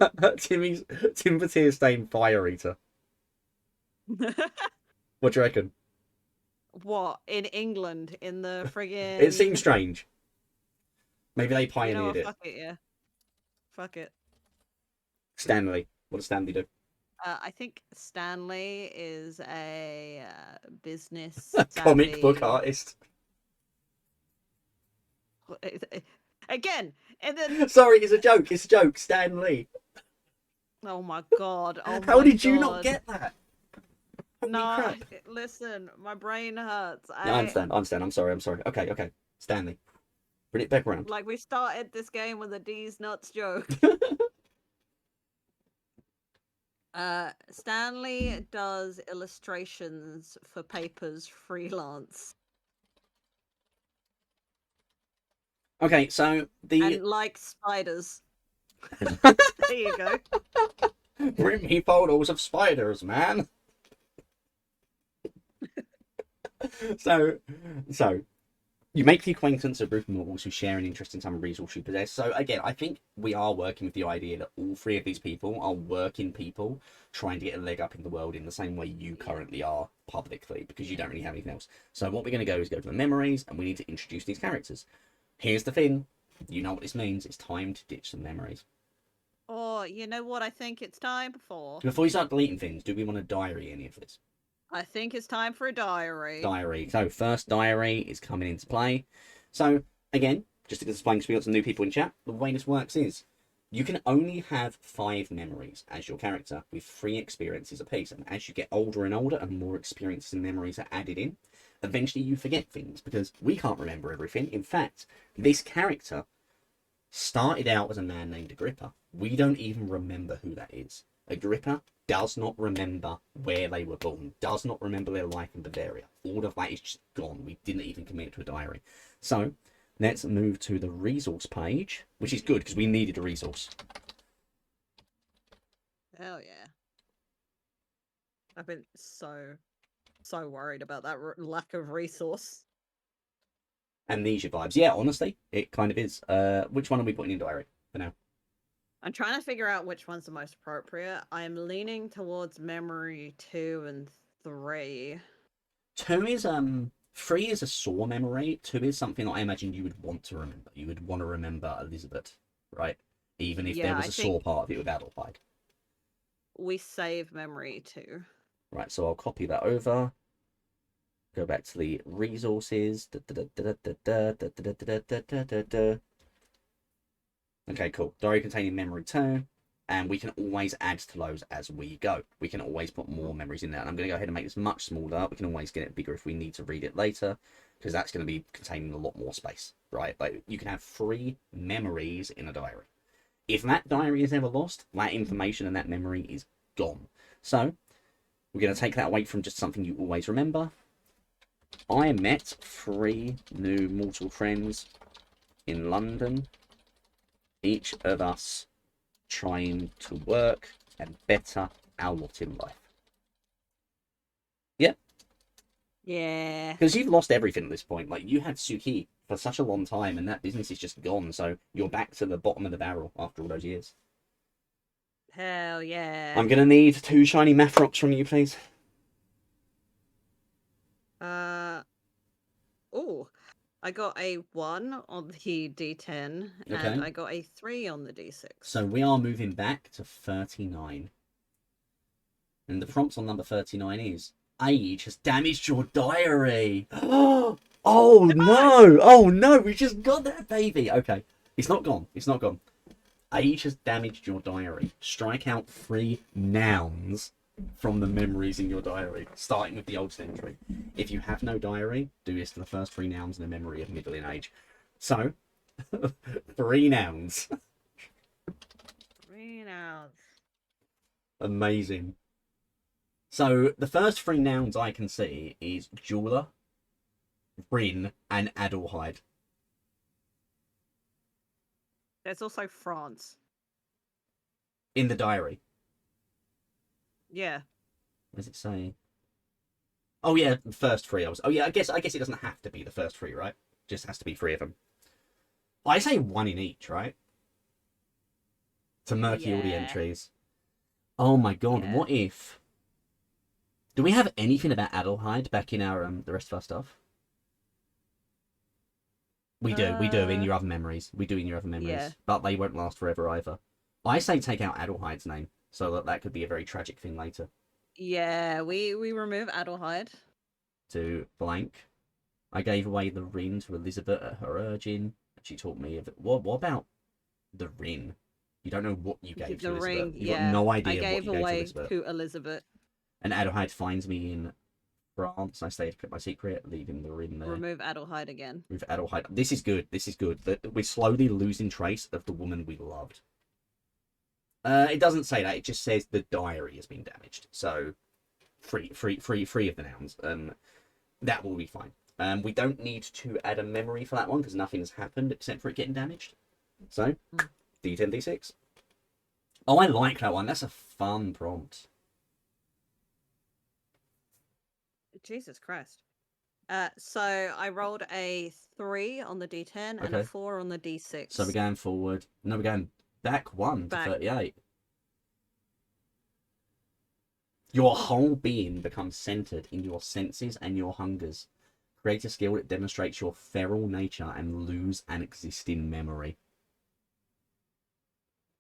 Timothy is staying fire eater. What do you reckon? What in England in the friggin'? It seems strange. Maybe they You know pioneered what, it. fuck it, yeah. Fuck it. Stanley. What does Stanley do? I think Stanley is a business Comic book savvy- artist. Again, and then Sorry, it's a joke. It's a joke. Stanley. oh my god! Oh How my did you God. not get that? Holy No, crap. listen, my brain hurts. No, I understand. I'm sorry. Okay. Stanley. Bring it back around. Like we started this game with a D's nuts joke. Stanley does illustrations for papers freelance. Okay, so And like spiders. There you go. bring me photos of spiders, man. so you make the acquaintance of a group of mortals who share an interest in some resource you possess. So again, I think we are working with the idea that all 3 of these people are working people trying to get a leg up in the world in the same way you currently are publicly, because you don't really have anything else. So what we're going to go is go to the memories, and we need to introduce these characters. Here's the thing. You know what this means. It's time to ditch some memories. Or you know what I think it's time for? Before you start deleting things, do we want to diary any of this? I think it's time for a diary. Diary. So first diary is coming into play. So again, just to explain, because we got some new people in chat, the way this works is you can only have 5 memories as your character with 3 experiences apiece. And as you get older and older and more experiences and memories are added in, eventually you forget things because we can't remember everything. In fact, this character started out as a man named Agrippa. We don't even remember who that is. Agrippa does not remember where they were born, does not remember their life in Bavaria. All of that is just gone. We didn't even commit to a diary. So let's move to the resource page, which is good because we needed a resource. Hell yeah. I've been so worried about that lack of resource. Amnesia vibes. Yeah, honestly, it kind of is. Which one are we putting in diary for now? I'm trying to figure out which one's the most appropriate. I'm leaning towards memory 2 and 3. 2 is 3 is a sore memory. 2 is something that I imagine you would want to remember. You would want to remember Elizabeth, right? Even if there was a sore part of it with Adelheid. We save memory 2. Right, so I'll copy that over. Go back to the resources. Okay, cool. Diary containing memory 2. And we can always add to those as we go. We can always put more memories in there. And I'm going to go ahead and make this much smaller. We can always get it bigger if we need to read it later, because that's going to be containing a lot more space, right? Like, you can have 3 memories in a diary. If that diary is ever lost, that information and that memory is gone. So we're going to take that away from just something you always remember. I met 3 new mortal friends in London. Each of us trying to work and better our lot in life. Yeah. Yeah. Because you've lost everything at this point. Like, you had Suki for such a long time, and that business is just gone. So you're back to the bottom of the barrel after all those years. Hell yeah. I'm gonna need 2 shiny math rocks from you, please. Oh, I got a 1 on the D10, Okay. and I got a 3 on the D6. So we are moving back to 39. And the prompt on number 39 is, age has damaged your diary. Oh no! Oh no! We just got that, baby. Okay, it's not gone. It's not gone. Age has damaged your diary. Strike out 3 nouns from the memories in your diary, starting with the oldest entry. If you have no diary, do this to the first 3 nouns in a memory of middle in age. So, 3 nouns. 3 nouns. Amazing. So, the first 3 nouns I can see is jeweler, Rin, and Adelheid. There's also France. In the diary. Yeah. What does it say? Oh yeah, the first 3. Oh yeah, I guess it doesn't have to be the first 3, right? Just has to be 3 of them. I say 1 in each, right? To murky all the entries. Oh my god, what if... Do we have anything about Adelheid back in our the rest of our stuff? We do in your other memories. We do in your other memories. Yeah. But they won't last forever either. I say take out Adelheid's name, so that could be a very tragic thing later. Yeah, we remove Adelheid. To blank. I gave away the ring to Elizabeth at her urging. She taught me of it. What about the ring? You don't know what you gave to Elizabeth. Ring, You've got no idea I gave what you away gave to Elizabeth. to Elizabeth. And Adelheid finds me in France. I stay to keep my secret, leaving the ring there. Remove Adelheid again. With Adelheid. This is good. This is good. We're slowly losing trace of the woman we loved. It doesn't say that. It just says the diary has been damaged. So, free of the nouns. That will be fine. We don't need to add a memory for that one because nothing has happened except for it getting damaged. So, D10, D6. Oh, I like that one. That's a fun prompt. Jesus Christ. So I rolled a 3 on the D10 and a 4 on the D6. So we're going forward. No, we're going back 1 to 38. Your whole being becomes centered in your senses and your hungers. Create a skill that demonstrates your feral nature and lose an existing memory.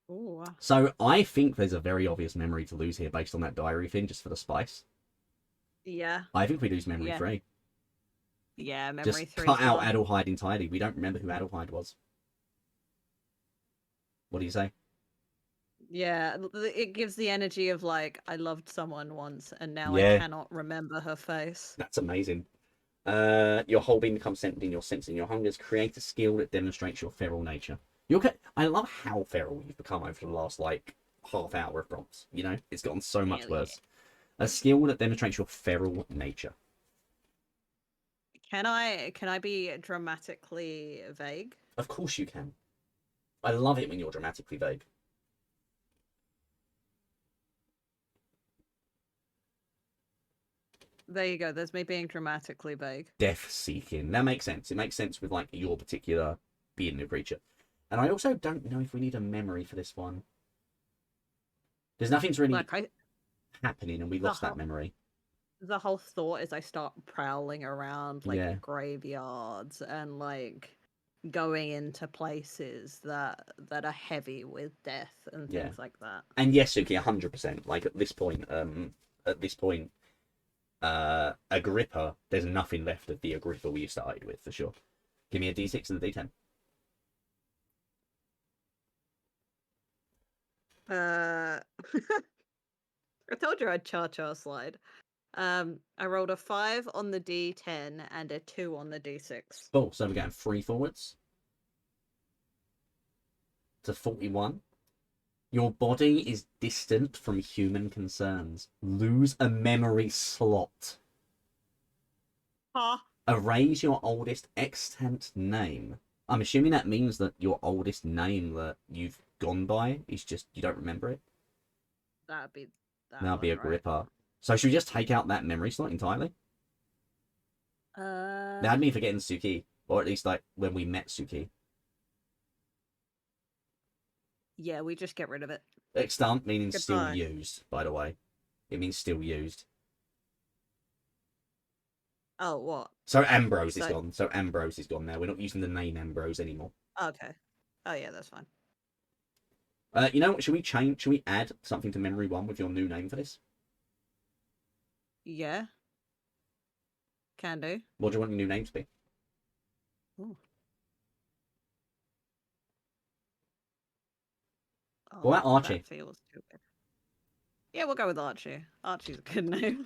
Ooh. So I think there's a very obvious memory to lose here based on that diary thing, just for the spice. Yeah. I think we lose memory Yeah. 3. Yeah. Memory Just 3's cut out gone. Adelheid entirely. We don't remember who Adelheid was. What do you say? Yeah, it gives the energy of like I loved someone once and now I Yeah, cannot remember her face. that's amazing. Your whole being becomes centered in your sense and your hungers. Create a skill that demonstrates your feral nature. I love how feral you've become over the last like half hour of prompts. You know, it's gotten so much Hell yeah. worse. A skill that demonstrates your feral nature. Can I be dramatically vague? Of course you can. I love it when you're dramatically vague. There you go. There's me being dramatically vague. Death seeking. That makes sense. It makes sense with like your particular being a creature. And I also don't know if we need a memory for this one. There's nothing's really Like happening, and we the lost that whole memory. the whole thought is I start prowling around like Yeah. graveyards and like going into places that are heavy with death and Yeah. things like that. And yes, Suki, 100%. Like at this point, Agrippa, there's nothing left of the Agrippa we started with for sure. Give me a D6 and a D10. Uh, I told you I'd cha-cha slide. I rolled a 5 on the D10 and a 2 on the D6. Cool. So we're getting 3 forwards to 41. Your body is distant from human concerns. Lose a memory slot. Huh? Erase your oldest extant name. I'm assuming that means that your oldest name that you've gone by is just you don't remember it. That'd be that That'll be one, right? Agrippa. So should we just take out that memory slot entirely? That'd mean forgetting Suki, or at least like when we met Suki. Yeah, we just get rid of it. Extant meaning still Goodbye. used, by the way. It means still used. Oh, what? So Ambrose is So- gone. So Ambrose is gone now. We're not using the name Ambrose anymore. Okay. Oh yeah, that's fine. You know what? Should we change? Should we add something to memory 1 with your new name for this? Yeah. Can do. What do you want your new name to be? Ooh. Oh, What about Archie? that feels too good. Yeah, we'll go with Archie. Archie's a good name.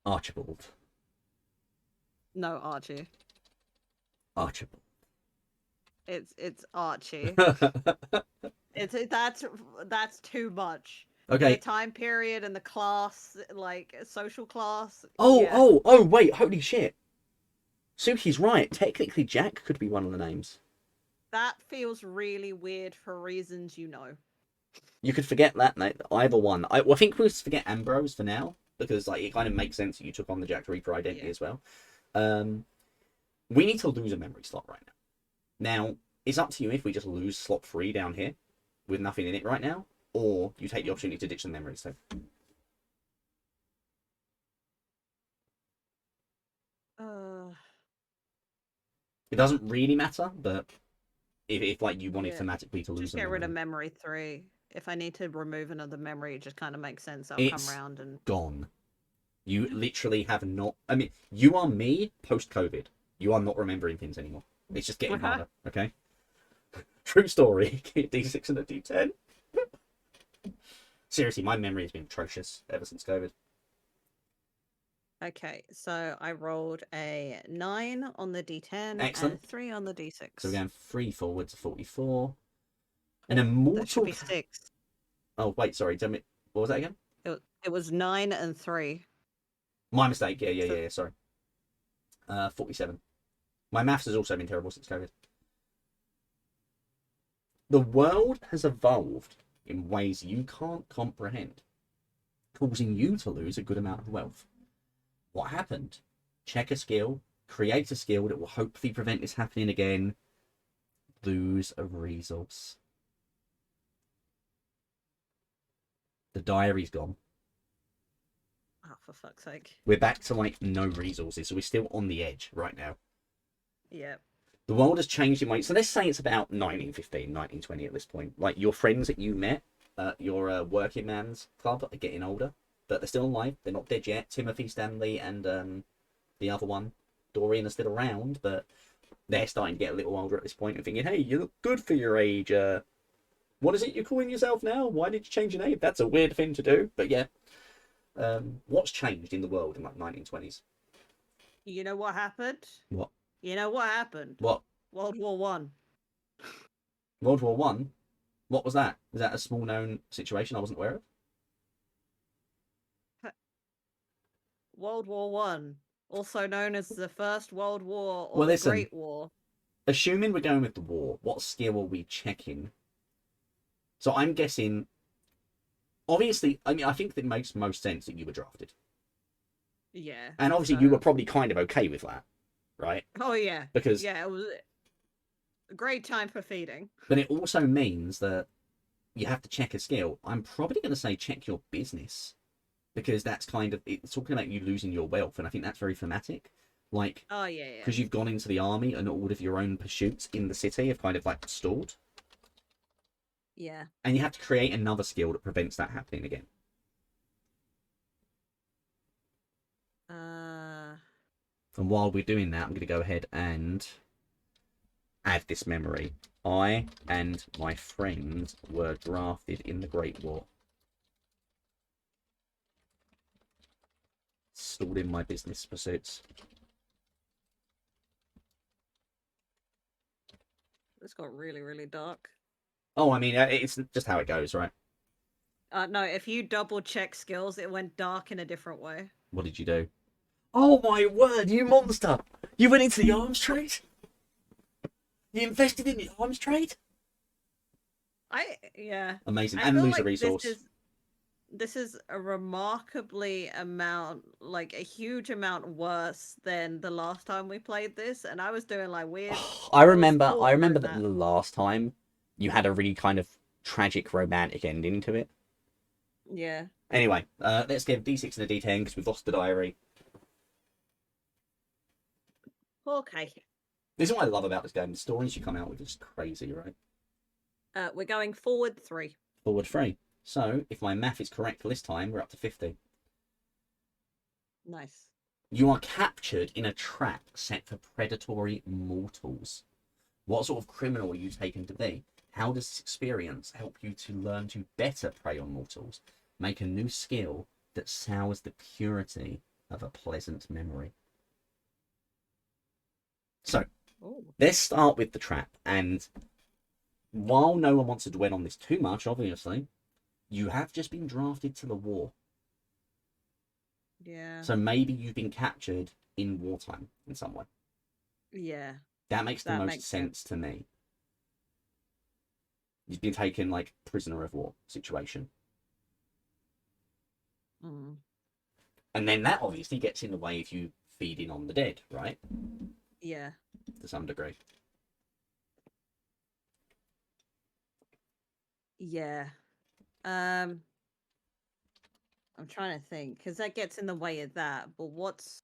Archibald. No, Archie. Archibald. It's Archie. That's too much. Okay. The time period and the class, like social class. Oh, yeah. oh, wait, holy shit. Suki's right. Technically, Jack could be one of the names. That feels really weird for reasons you know. You could forget that, mate. Either one. I think we'll forget Ambrose for now, because like it kind of makes sense that you took on the Jack the Reaper identity as well. We need to lose a memory slot right now. Now, it's up to you if we just lose slot 3 down here with nothing in it right now, or you take the opportunity to ditch the memories. So. It doesn't really matter, but if like you wanted thematically to lose just get rid of memory 3. If I need to remove another memory, it just kind of makes sense. I'll come around and gone. You literally have not. I mean, you are me post-COVID. You are not remembering things anymore. It's just getting harder. Okay. True story. D6 and a D10. Seriously, my memory has been atrocious ever since COVID. Okay, so I rolled a 9 on the D10 Excellent. and 3 on the D6. So we're going 3 forward to 44. An immortal. That should be 6. Oh wait, sorry. Tell me, what was that again? It was 9 and 3. My mistake. Yeah. Sorry. 47. My maths has also been terrible since COVID. The world has evolved in ways you can't comprehend, causing you to lose a good amount of wealth. What happened? Check a skill, create a skill that will hopefully prevent this happening again. Lose a resource. The diary's gone. Oh, for fuck's sake. We're back to like no resources, so we're still on the edge right now. Yeah. The world has changed in ways. So let's say it's about 1915, 1920 at this point. Like your friends that you met at your working man's club are getting older. but they're still alive. They're not dead yet. Timothy, Stanley, and the other one, Dorian, are still around, but they're starting to get a little older at this point and thinking, hey, you look good for your age. What is it you're calling yourself now? Why did you change your name? That's a weird thing to do, but yeah. What's changed in the world in like 1920s? You know what happened? What? You know what happened? What? World War One. World War One? What was that? Was that a small known situation I wasn't aware of? World War One, also known as the First World War or Well, the listen, Great War. assuming we're going with the war, what skill are we checking? So I'm guessing. Obviously, I mean, I think that makes most sense that you were drafted, Yeah. and obviously you were probably kind of okay with that, right? Oh yeah. Because Yeah, it was a great time for feeding. but it also means that you have to check a skill. I'm probably going to say check your business because that's kind of it's talking about you losing your wealth, and I think that's very thematic. Like, Oh yeah. because you've gone into the army and all of your own pursuits in the city have kind of like stalled. Yeah. And you have to create another skill that prevents that happening again. And while we're doing that, I'm going to go ahead and add this memory. I and my friends were drafted in the Great War. Stalled in my business pursuits. This got really, really dark. Oh, I mean, it's just how it goes, right? No, if you double check skills, it went dark in a different way. What did you do? Oh my word, you monster! You went into the arms trade? You invested in the arms trade? Yeah. Amazing. I And feel lose a like resource. this is a remarkably amount, like a huge amount worse than the last time we played this, and I was doing like weird. I remember torturing that the last time you had a really kind of tragic romantic ending to it. Yeah. Anyway, let's give D6 and a D10 because we've lost the diary. Okay. This is what I love about this game. The stories you come out with is crazy, right? We're going forward 3. Forward 3. So, if my math is correct for this time, we're up to 50. Nice. You are captured in a trap set for predatory mortals. What sort of criminal are you taken to be? How does this experience help you to learn to better prey on mortals? Make a new skill that sours the purity of a pleasant memory. So, let's start with the trap. And while no one wants to dwell on this too much, obviously, you have just been drafted to the war. Yeah. So maybe you've been captured in wartime in some way. Yeah. That makes the most sense to me. You've been taken like prisoner of war situation. And then that obviously gets in the way of you feeding on the dead, right? Yeah. To some degree. Yeah. I'm trying to think because that gets in the way of that. But what's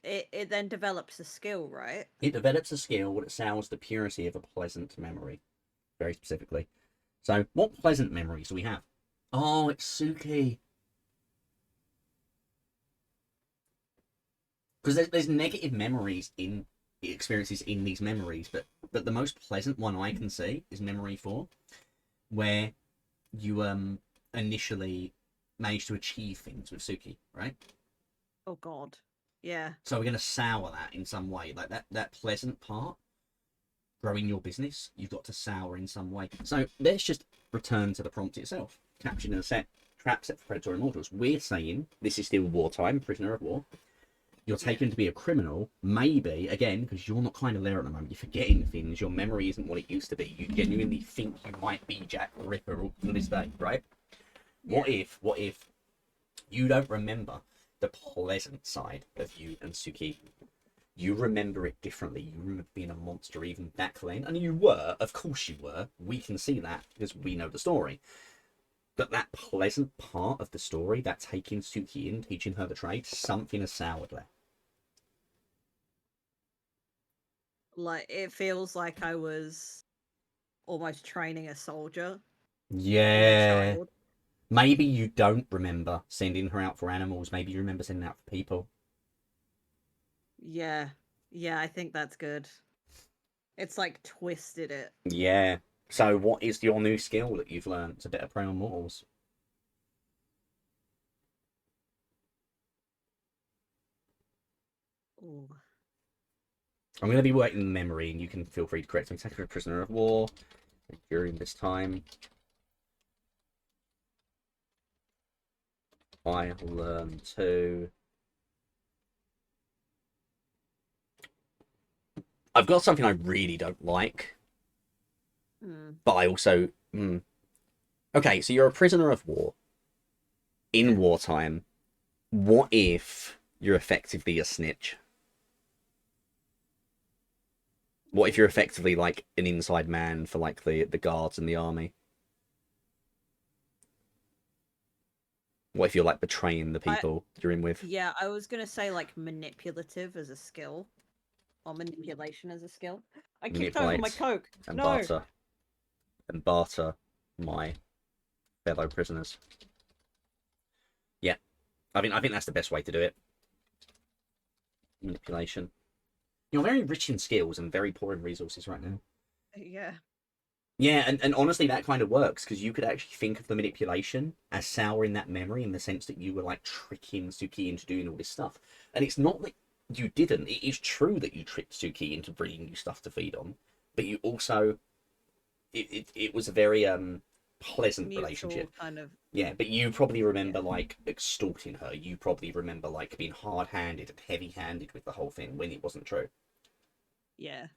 it then develops a skill, right? It develops a skill that sours the purity of a pleasant memory, very specifically. So, what pleasant memories do we have? Oh, it's Suki. Because there's negative memories in experiences in these memories, but the most pleasant one I can see is memory 4, where you initially managed to achieve things with Suki, right? Oh God, yeah. So we're gonna sour that in some way, like that pleasant part, growing your business. You've got to sour in some way. So let's just return to the prompt itself. Captured in a trap set for predatory mortals. We're saying this is still wartime, prisoner of war. You're taken to be a criminal, maybe, again, because you're not kind of there at the moment. You're forgetting things. Your memory isn't what it used to be. You genuinely think you might be Jack the Ripper to this day, right? Yeah. What if you don't remember the pleasant side of you and Suki? You remember it differently. You remember being a monster even back then. And you were, of course you were. We can see that because we know the story. But that pleasant part of the story, that taking Suki in, teaching her the trade, something has soured there. Like it feels like I was almost training a soldier. Yeah. Maybe you don't remember sending her out for animals. Maybe you remember sending out for people. Yeah. Yeah, I think that's good. It's like twisted it. Yeah. So what is your new skill that you've learned to better prey on mortals? Ooh. I'm going to be working in memory, and you can feel free to correct me. Take a prisoner of war during this time. I learn to. I've got something I really don't like, Mm. but I also. Okay, so you're a prisoner of war in wartime. What if you're effectively a snitch? What if you're effectively like an inside man for like the guards and the army? What if you're like betraying the I people you're in with? Yeah, I was gonna say like manipulative as a skill. Or manipulation as a skill. I kicked over my Manipulate Coke. and No. barter my fellow prisoners. Yeah, I think that's the best way to do it. Manipulation. You're very rich in skills and very poor in resources right now. Yeah. Yeah, and honestly, that kind of works because you could actually think of the manipulation as souring that memory in the sense that you were like tricking Suki into doing all this stuff. And it's not that you didn't. It is true that you tricked Suki into bringing you stuff to feed on, but you also it was a very pleasant Mutual relationship. kind of. Yeah, but you probably remember Yeah. like extorting her. You probably remember like being hard-handed and heavy-handed with the whole thing when it wasn't true. Yeah.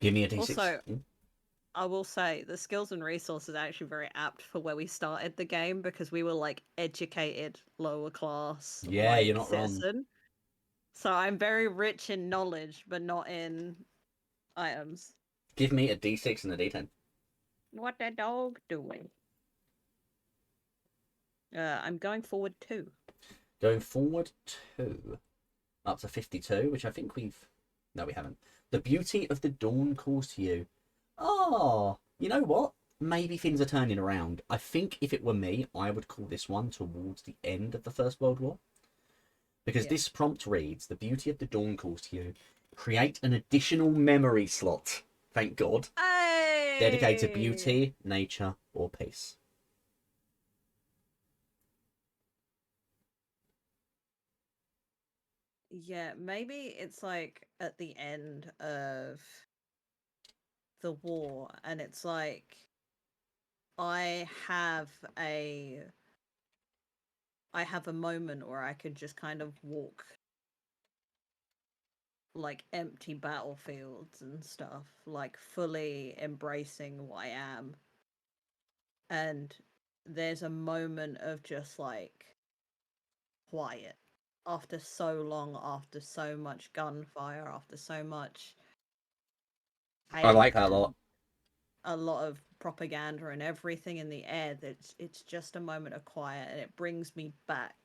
Give me a d6. Also, I will say the skills and resources are actually very apt for where we started the game because we were like educated, lower class, Yeah, you're white not wrong. citizen. So I'm very rich in knowledge, but not in items. Give me a d6 and a d10. What the dog doing? I'm going forward too. Going forward 2 up to 52, which I think we've. No, we haven't. The beauty of the dawn calls to you. Oh, you know what? Maybe things are turning around. I think if it were me, I would call this one towards the end of the First World War. Because Yeah. this prompt reads The beauty of the dawn calls to you. Create an additional memory slot. Thank God. Dedicated to Hey! beauty, nature, or peace. Yeah, maybe it's like at the end of the war, and it's like I have a I have a moment where I could just kind of walk like empty battlefields and stuff, like fully embracing who I am. And there's a moment of just like quiet after so long, after so much gunfire, after so much I like hate that a lot. and a lot of propaganda and everything in the air, that it's just a moment of quiet, and it brings me back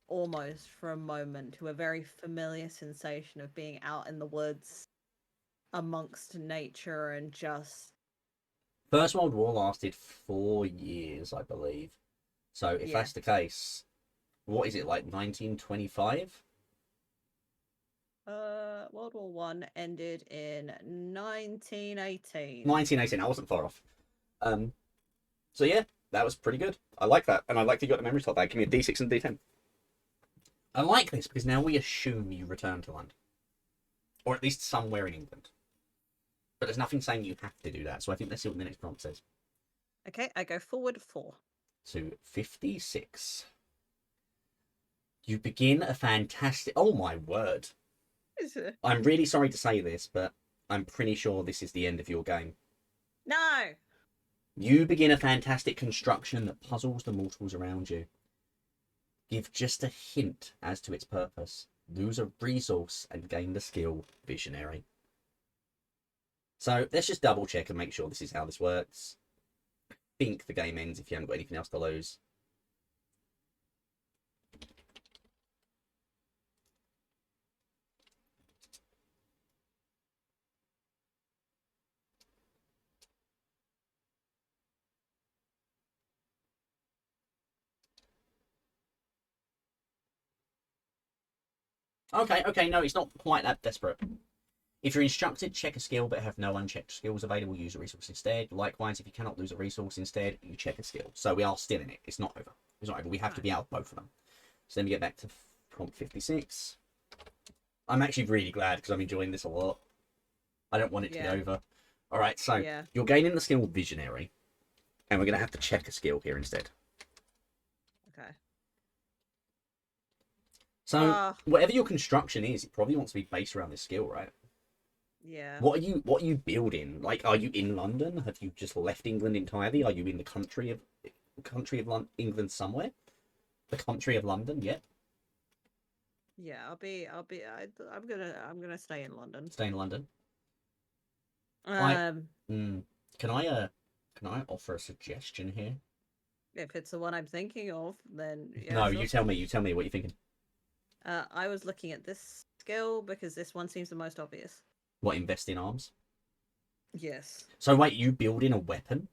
almost for a moment to a very familiar sensation of being out in the woods amongst nature and just First World War lasted 4 years, I believe. So if yeah. that's the case, what is it like 1925? World War One ended in 1918. 1918. I wasn't far off. Um, so yeah, that was pretty good. I like that, and I like that you got the memory slot back. Give me a D6 and D10. I like this because now we assume you return to London, or at least somewhere in England. But there's nothing saying you have to do that. So I think let's see what the next prompt says. Okay, I go forward 4. So 56. You begin a fantastic. Oh my word! Is it? I'm really sorry to say this, but I'm pretty sure this is the end of your game. No. You begin a fantastic construction that puzzles the mortals around you. Give just a hint as to its purpose. Lose a resource and gain the skill Visionary. So let's just double check and make sure this is how this works. I think the game ends if you haven't got anything else to lose. Okay, no, it's not quite that desperate. If you're instructed, check a skill but have no unchecked skills available, use a resource instead. Likewise, if you cannot lose a resource instead, you check a skill. So we are still in it. It's not over. It's not over. We have to be out of both of them. So then we get back to prompt 56. I'm actually really glad because I'm enjoying this a lot. I don't want it to be over. All right, so you're gaining the skill Visionary, and we're going to have to check a skill here instead. Okay. So whatever your construction is, it probably wants to be based around this skill, right? Yeah. What are you building? Like, are you in London? Have you just left England entirely? Are you in the country of England somewhere? The country of London, yeah. Yeah, I'm gonna stay in London. Stay in London. Um, can I offer a suggestion here? if it's the one I'm thinking of, then yeah. No, sure. you tell me. You tell me what you're thinking. I was looking at this skill because this one seems the most obvious. What, invest in arms? Yes. So wait, you building a weapon?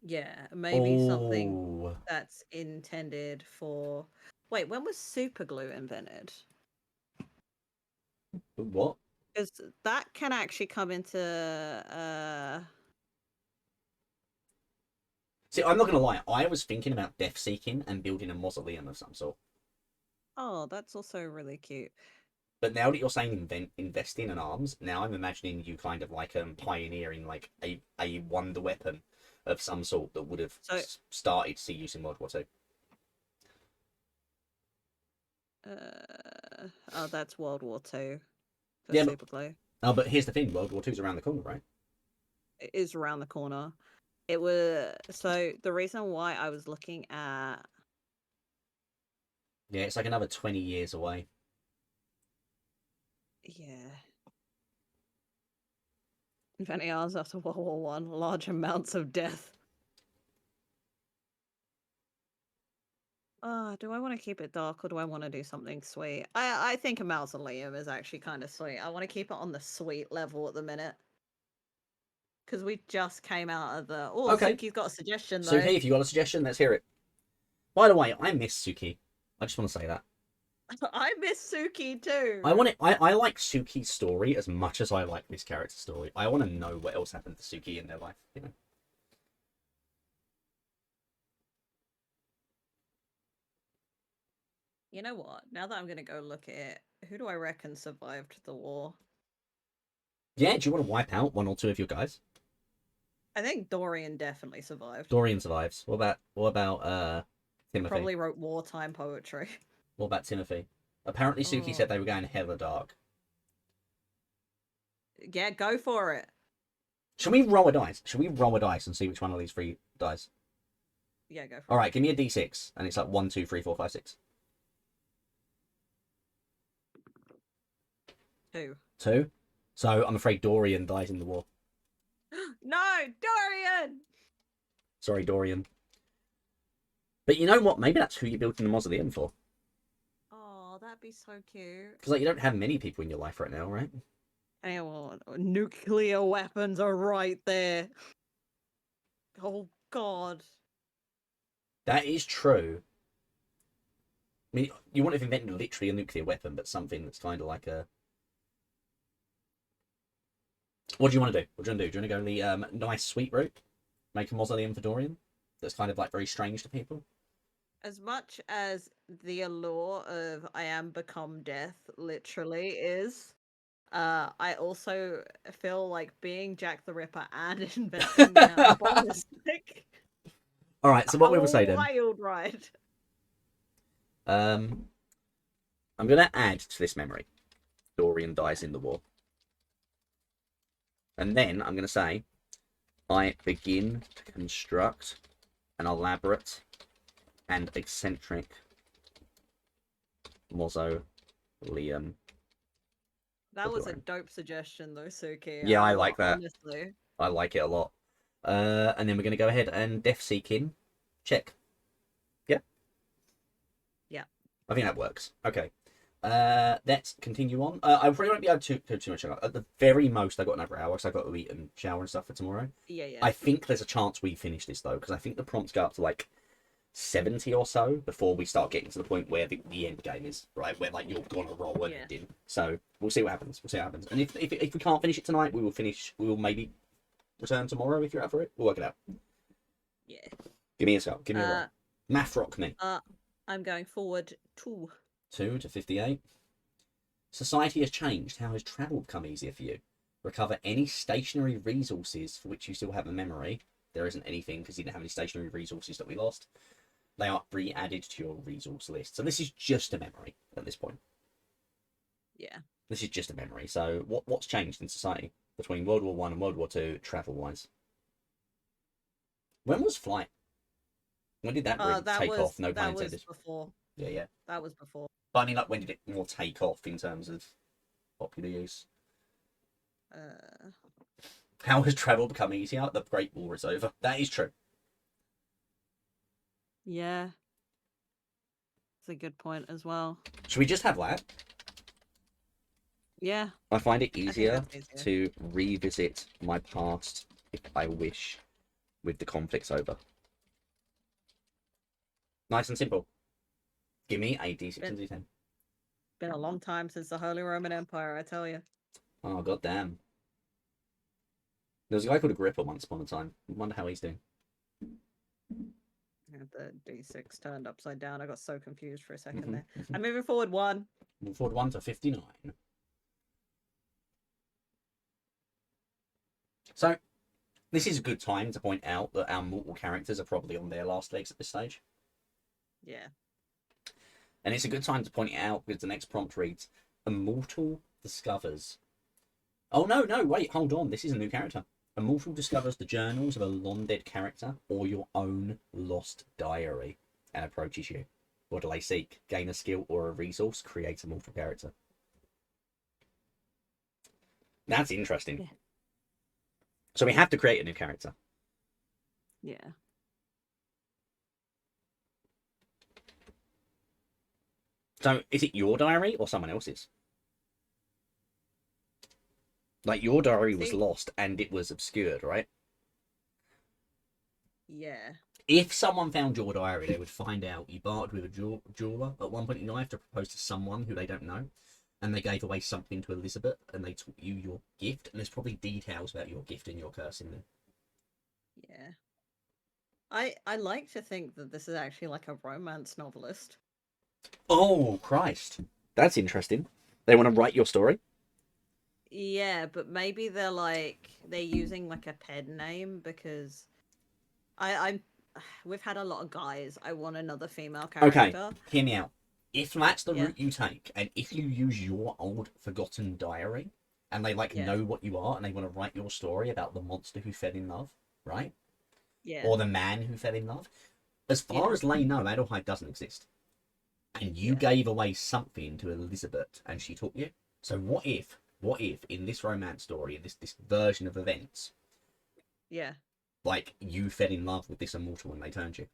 Yeah, maybe something that's intended for. Wait, when was super glue invented? What? Because that can actually come into. See, I'm not gonna lie. I was thinking about death seeking and building a mausoleum of some sort. Oh, that's also really cute. But now that you're saying investing in arms, now I'm imagining you kind of like pioneering like a wonder weapon of some sort that would have started to see use in World War II. Oh, that's World War II for Yeah, super glue. Oh, but here's the thing: World War II's around the corner, right? It is around the corner. It was so the reason why I was looking at. Yeah, it's like another 20 years away. Yeah. Inventing arms after World War One, large amounts of death. Do I want to keep it dark or do I want to do something sweet? I think a mausoleum is actually kind of sweet. I want to keep it on the sweet level at the minute. Because we just came out of the... Oh, okay. Suki's got a suggestion, though. Suki, if you got a suggestion, let's hear it. By the way, I miss Suki. I just want to say that. I miss Suki, too. I like Suki's story as much as I like this character's story. I want to know what else happened to Suki in their life, you know? You know what? Now that I'm going to go look at it, who do I reckon survived the war? Yeah, do you want to wipe out one or two of your guys? I think Dorian definitely survived. Dorian survives. What about Timothy? Probably wrote wartime poetry. What about Timothy? Apparently Suki said they were going hella dark. Yeah, go for it. Should we roll a dice? Should we roll a dice and see which one of these three dies? Yeah, go for it. Alright, give me a d6. And it's like 1, 2, 3, 4, 5, 6. 2. 2? So I'm afraid Dorian dies in the war. No, Dorian! Sorry, Dorian. But you know what? Maybe that's who you're building the mausoleum for. Oh, that'd be so cute. Because like you don't have many people in your life right now, right? Yeah, well, nuclear weapons are right there. Oh, God. That is true. I mean, you wouldn't have invented literally a nuclear weapon, but something that's kind of like a... What do you want to do? What do you want to do? Do you want to go the nice sweet route? Make a mausoleum for Dorian? That's kind of like very strange to people? As much as the allure of I am become death literally is, I also feel like being Jack the Ripper and inventing the bomb is like Alright, so what we will say then. Wild ride. I'm gonna add to this memory. Dorian dies in the war. And then I'm gonna say I begin to construct an elaborate and eccentric mausoleum. That was a dope suggestion though, Suki. Yeah, I like that. Honestly. I like it a lot. And then we're going to go ahead and death seeking. Check. Yeah? Yeah. I think that works. Okay. Let's continue on. I probably won't be able to do too much. At the very most, I got another hour, so I've got to eat and shower and stuff for tomorrow. Yeah. I think there's a chance we finish this, though, because I think the prompts go up to, like, 70 or so before we start getting to the point where the end game is, right? Where like you're gonna roll an Yeah. ending. So we'll see what happens. We'll see what happens. And if we can't finish it tonight, we will finish. We will maybe return tomorrow if you're up for it. We'll work it out. Yeah. Give me a start. Give me a roll. Math rock me. I'm going forward 2. 2 to 58. Society has changed. How has travel become easier for you? Recover any stationary resources for which you still have a memory. There isn't anything because you didn't have any stationary resources that we lost. They are re-added to your resource list. So this is just a memory at this point. Yeah. This is just a memory. So what's changed in society between World War One and World War Two, travel-wise? When was flight? When did that really take off? No pun intended. That was before. Yeah. That was before. But I mean, like, when did it more take off in terms of popular use? How has travel become easier? The Great War is over. That is true. Yeah. It's a good point as well. Should we just have that? Yeah. I find it easier that's easier. to revisit my past if I wish with the conflicts over. Nice and simple. Give me a D6 and D10. Been a long time since the Holy Roman Empire, I tell you. Oh, goddamn. There was a guy called Agrippa once upon a time. I wonder how he's doing. I had the D6 turned upside down. I got so confused for a 2nd Mhm, there. mhm. I'm moving forward 1. Move forward 1 to 59. So, this is a good time to point out that our mortal characters are probably on their last legs at this stage. Yeah. And it's a good time to point it out because the next prompt reads, a mortal discovers... Oh, no, wait, hold on. This is a new character. A mortal discovers the journals of a long-dead character or your own lost diary and approaches you. What do they seek? Gain a skill or a resource? Create a mortal character. That's interesting. Yeah. So we have to create a new character. Yeah. So is it your diary or someone else's? Like your diary was lost and it was obscured, right? Yeah. If someone found your diary, they would find out you bartered with a jeweler at one point in your life to propose to someone who they don't know, and they gave away something to Elizabeth, and they taught you your gift, and there's probably details about your gift and your curse in there. Yeah. I like to think that this is actually like a romance novelist. Oh, Christ. That's interesting. They want to write your story? Yeah, but maybe they're using like a pen name because we've had a lot of guys. I want another female character. Okay, hear me out. If that's the Yeah. route you take, and if you use your old forgotten diary, and they Yeah. know what you are, and they want to write your story about the monster who fell in love, right? Yeah. Or the man who fell in love, as far as they know, Adelheid doesn't exist. And you gave away something to Elizabeth, and she took you. So what if in this romance story, in this version of events, Yeah. like you fell in love with this immortal and they turned you?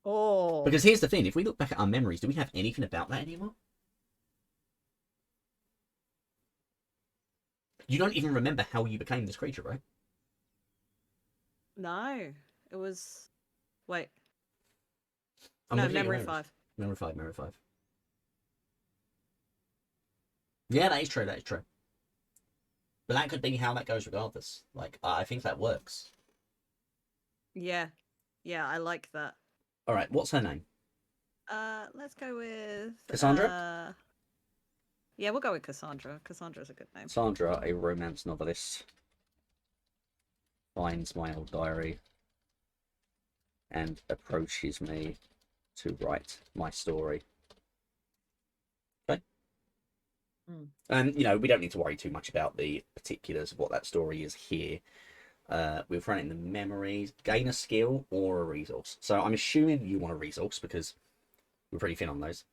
Oh. Because here's the thing: if we look back at our memories, do we have anything about that anymore? You don't even remember how you became this creature, right? No. It was wait. I'm No, looking at your memory memories. 5. Memory 5. Yeah, that is true. But that could be how that goes regardless. Like, I think that works. Yeah. Yeah, I like that. All right, what's her name? Let's go with Cassandra? Yeah, we'll go with Cassandra. Cassandra's a good name. Sandra, a romance novelist, finds my old diary and approaches me to write my story. Okay. And, we don't need to worry too much about the particulars of what that story is here. We've run it in the memories. Gain a skill or a resource. So I'm assuming you want a resource because we're pretty thin on those.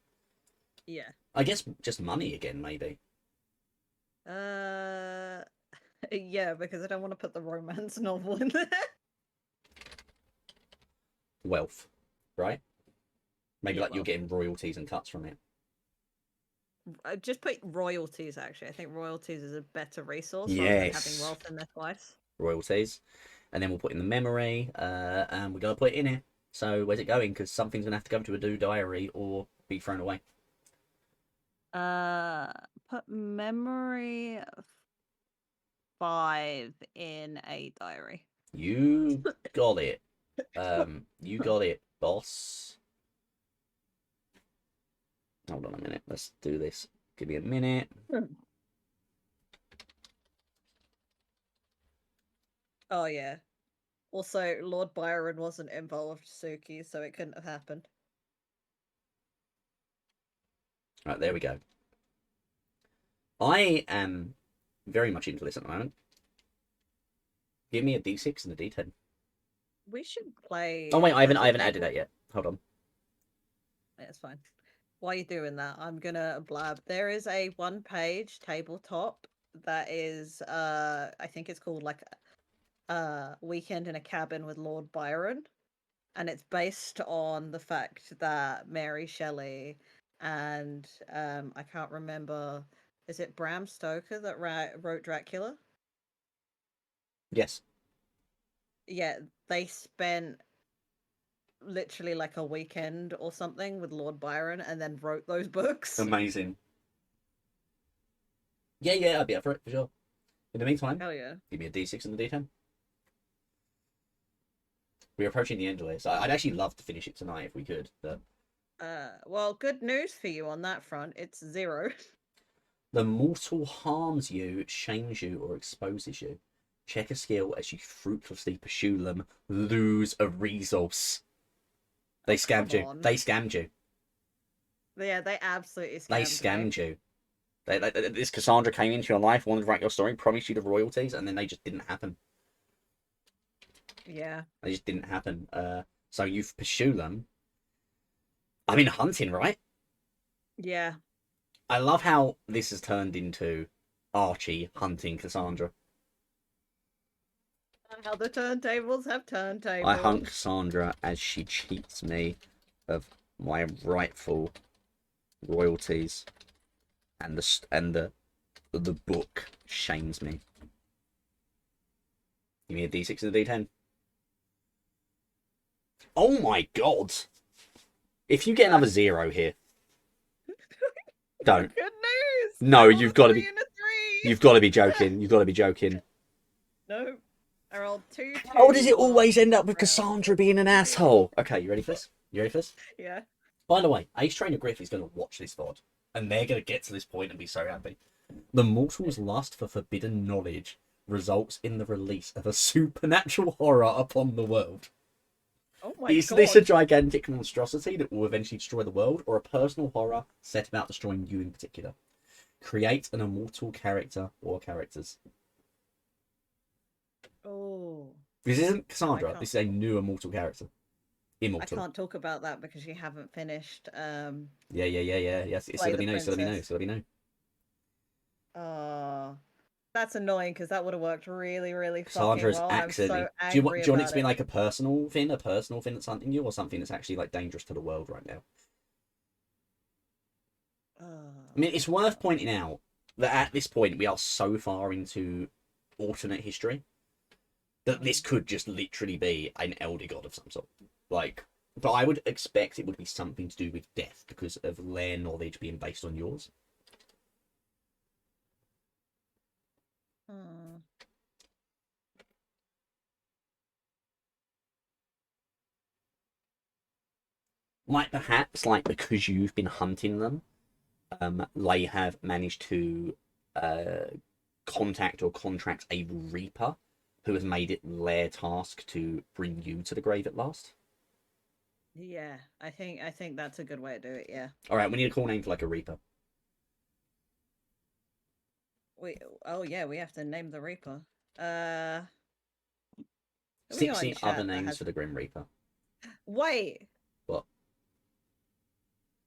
Yeah. I guess just money again, maybe. Yeah, because I don't want to put the romance novel in there. Wealth, right? Maybe Yeah, like you're getting royalties and cuts from it. Just put royalties, actually. I think royalties is a better resource rather than having wealth in there twice. Royalties. And then we'll put in the memory, and we're going to put it in here. So where's it going? Because something's gonna have to go to a do diary or be thrown away. Put memory 5 in a diary. You got it. You got it, boss. Hold on a minute. Let's do this. Give me a minute. Oh yeah. Also, Lord Byron wasn't involved, Suki, so it couldn't have happened. Right, there we go. I am very much into this at the moment. Give me a D6 and a D10. We should play. Oh wait, I haven't added that yet. Hold on. Yeah, it's fine. While you're doing that, I'm gonna blab. There is a 1-page tabletop that is I think it's called like Weekend in a Cabin with Lord Byron. And it's based on the fact that Mary Shelley and I can't remember, is it Bram Stoker that wrote Dracula? Yes. Yeah, they spent literally like a weekend or something with Lord Byron and then wrote those books. Amazing. Yeah, I'd be up for it for sure. In the meantime, Hell yeah. give me a D6 and a D10. We're approaching the end of this. I'd actually love to finish it tonight if we could. But Well, good news for you on that front. It's 0. the mortal harms you, shames you, or exposes you. Check a skill as you fruitlessly pursue them. Lose a resource. They scammed you. on. They scammed you. Yeah, they absolutely They scammed scammed you. This Cassandra came into your life, wanted to write your story, promised you the royalties, and then they just didn't happen. Yeah. They just didn't happen. So you pursue them. I'm in hunting, right? Yeah. I love how this has turned into Archie hunting Cassandra. How the turntables have turntables. I hunt Cassandra as she cheats me of my rightful royalties, and the book shames me. Give me a D6 and a D10. Oh my god! If you get another 0 here, don't. Good news. No, you've got to be. 3 and a 3. You've got to be joking. You've got to be joking. No. I rolled 2. Oh, does it always end up with Cassandra being an asshole? Okay, you ready for this? You ready for this? Yeah. By the way, Ace Trainer Griff is going to watch this VOD, and they're going to get to this point and be so happy. The mortal's lust for forbidden knowledge results in the release of a supernatural horror upon the world. Oh my Is god. this a gigantic monstrosity that will eventually destroy the world, or a personal horror set about destroying you in particular? Create an immortal character or characters. Oh. This isn't Cassandra. can't- This is a new immortal character. I Immortal. can't talk about that because you haven't finished Yeah. Yes, it's Play let the me know. So let me know. princess. So let me know. That's annoying because that would have worked really, really fucking Sandra's well. accidentally. I'm so do you angry want it about to be like a personal thing that's hunting you, or something that's actually like dangerous to the world right now? I mean, it's worth pointing out that at this point we are so far into alternate history that this could just literally be an elder god of some sort. Like, but I would expect it would be something to do with death because of their knowledge being based on yours. Like perhaps, like because you've been hunting them, they have managed to contact or contract a reaper who has made it their task to bring you to the grave at last. Yeah, I think that's a good way to do it. Yeah. All right, we need a cool name for like a reaper. Oh yeah, we have to name the Reaper. Who we got 60 in chat other that names has- for the Grim Reaper. Wait. What?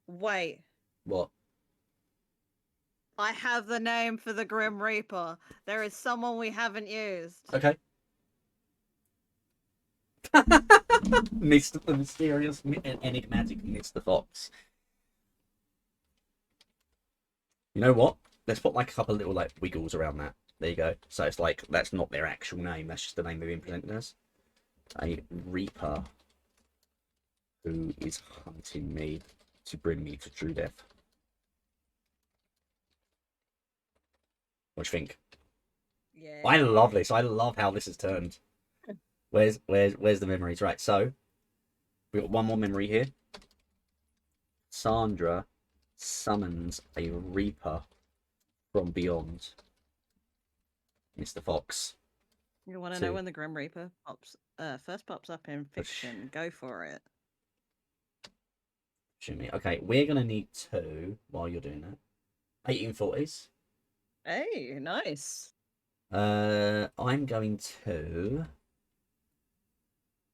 Wait. What? I have the name for the Grim Reaper. There is someone we haven't used. Okay. Mr. the mysterious, enigmatic Mr. Fox. You know what? Let's put like a couple of little like wiggles around that. There you go. So it's like that's not their actual name. That's just the name they've been presented as. A Reaper Who is hunting me to bring me to true death? What do you think? Yeah. I love this. I love how this has turned. Where's the memories? Right, so we've got one more memory here. Sandra summons a Reaper from beyond. Mr. Fox. You want to know To when the Grim Reaper first pops up in fiction? Go for it. shoot me. Okay, we're gonna need two while you're doing that. 1840s. Hey, nice. I'm going to.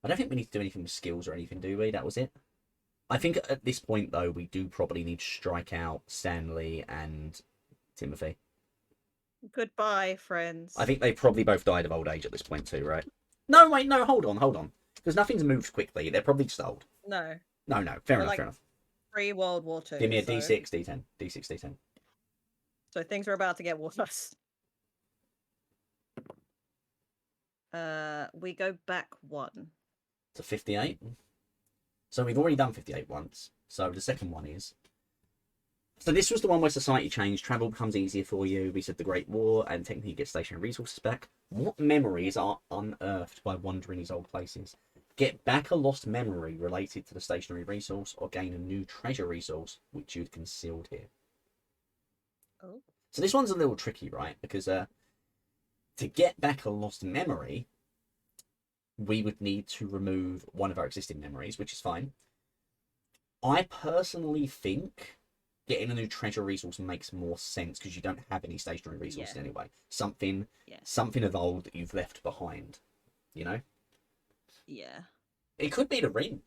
I don't think we need to do anything with skills or anything, do we? That was it. I think at this point, though, we do probably need to strike out Stanley and Timothy. Goodbye, friends. I think they probably both died of old age at this point too, right? No, wait, no, hold on. Because nothing's moved quickly. They're probably just old. No. No, fair We're enough, like fair enough. Pre-World War II. Give me a so... D6, D10. D6, D10. So things are about to get worse. We go back one. To 58. So we've already done 58 once. So the second one is. So this was the one where society changed, travel becomes easier for you. We said the Great War, and technically you get stationary resources back. What memories are unearthed by wandering these old places? Get back a lost memory related to the stationary resource, or gain a new treasure resource which you'd concealed here. Oh. So this one's a little tricky, right? Because to get back a lost memory, we would need to remove one of our existing memories, which is fine. I personally think getting a new treasure resource makes more sense because you don't have any stationary resources anyway. Something of old that you've left behind, you know? Yeah. It could be the ring.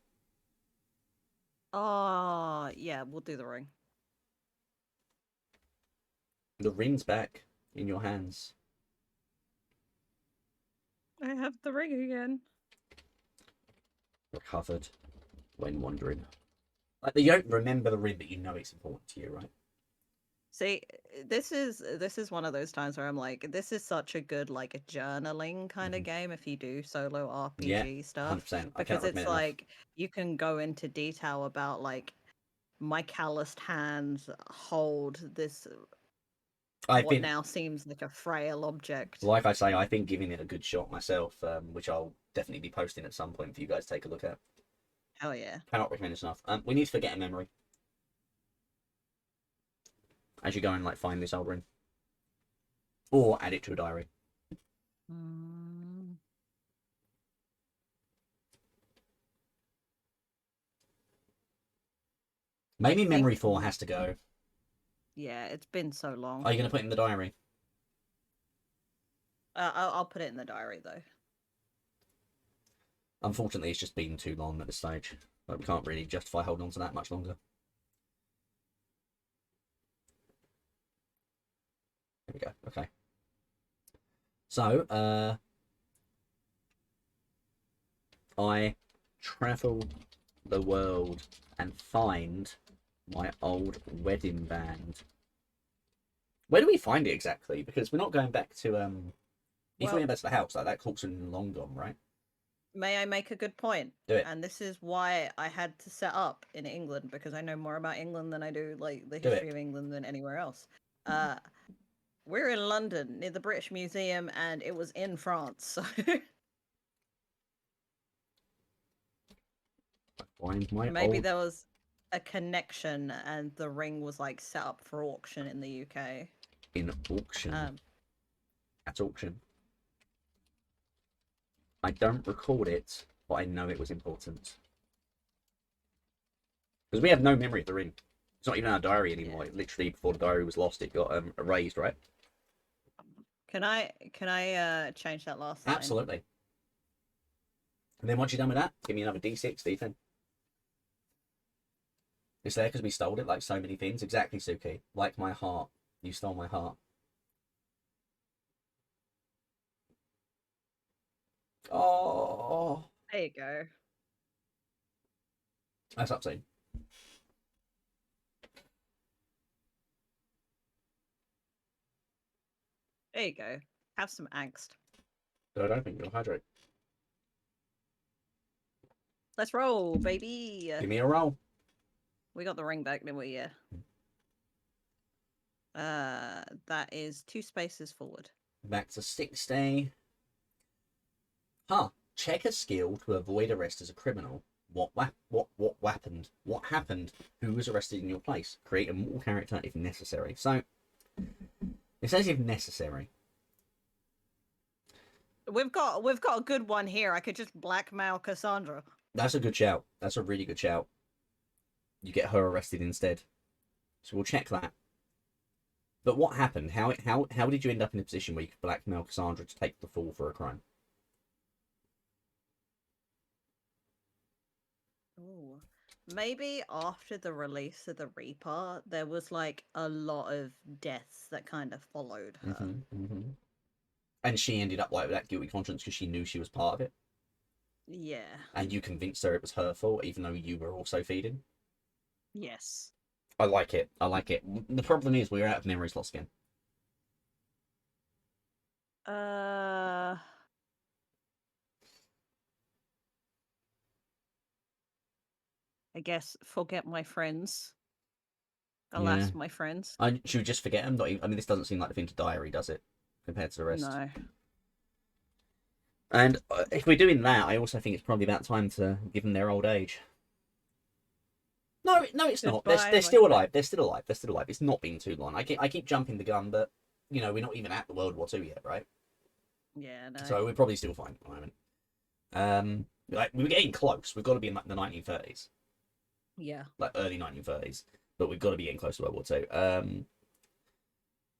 Oh, yeah, we'll do the ring. The ring's back in your hands. I have the ring again. Recovered when wandering. Like, you don't remember the ring, but you know it's important to you, right? See, this is one of those times where I'm like, this is such a good like a journaling kind of game if you do solo RPG stuff. 100%. Because it's like you can go into detail about like my calloused hands hold this now seems like a frail object. Like I say, I've been giving it a good shot myself, which I'll definitely be posting at some point for you guys to take a look at. Hell yeah. Cannot recommend this enough. We need to forget a memory. As you go and like find this old ring. Or add it to a diary. Maybe memory 4 has to go. Yeah, it's been so long. Are you going to put it in the diary? I'll put it in the diary though. Unfortunately, it's just been too long at this stage. Like, we can't really justify holding on to that much longer. There we go. Okay. So, I travel the world and find my old wedding band. Where do we find it exactly? Because we're not going back to if we go back to the house, like that court's long gone, right? May I make a good point? Do it. And this is why I had to set up in England, because I know more about England than I do like the history of England than anywhere else. We're in London near the British Museum, and it was in France. So maybe there was a connection, and the ring was like set up for auction in the UK. In auction. At auction. I don't record it, but I know it was important. Because we have no memory of the ring. It's not even in our diary anymore. Like, literally, before the diary was lost, it got erased, right? Can I change that last line? Absolutely. And then once you're done with that, give me another D6, D10. It's there because we stole it, like so many things. Exactly, Suki. Like my heart. You stole my heart. Oh. There you go. That's upsetting. There you go. Have some angst. So I don't think you'll hydrate. Let's roll, baby. Give me a roll. We got the ring back, didn't we? Yeah. That is 2 spaces forward. Back to 60. Huh. Check a skill to avoid arrest as a criminal. What happened? What happened? Who was arrested in your place? Create a mortal character if necessary. So, it says if necessary. We've got a good one here. I could just blackmail Cassandra. That's a good shout. That's a really good shout. You get her arrested instead. So we'll check that. But what happened? How did you end up in a position where you could blackmail Cassandra to take the fall for a crime? Ooh. Maybe after the release of the Reaper, there was like a lot of deaths that kind of followed her. And she ended up like with that guilty conscience because she knew she was part of it. Yeah. And you convinced her it was her fault, even though you were also feeding. Yes. I like it. I like it. The problem is we're out of memory slots again. I guess forget my friends. Alas, my friends. Should we just forget them? Not even, I mean, this doesn't seem like the thing to diary, does it? Compared to the rest. No. And if we're doing that, I also think it's probably about time to give them their old age. No, it's not. They're still alive. They're still alive. They're still alive. It's not been too long. I keep jumping the gun, but you know we're not even at the World War II yet, right? Yeah, no. So we're probably still fine at the moment. Like we were getting close. We've got to be in like the 1930s. Yeah. Like early 1930s, but we've got to be getting close to World War II.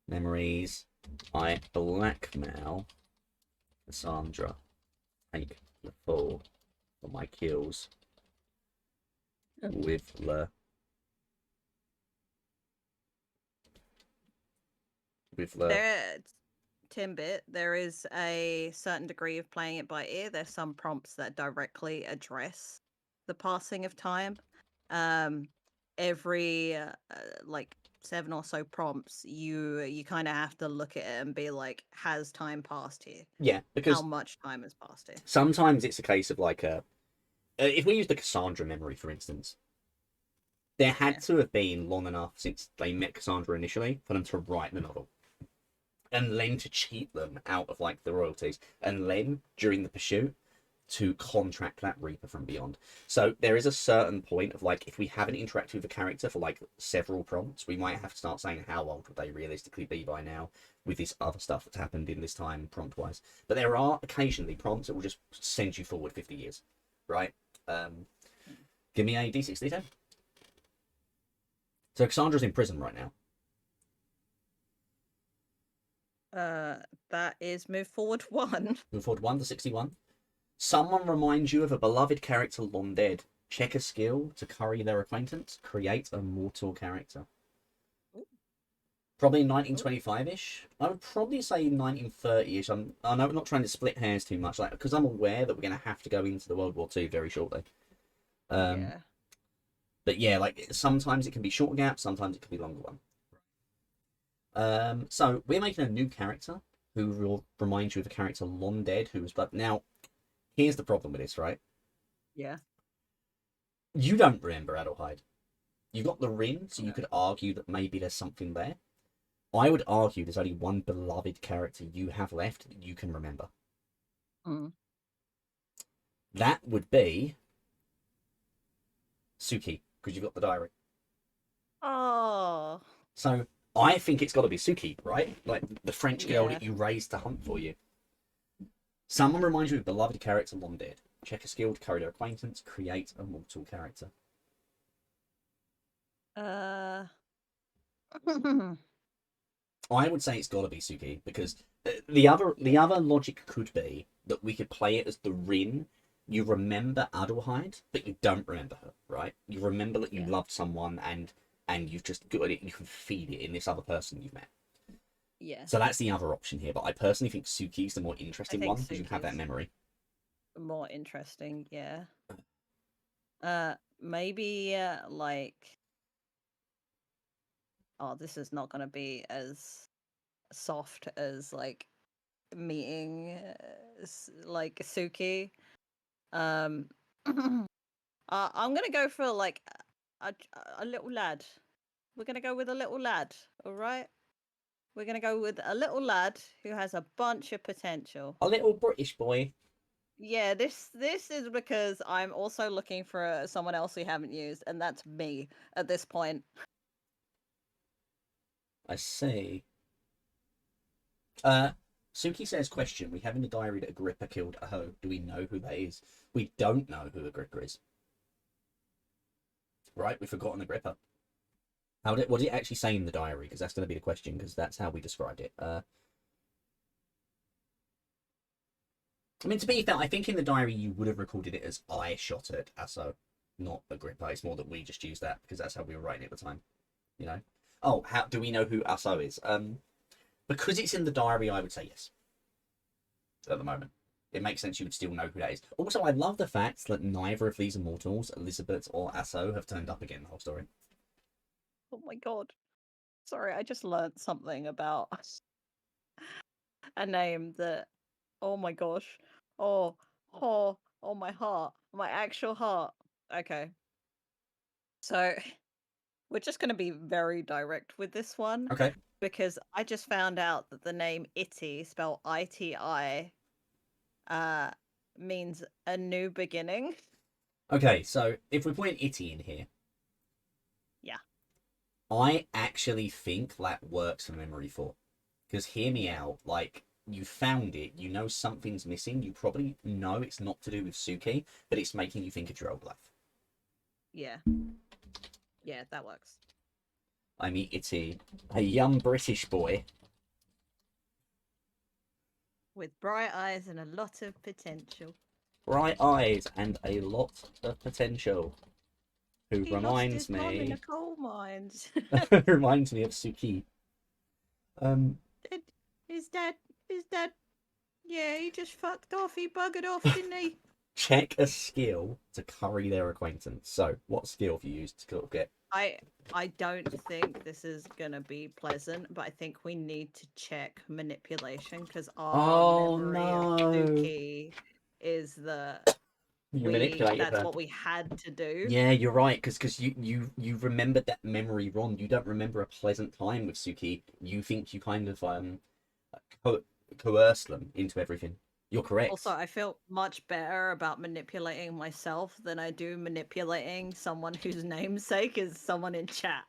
Memories. I blackmail Cassandra. Take the fall for my kills with the Timbit, there is a certain degree of playing it by ear. There's some prompts that directly address the passing of time. Every like 7 or so prompts, you kind of have to look at it and be like, has time passed here? Yeah, because how much time has passed here? Sometimes it's a case of like if we use the Cassandra memory, for instance, there had to have been long enough since they met Cassandra initially for them to write the novel. And then to cheat them out of like the royalties, and then during the pursuit to contract that Reaper from beyond. So there is a certain point of like if we haven't interacted with a character for like several prompts, we might have to start saying how old would they realistically be by now with this other stuff that's happened in this time prompt wise. But there are occasionally prompts that will just send you forward 50 years, right? Give me a D6 D10. So Cassandra's in prison right now. That is move forward 1. Move forward 1 to 61. Someone reminds you of a beloved character long dead. Check a skill to curry their acquaintance. Create a mortal character. Ooh. Probably 1925-ish. I would probably say 1930-ish. I know I'm not trying to split hairs too much, like because I'm aware that we're going to have to go into the World War II very shortly. Yeah. But yeah, like sometimes it can be short gaps, sometimes it can be longer one. So we're making a new character who will remind you of a character long dead who was but now. Here's the problem with this, right? Yeah. You don't remember Adelheid. You've got the ring, so you could argue that maybe there's something there. I would argue there's only one beloved character you have left that you can remember. That would be Suki, because you've got the diary. Oh. So I think it's got to be Suki, right? Like the French girl that you raised to hunt for you. Someone reminds you of a beloved character long dead. Check a skill to carry their acquaintance. Create a mortal character. I would say it's got to be Suki because the other logic could be that we could play it as the Rin. You remember Adelheid, but you don't remember her, right? You remember that you loved someone and you've just got it. You can feed it in this other person you've met. Yeah. So that's the other option here, but I personally think Suki's the more interesting one because you have that memory. More interesting, yeah. Maybe like. Oh, this is not gonna be as soft as like meeting like Suki. I'm gonna go for like a, a little lad. We're gonna go with a little lad. All right. We're gonna go with a little lad who has a bunch of potential. A little British boy. Yeah, this is because I'm also looking for someone else we haven't used, and that's me at this point. I see. Suki says, question, we have in the diary that Agrippa killed Aho. Do we know who that is? We don't know who Agrippa is. Right, we've forgotten Agrippa. What did it actually say in the diary? Because that's going to be the question, because that's how we described it. I mean, to be fair, I think in the diary you would have recorded it as I shot at Asso, not Agrippa. It's more that we just used that, because that's how we were writing it at the time. You know? Oh, how do we know who Asso is? Because it's in the diary, I would say yes. At the moment. It makes sense you would still know who that is. Also, I love the fact that neither of these immortals, Elizabeth or Asso, have turned up again in the whole story. Oh my god. Sorry, I just learned something about a name that, oh my gosh. Oh my heart. My actual heart. Okay. So we're just going to be very direct with this one Okay. because I just found out that the name Iti, spelled ITI, means a new beginning. Okay, so if we put an itty in here, Yeah. I actually think that works for memory 4. Because hear me out, like, you found it, you know something's missing, you probably know it's not to do with Suki, but it's making you think of your old life. Yeah. Yeah, that works. I mean, Itty, a young British boy. With bright eyes and a lot of potential. Bright eyes and a lot of potential. Who He lost reminds his mum in me... the coal mines. reminds me of Suki. His dad, yeah, he just fucked off. He buggered off, didn't he? Check a skill to curry their acquaintance. So, what skill have you used to sort of get? I don't think this is gonna be pleasant, but I think we need to check manipulation because our memory of Suki is the You manipulated that's her. what we had to do. Yeah, you're right, because you remembered that memory wrong. You don't remember a pleasant time with Suki. You think you kind of coerced them into everything. You're correct. Also, I feel much better about manipulating myself than I do manipulating someone whose namesake is someone in chat.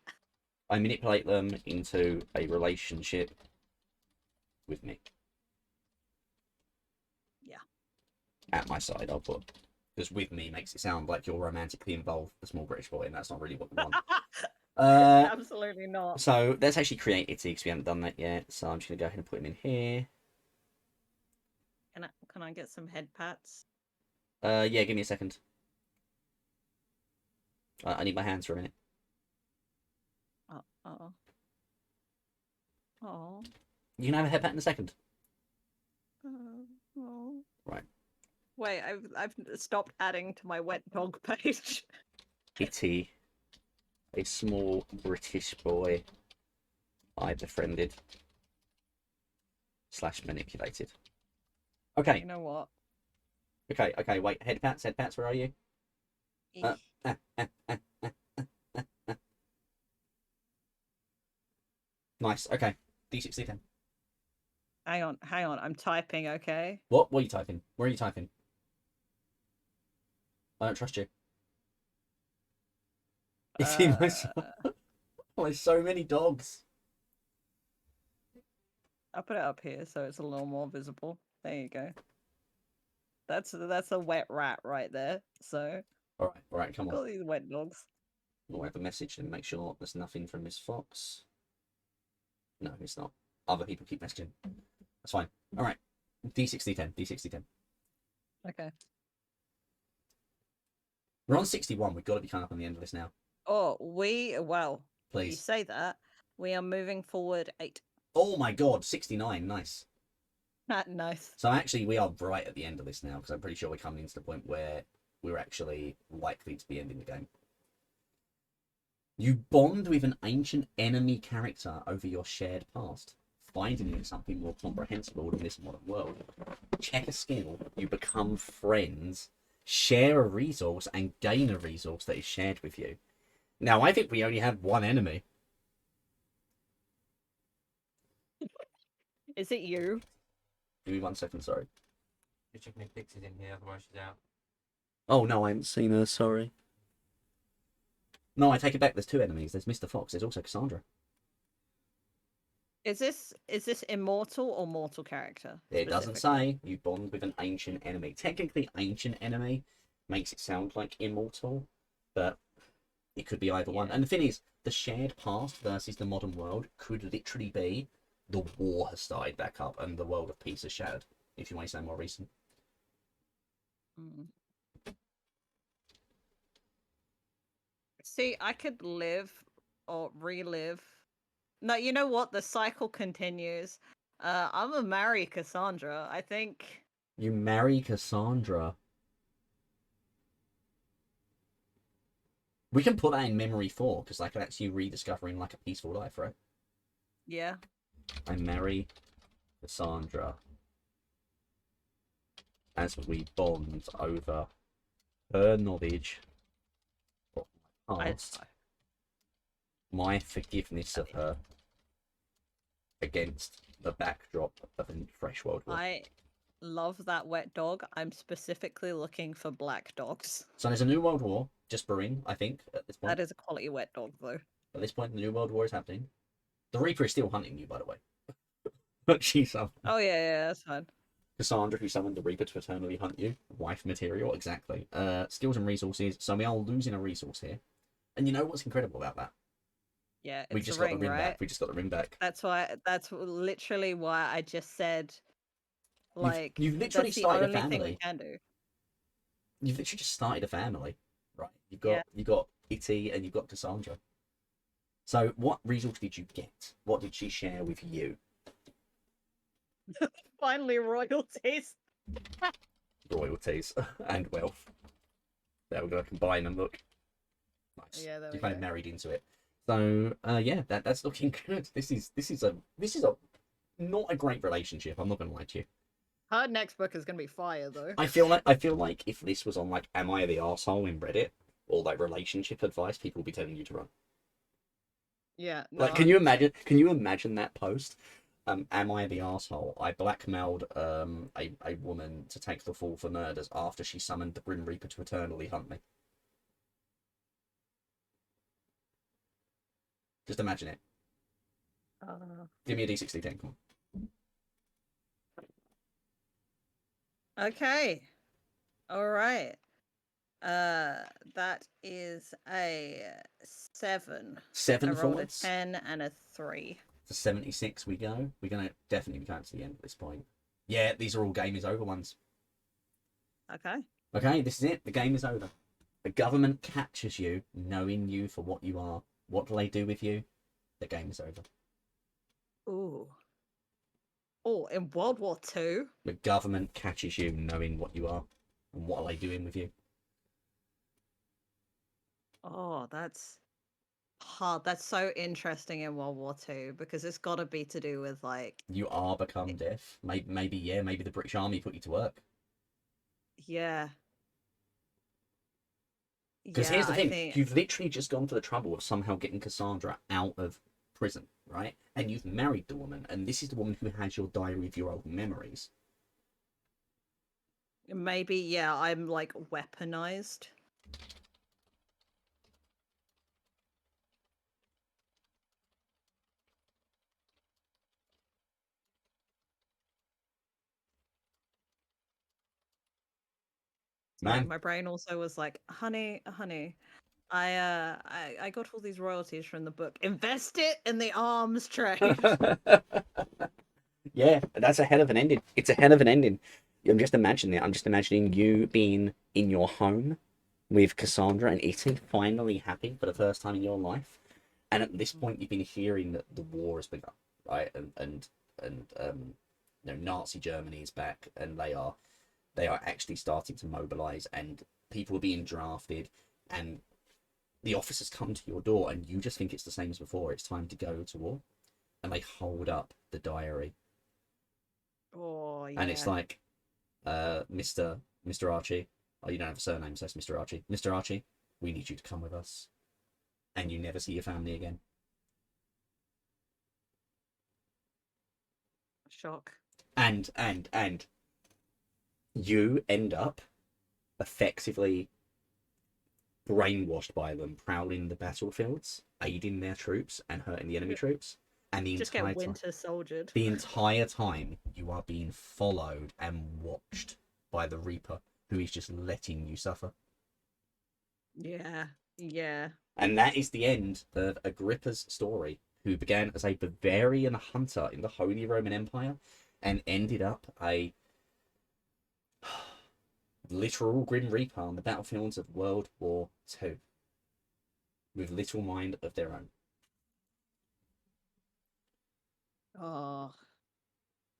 I manipulate them into a relationship with me. Yeah. At my side, I'll put. Because with me makes it sound like you're romantically involved with the small British boy, and that's not really what we want. Absolutely not. So let's actually create Itty, because we haven't done that yet. So I'm just going to go ahead and put him in here. Can I get some head pats? Yeah, give me a second. I need my hands for a minute. Oh. Oh. You can have a head pat in a second. Oh. Right. Wait, I've stopped adding to my wet dog page. Itty, a small British boy I befriended / manipulated. Okay. You know what? Okay, wait. Head pats, where are you? Nice, okay. D60 10. Hang on. I'm typing, okay? What are you typing? Where are you typing? I don't trust you. There's so many dogs. I'll put it up here so it's a little more visible. There you go. That's a wet rat right there. So All right, come on. got these wet dogs. We'll have a message and make sure there's nothing from Miss Fox. No, it's not. Other people keep messaging. That's fine. All right. D60 10. D60 10. Okay. We're on 61. We've got to be coming up on the end of this now. Oh, well, Please. you say that. We are moving forward 8. Oh my god, 69. Nice. Nice. So actually, we are right at the end of this now, because I'm pretty sure we're coming into the point where we're actually likely to be ending the game. You bond with an ancient enemy character over your shared past, finding it something more comprehensible than this modern world. Check a skill, you become friends, share a resource and gain a resource that is shared with you. Now, I think we only have one enemy. Is it you? Give me 1 second, sorry. You're checking if Pixie's in here, otherwise she's out. Oh, no, I haven't seen her, sorry. No, I take it back. There's two enemies. There's Mr. Fox. There's also Cassandra. Is this immortal or mortal character? It doesn't say. You bond with an ancient enemy. Technically, ancient enemy makes it sound like immortal, but it could be either one. And the thing is, the shared past versus the modern world could literally be the war has started back up and the world of peace is shattered, if you want to say more recent. Mm. See, I could live or relive. No, you know what? The cycle continues. I'm gonna marry Cassandra. I think. You marry Cassandra. We can put that in memory 4, because like that's you rediscovering like a peaceful life, right? Yeah. I marry Cassandra as we bond over her knowledge of my past, my forgiveness of her against the backdrop of a fresh world war. I love that wet dog. I'm specifically looking for black dogs. So there's a new world war just brewing, I think, at this point. That is a quality wet dog, though. At this point, the new world war is happening. The Reaper is still hunting you, by the way. But she's Oh yeah, that's fine. Cassandra, who summoned the Reaper to eternally hunt you. Wife material, exactly. Skills and resources. So we are losing a resource here. And you know what's incredible about that? Yeah, it's We just the got ring, the ring right? back. We just got the ring back. That's literally why I just said, like, you've literally that's the started a only thing we family. can do. You've literally just started a family, right? You got Itty and you've got Cassandra. So what resource did you get? What did she share with you? Finally, royalties. Royalties and wealth. There we go. Combine them. Look, nice. Yeah, there You we kind of go. married into it. So yeah, that's looking good. This is a not a great relationship. I'm not gonna lie to you. Her next book is gonna be fire, though. I feel like if this was on like Am I the Arsehole in Reddit or like relationship advice, people would be telling you to run. Yeah. No, Like, can you imagine? Can you imagine that post? Am I the arsehole? I blackmailed a woman to take the fall for murders after she summoned the Grim Reaper to eternally hunt me. Just imagine it. Give me a D60 10, come on. Okay. All right. That is a 7. 7 I rolled a forwards. 10 and a 3. To 76 we go. We're going to definitely be going to the end at this point. Yeah, these are all game is over ones. Okay. Okay, this is it. The game is over. The government captures you, knowing you for what you are. What do they do with you? The game is over. Ooh. Oh, in World War II? The government catches you, knowing what you are. And what are they doing with you? Oh, that's hard. That's so interesting in World War II because it's got to be to do with, like... You are become deaf. Maybe the British Army put you to work. Yeah. Because Yeah, here's the I thing, think... you've literally just gone to the trouble of somehow getting Cassandra out of prison, right? And you've married the woman, and this is the woman who has your diary of your old memories. Maybe, yeah, I'm, like, weaponized. Man. Like, my brain also was like, honey, I got all these royalties from the book. Invest it in the arms trade. Yeah, that's a hell of an ending. It's a hell of an ending. I'm just imagining it. I'm just imagining you being in your home with Cassandra and Ethan, finally happy for the first time in your life. And at this point, you've been hearing that the war has begun, right? And Nazi Germany is back, and they are actually starting to mobilize, and people are being drafted, and the officers come to your door, and you just think it's the same as before. It's time to go to war, and they hold up the diary. Oh, yeah. And it's like, Mr. Archie, Oh, you don't have a surname, says Mr. Archie. Mr. Archie, we need you to come with us. And you never see your family again. Shock. And you end up effectively brainwashed by them, prowling the battlefields, aiding their troops and hurting the enemy troops. And the Just entire get winter soldiered. the entire time you are being followed and watched by the Reaper, who is just letting you suffer. Yeah. Yeah. And that is the end of Agrippa's story, who began as a Bavarian hunter in the Holy Roman Empire and ended up a literal Grim Reaper on the battlefields of World War II, with little mind of their own. Oh.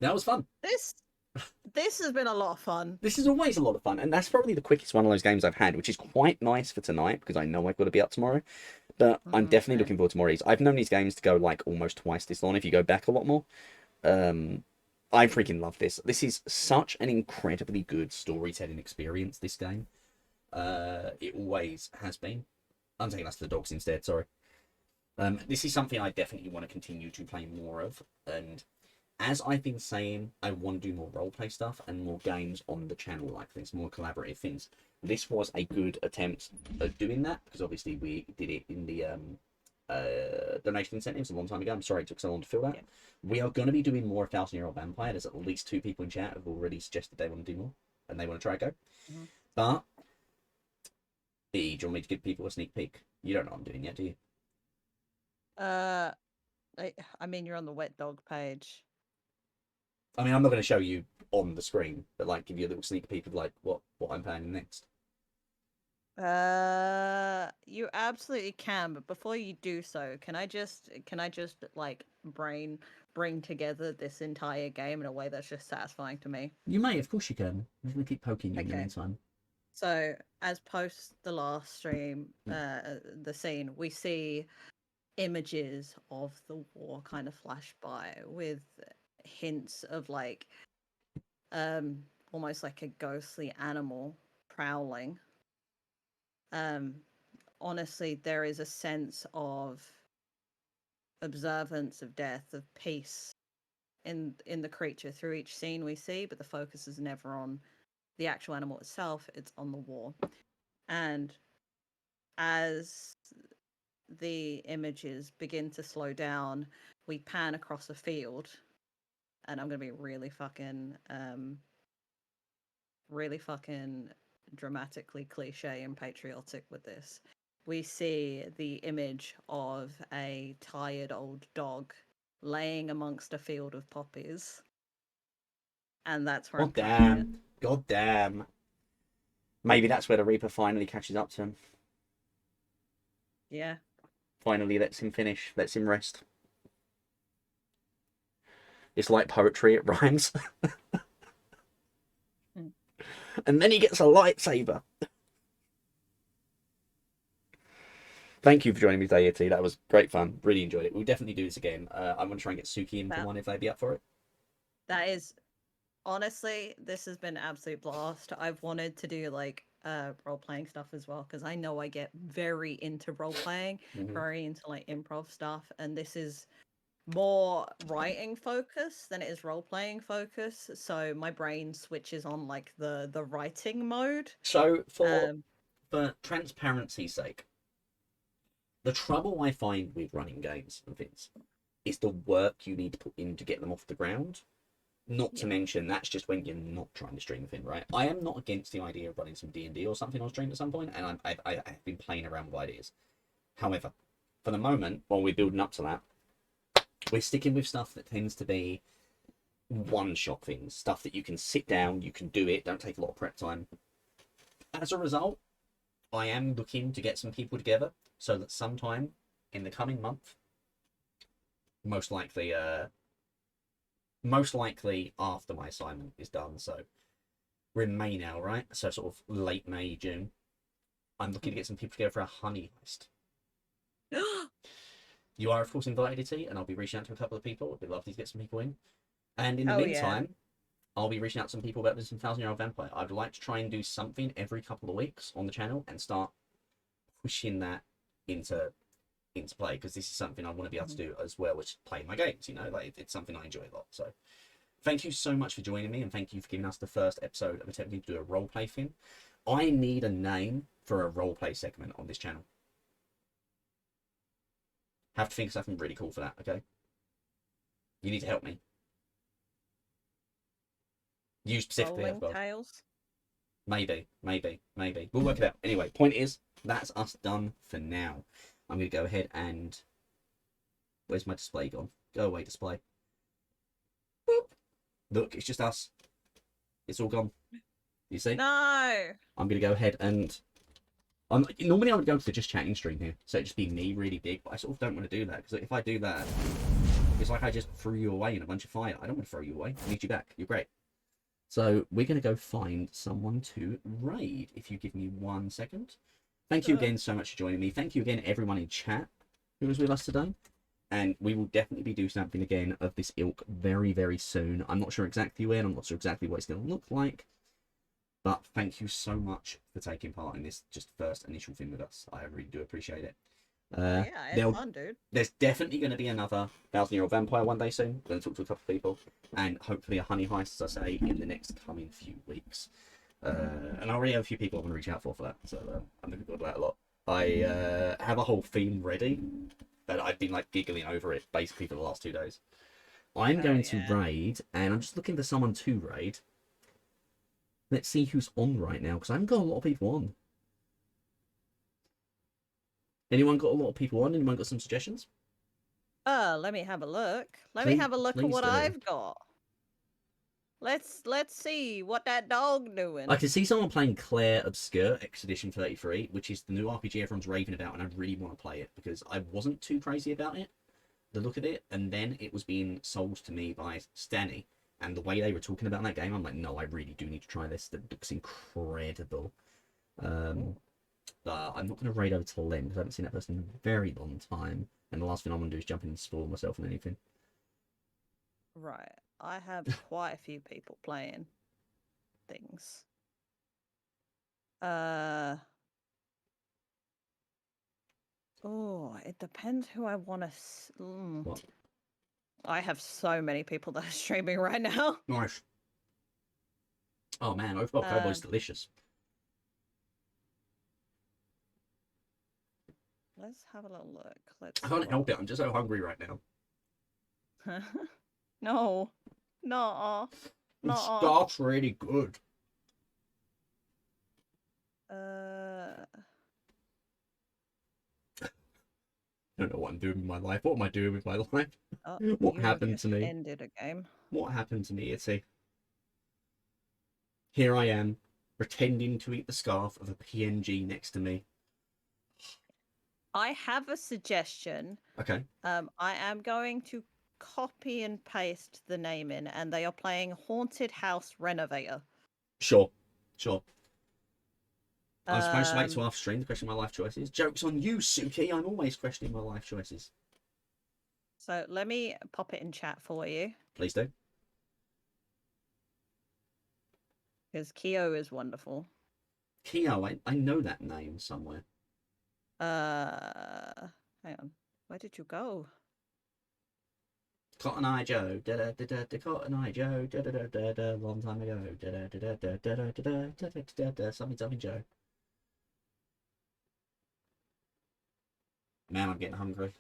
That was fun. This has been a lot of fun. This is always a lot of fun, and that's probably the quickest one of those games I've had, which is quite nice for tonight, because I know I've got to be up tomorrow. But I'm definitely looking forward to more of these. I've known these games to go like almost twice this long if you go back a lot more. I freaking love this. This is such an incredibly good storytelling experience, this game. It always has been. I'm taking us to the dogs instead, sorry. This is something I definitely want to continue to play more of, and as I've been saying, I want to do more roleplay stuff and more games on the channel like this, more collaborative things. This was a good attempt at doing that, because obviously we did it in the donation incentives a long time ago. I'm sorry it took so long to fill that. Yeah. We are going to be doing more 1,000-Year-Old Vampire. There's at least 2 people in chat who have already suggested they want to do more, and they want to try and go. Mm-hmm. But, E, do you want me to give people a sneak peek? You don't know what I'm doing yet, do you? I mean, you're on the Wet Dog page. I mean, I'm not going to show you on the screen, but like give you a little sneak peek of like what I'm planning next. You absolutely can, but before you do so, can I just like bring together this entire game in a way that's just satisfying to me? You may, of course you can. I'm going to keep poking you in the meantime. So, as post the last stream, the scene, we see images of the war kind of flash by with hints of like almost like a ghostly animal prowling. Honestly, there is a sense of observance of death, of peace in the creature through each scene we see, but the focus is never on the actual animal itself, it's on the war. And as the images begin to slow down, we pan across a field, and I'm gonna be really fucking dramatically cliche and patriotic with this. We see the image of a tired old dog laying amongst a field of poppies, and that's where God damn. Maybe that's where the Reaper finally catches up to him. Yeah. Finally lets him finish, lets him rest. It's like poetry, it rhymes. And then he gets a lightsaber. Thank you for joining me today, Yeti. That was great fun. Really enjoyed it. We'll definitely do this again. I'm going to try and get Suki in for one if they'd be up for it. That is... Honestly, this has been an absolute blast. I've wanted to do like role-playing stuff as well, because I know I get very into role-playing, very into like improv stuff, and this is more writing focus than it is role-playing focus, so my brain switches on like the writing mode. So for transparency's sake, the trouble I find with running games and things is the work you need to put in to get them off the ground. Not to mention, that's just when you're not trying to stream a thing, right? I am not against the idea of running some D&D or something on stream at some point, and I've been playing around with ideas. However, for the moment, while we're building up to that, we're sticking with stuff that tends to be one-shot things, stuff that you can sit down, you can do it, don't take a lot of prep time. As a result, I am looking to get some people together so that sometime in the coming month, most likely after my assignment is done, so we're in May now, right? So sort of late May, June. I'm looking to get some people together for a honey heist. You are, of course, invited to, and I'll be reaching out to a couple of people. It'd be lovely to get some people in. And in the meantime, I'll be reaching out to some people about this in 1,000-Year-Old Vampire. I'd like to try and do something every couple of weeks on the channel and start pushing that into play, because this is something I want to be able to do as well as playing my games. You know, like it's something I enjoy a lot. So thank you so much for joining me, and thank you for giving us the first episode of attempting to do a roleplay thing. I need a name for a roleplay segment on this channel. Have to think of something really cool for that, okay? You need to help me. You specifically, Rolling of course. Tales. Maybe. We'll work it out. Anyway, point is, that's us done for now. I'm going to go ahead and... Where's my display gone? Go away, display. Boop. Look, it's just us. It's all gone. You see? No. I'm going to go ahead and... normally I would go to just chatting stream here, so it'd just be me really big, but I sort of don't want to do that, because if I do that, it's like I just threw you away in a bunch of fire. I don't want to throw you away. I need you back. You're great. So we're going to go find someone to raid, if you give me 1 second. Thank you again so much for joining me. Thank you again, everyone in chat who was with us today. And we will definitely be doing something again of this ilk very, very soon. I'm not sure exactly when. I'm not sure exactly what it's going to look like. But thank you so much for taking part in this just first initial thing with us. I really do appreciate it. Yeah, it's fun, dude. There's definitely going to be another 1,000-Year-Old Vampire one day soon. I'm going to talk to a couple of people. And hopefully a honey heist, as I say, in the next coming few weeks. And I already have a few people I want to reach out for that. So I'm looking forward to that a lot. I have a whole theme ready. But I've been like giggling over it basically for the last 2 days. I'm going to raid, and I'm just looking for someone to raid. Let's see who's on right now, because I haven't got a lot of people on. Anyone got a lot of people on? Anyone got some suggestions? Let me have a look. Let me have a look at what do. I've got. Let's see what that dog doing. I can see someone playing Claire Obscure Expedition 33, which is the new RPG everyone's raving about, and I really want to play it because I wasn't too crazy about it, the look of it, and then it was being sold to me by Stanny, and the way they were talking about that game, I'm like, no, I really do need to try this. That looks incredible. But I'm not going to raid over to Lem because I haven't seen that person in a very long time, and the last thing I want to do is jump in and spoil myself on anything. Right. I have quite a few people playing things. Oh, it depends who I want to. What? I have so many people that are streaming right now. Nice. Oh man, Overboard Kobold's delicious. Let's have a little look. I can't help it. I'm just so hungry right now. No. No. The stock's really good. I don't know what I'm doing with my life. What am I doing with my life? What you happened just to me? Ended a game. What happened to me, Itty? Here I am, pretending to eat the scarf of a PNG next to me. I have a suggestion. Okay. I am going to copy and paste the name in, and they are playing Haunted House Renovator. Sure. I'm supposed to wait till after stream to question my life choices. Joke's on you, Suki. I'm always questioning my life choices. So let me pop it in chat for you. Please do. Because Kyo is wonderful. Kyo, I know that name somewhere. Hang on. Where did you go? Cotton Eye Joe, da da da da da. Cotton Eye Joe, da da da da da. Long time ago, da da da da da da da da da da da. Something Joe. Man, I'm getting hungry.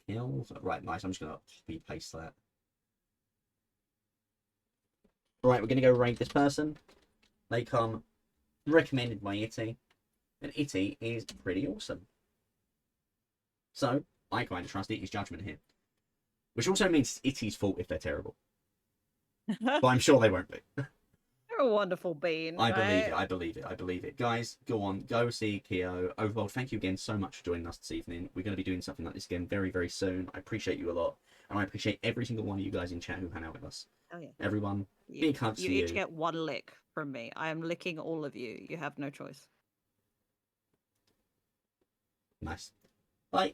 Kills. Right, nice. I'm just gonna copy paste that. Right, we're gonna go raid this person. They come recommended by Itty, and Itty is pretty awesome. So I kind of trust Itty's judgment here, which also means it's Itty's fault if they're terrible. But I'm sure they won't be. You're a wonderful being. I believe it. Guys, go on, go see Kyo. Overbold, thank you again so much for joining us this evening. We're going to be doing something like this again very, very soon. I appreciate you a lot, and I appreciate every single one of you guys in chat who hang out with us. Oh yeah. Everyone, big hugs to you. You each get one lick from me. I am licking all of you. You have no choice. Nice. Bye.